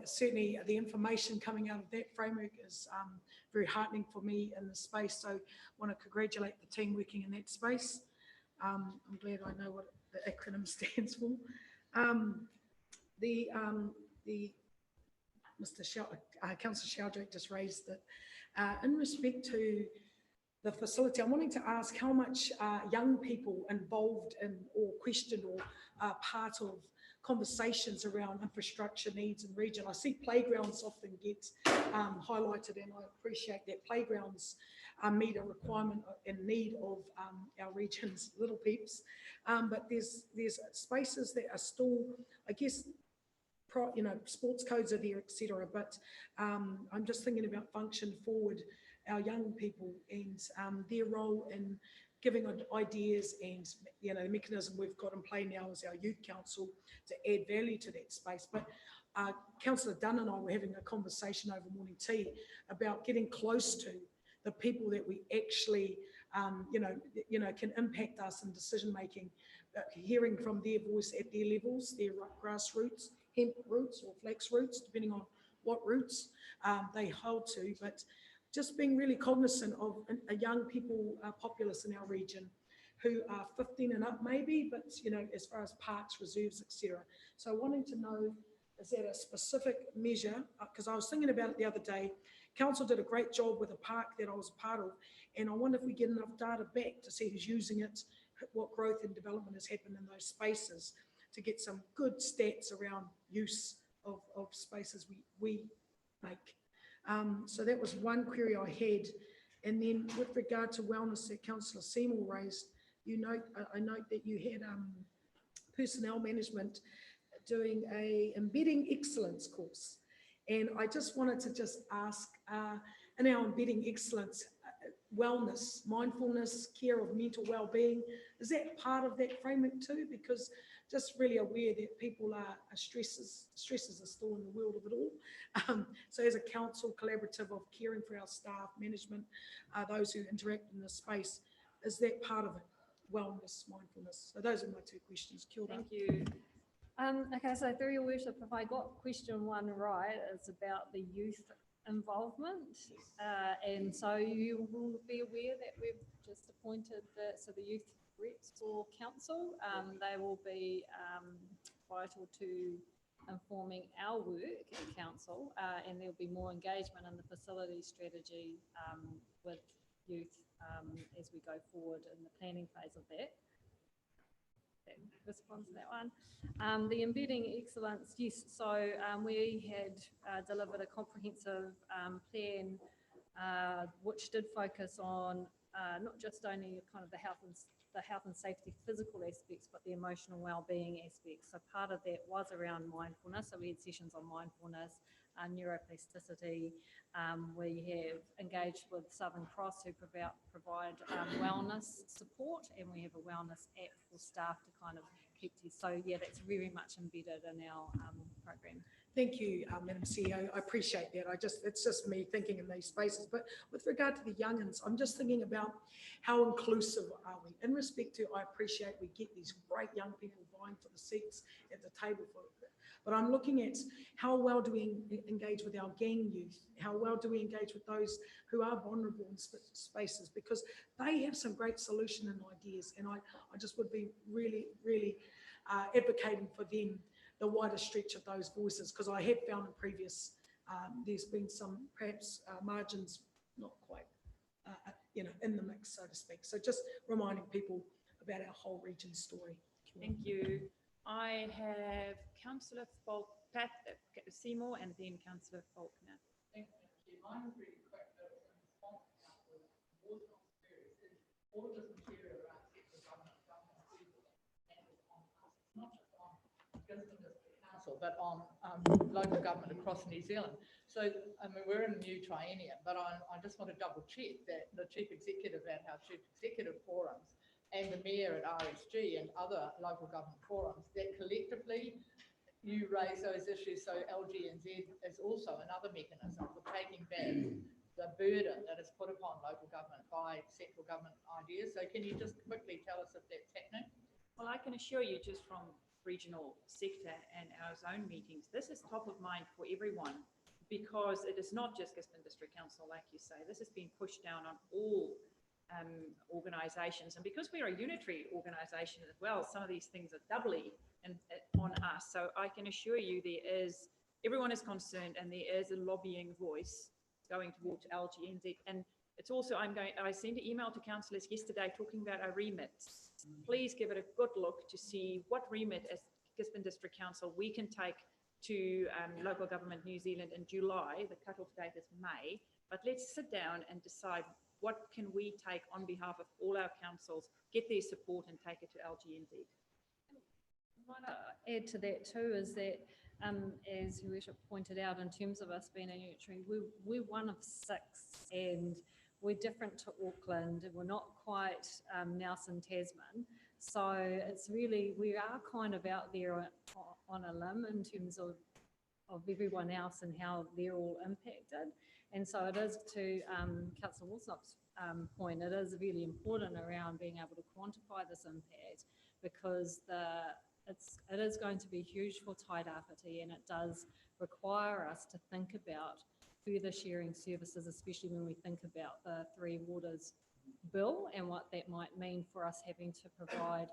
Certainly the information coming out of that framework is very heartening for me in the space. So I want to congratulate the team working in that space. I'm glad I know what the acronym stands for. Councillor Sheldrick just raised that in respect to the facility, I'm wanting to ask how much young people involved in or questioned or part of conversations around infrastructure needs in region. I see playgrounds often get highlighted, and I appreciate that playgrounds meet a requirement and need of our region's little peeps. But there's spaces that are still, I guess, sports codes are there, etc. But I'm just thinking about function forward, our young people and their role in giving ideas and the mechanism we've got in play now as our youth council to add value to that space. But Councillor Dunn and I were having a conversation over morning tea about getting close to the people that we actually can impact us in decision making, hearing from their voice at their levels, their grassroots, hemp roots or flax roots, depending on what roots they hold to. But just being really cognizant of a young people populace in our region who are 15 and up maybe, but as far as parks, reserves, etc. So wanting to know, is that a specific measure? Because I was thinking about it the other day. Council did a great job with a park that I was part of, and I wonder if we get enough data back to see who's using it, what growth and development has happened in those spaces, to get some good stats around use of spaces we make. So that was one query I had. And then with regard to wellness that Councillor Seymour raised, I note that you had personnel management doing a embedding excellence course. And I just wanted to ask, in our embedding excellence, wellness, mindfulness, care of mental well-being, is that part of that framework too? Because just really aware that people are stresses are still in the world of it all. So as a council collaborative of caring for our staff, management, those who interact in this space, is that part of it? Wellness, mindfulness. So those are my two questions. Kia ora. Thank you. Okay, so through your worship, if I got question one right, it's about the youth involvement. And so you will be aware that we've just appointed the youth reps for council. They will be vital to informing our work at council, and there'll be more engagement in the facility strategy with youth as we go forward in the planning phase of that. That responds to that one. The embedding excellence, yes. So we had delivered a comprehensive plan which did focus on not just only kind of the health and safety physical aspects, but the emotional well-being aspects. So part of that was around mindfulness. So we had sessions on mindfulness, neuroplasticity. We have engaged with Southern Cross, who provide wellness support, and we have a wellness app for staff to kind of keep to. So yeah, that's very much embedded in our program. Thank you, Madam CEO. I appreciate that. It's just me thinking in these spaces. But with regard to the young'uns, I'm just thinking about how inclusive are we? In respect to, I appreciate we get these great young people vying for the seats at the table for it. But I'm looking at how well do we engage with our gang youth? How well do we engage with those who are vulnerable in spaces? Because they have some great solution and ideas. And I just would be really, really advocating for them, the wider stretch of those voices, because I have found in previous, there's been some perhaps margins not quite, in the mix, so to speak. So just reminding people about our whole region story. Thank you. I have Councillor Seymour and then Councillor Faulkner. Thank you. Mine is really quick. All this material around sexual governance, not just on Gisborne District Council, but on local government across New Zealand. So, I mean, we're in a new triennium, but I just want to double check that the chief executive at our chief executive forums and the mayor at RSG and other local government forums, that collectively you raise those issues. So LGNZ is also another mechanism for taking back the burden that is put upon local government by central government ideas. So can you just quickly tell us if that's happening? Well, I can assure you just from regional sector and our zone meetings, this is top of mind for everyone because it is not just Gisborne District Council, like you say. This has been pushed down on all organisations, and because we're a unitary organisation as well, some of these things are doubly on us. So I can assure you everyone is concerned, and there is a lobbying voice going towards LGNZ. And it's also, I sent an email to councillors yesterday talking about our remits. Please give it a good look to see what remit as Gisborne District Council we can take to Local Government New Zealand in July. The cut-off date is May, but let's sit down and decide what can we take on behalf of all our councils, get their support and take it to LGNZ. What I add to that too is that, as Your Worship pointed out, in terms of us being a unitary, we're one of 6, and we're different to Auckland. We're not quite Nelson, Tasman. So it's really, we are kind of out there on a limb in terms of everyone else and how they're all impacted. And so it is, to Councillor Wilson's point, it is really important around being able to quantify this impact, because it is going to be huge for Tairāwhiti, and it does require us to think about further sharing services, especially when we think about the Three Waters bill and what that might mean for us having to provide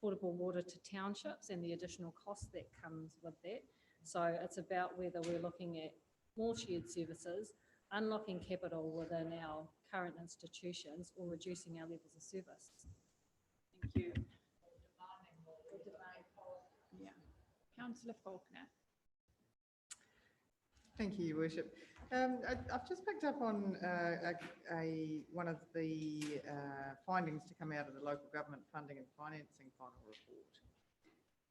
potable water to townships and the additional cost that comes with that. So it's about whether we're looking at more shared services, unlocking capital within our current institutions, or reducing our levels of service. Thank you. Yeah. Councillor Faulkner. Thank you, Your Worship. I've just picked up on one of the findings to come out of the Local Government Funding and Financing final report.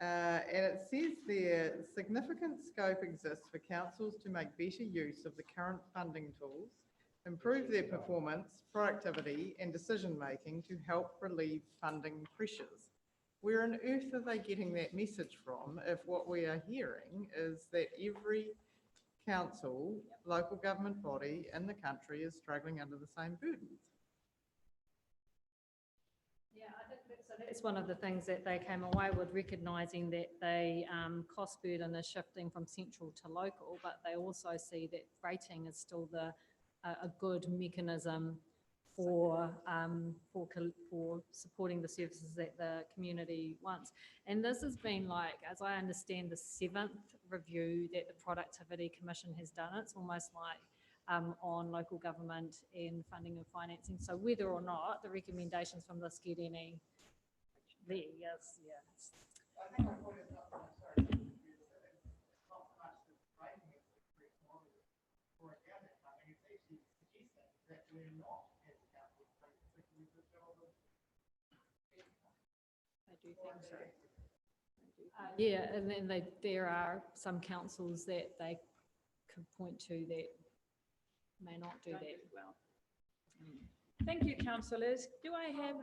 And it says there, significant scope exists for councils to make better use of the current funding tools, improve their performance, productivity and decision-making to help relieve funding pressures. Where on earth are they getting that message from if what we are hearing is that every council, local government body in the country is struggling under the same burdens? Yeah, I think that's one of the things that they came away with, recognising that the cost burden is shifting from central to local, but they also see that rating is still a good mechanism for supporting the services that the community wants. And this has been, like, as I understand, the 7th review that the Productivity Commission has done. It's almost like on local government and funding and financing. So whether or not the recommendations from this get any, there, yes, yes. I think my point is not, sorry, it's not so much that rating is the correct model for accounting funding, it's actually suggesting that we're not, as a council, doing a particularly good job of. I do think so. Yeah, and then there are some councils that they could point to that may not do that well. Thank you, councillors. Do I have...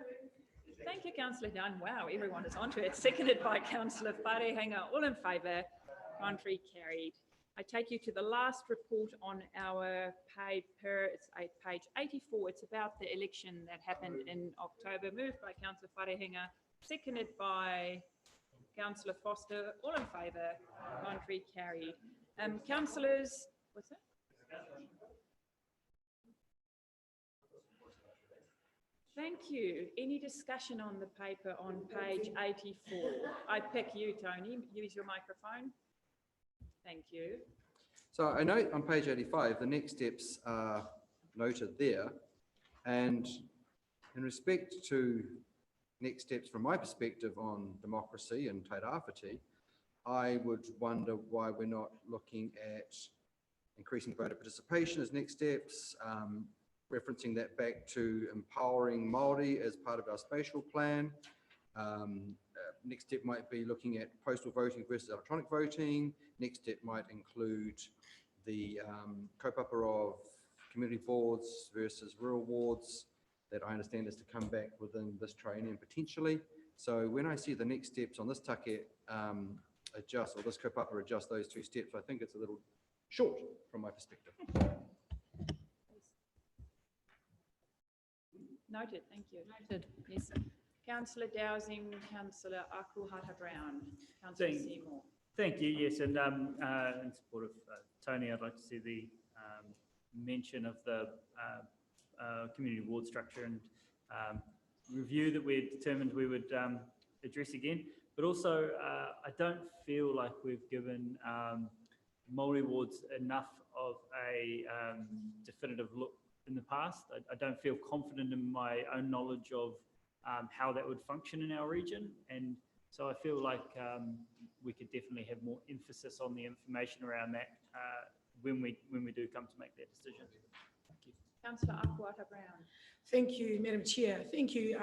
Thank you, Councillor Dunn. Wow, everyone is onto it. Seconded by Councillor Wharehanger. All in favour, contrary carried. I take you to the last report on our paper. It's page 84. It's about the election that happened in October. Moved by Councillor Wharehanger, seconded by Councillor Foster. All in favour, contrary carried. Councillors, what's it? Thank you. Any discussion on the paper on page 84? I pick you, Tony. Use your microphone. Thank you. So I note on page 85, the next steps are noted there. And in respect to next steps from my perspective on democracy and Tairāwhiti, I would wonder why we're not looking at increasing voter participation as next steps, referencing that back to empowering Māori as part of our spatial plan, next step might be looking at postal voting versus electronic voting. Next step might include the kaupapa of community boards versus rural wards that I understand is to come back within this triennium potentially. So when I see the next steps on this take adjust, or this kaupapa adjust those two steps, I think it's a little short from my perspective. Noted, thank you. Noted, yes. Councillor Dowsing, Councillor Akuhata-Brown, Councillor Thank- Seymour. Thank you, yes, and in support of Tony, I'd like to see the mention of the community ward structure and review that we determined we would address again. But also, I don't feel like we've given Māori wards enough of a definitive look in the past. I don't feel confident in my own knowledge of how that would function in our region. And so I feel like we could definitely have more emphasis on the information around that when we do come to make that decision. Thank you. Councillor Akuhata-Brown. Thank you, Madam Chair. Thank you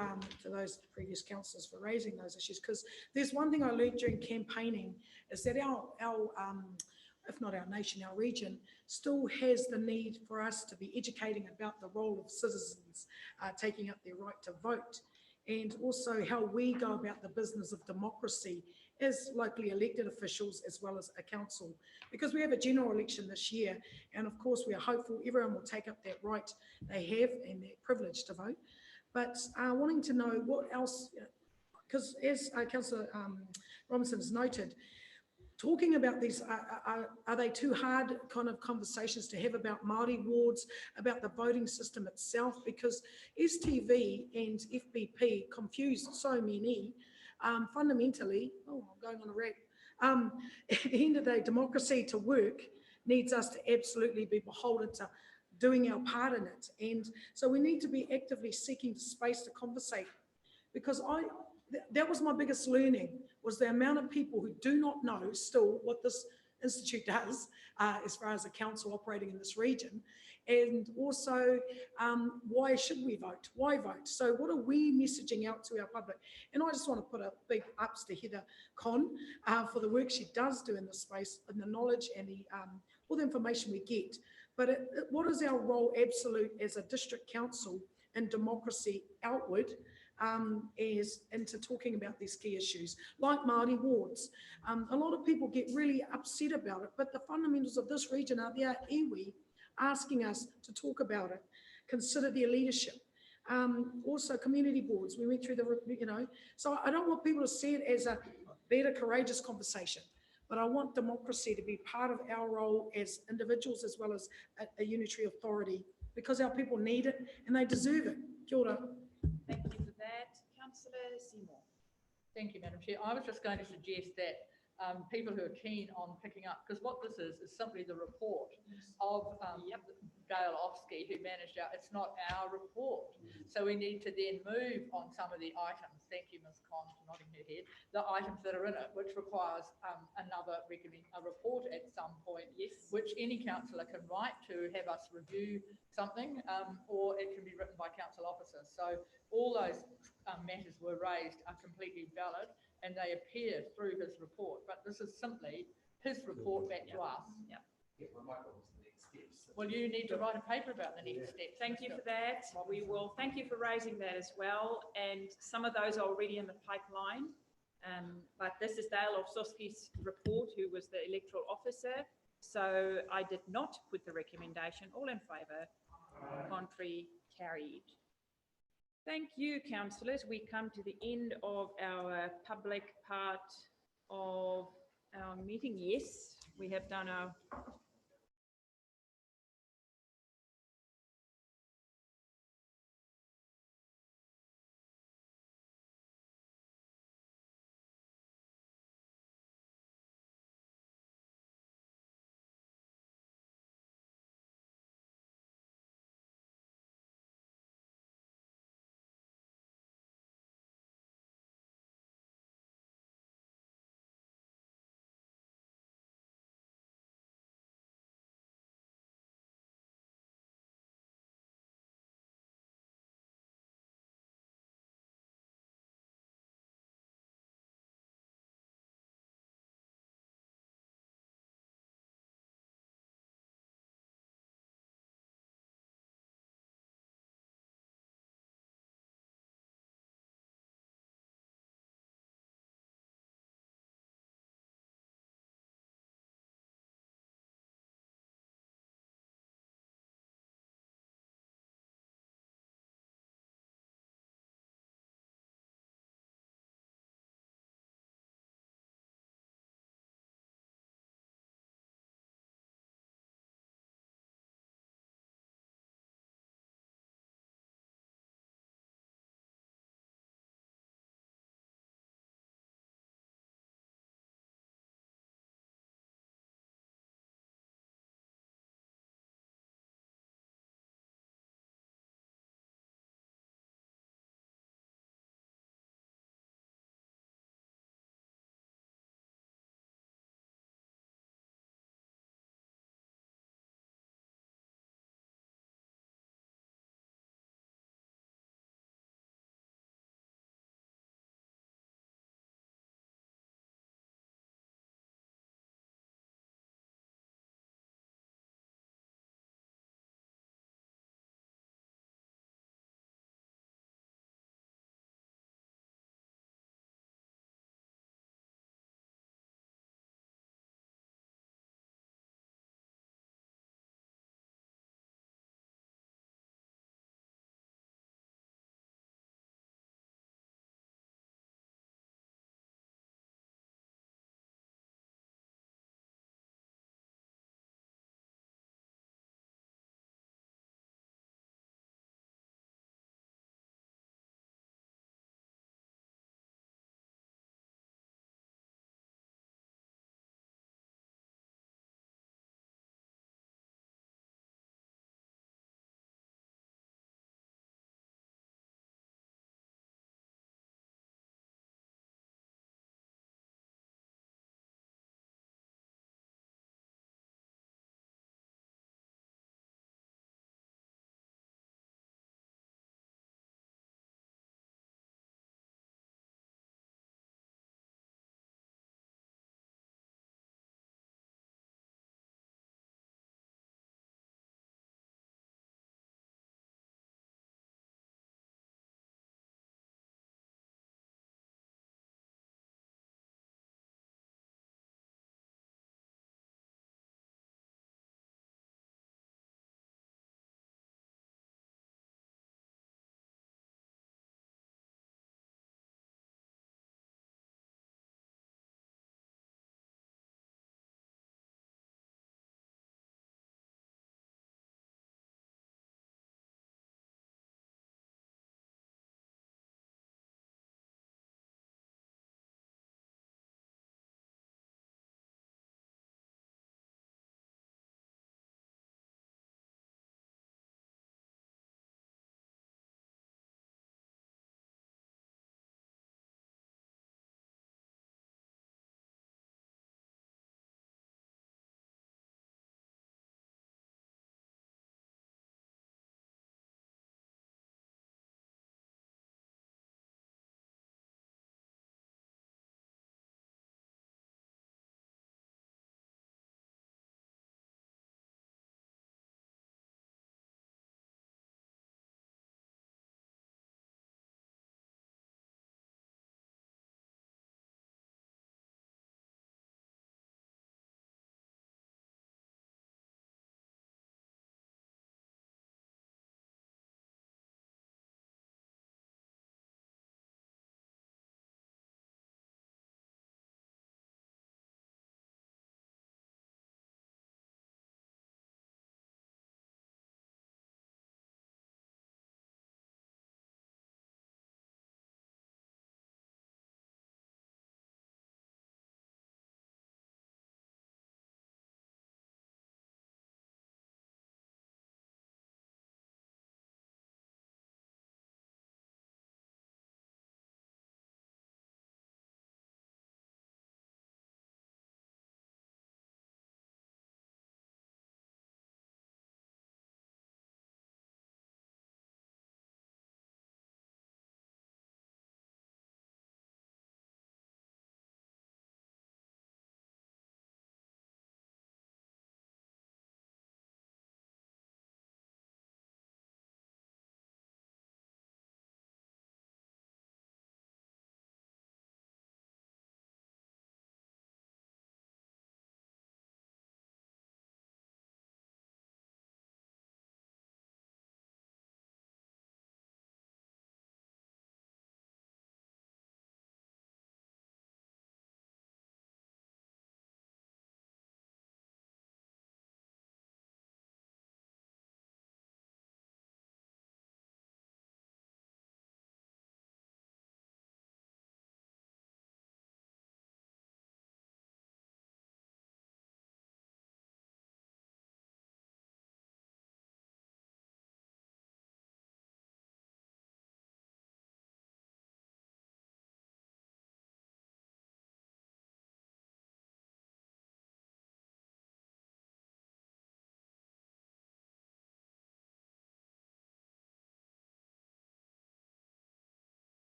to those previous councillors for raising those issues, because there's one thing I learned during campaigning is that our if not our nation, our region, still has the need for us to be educating about the role of citizens taking up their right to vote, and also how we go about the business of democracy as locally elected officials as well as a council. Because we have a general election this year, and of course we are hopeful everyone will take up that right they have and that privilege to vote. But wanting to know what else, because as Councillor Robinson has noted, talking about these, are they too hard kind of conversations to have about Māori wards, about the voting system itself? Because STV and FBP confuse so many. Fundamentally, oh, I'm going on a rant. At the end of the day, democracy to work needs us to absolutely be beholden to doing our part in it. And so we need to be actively seeking space to conversate, because that was my biggest learning, was the amount of people who do not know still what this institute does as far as a council operating in this region. And also, why should we vote? Why vote? So what are we messaging out to our public? And I just want to put a big ups to Heather Conn for the work she does do in this space, and the knowledge and the all the information we get. But what is our role absolute as a district council in democracy outward is into talking about these key issues, like Māori wards. A lot of people get really upset about it, but the fundamentals of this region are there, iwi, asking us to talk about it, consider their leadership. Also community boards, we went through the, so I don't want people to see it as a better, courageous conversation, but I want democracy to be part of our role as individuals as well as a unitary authority, because our people need it and they deserve it. Kia ora. Thank you for that. Councillor Seymour. Thank you, Madam Chair. I was just going to suggest that people who are keen on picking up, because what this is simply the report of Dale Ofsky, who managed it's not our report. So we need to then move on some of the items. Thank you, Ms. Conn, for nodding her head. The items that are in it, which requires another report at some point, yes, which any councillor can write to have us review something, or it can be written by council officers. So all those matters were raised are completely valid, and they appear through his report. But this is simply his report back to us. Yeah. Well, you need to write a paper about the next steps. Thank you for that. We will. Thank you for raising that as well. And some of those are already in the pipeline. But this is Dale Ofsky's report, who was the electoral officer. So I did not put the recommendation. All in favour? Contrary? Carried. Thank you, councillors. We come to the end of our public part of our meeting. Yes, we have done our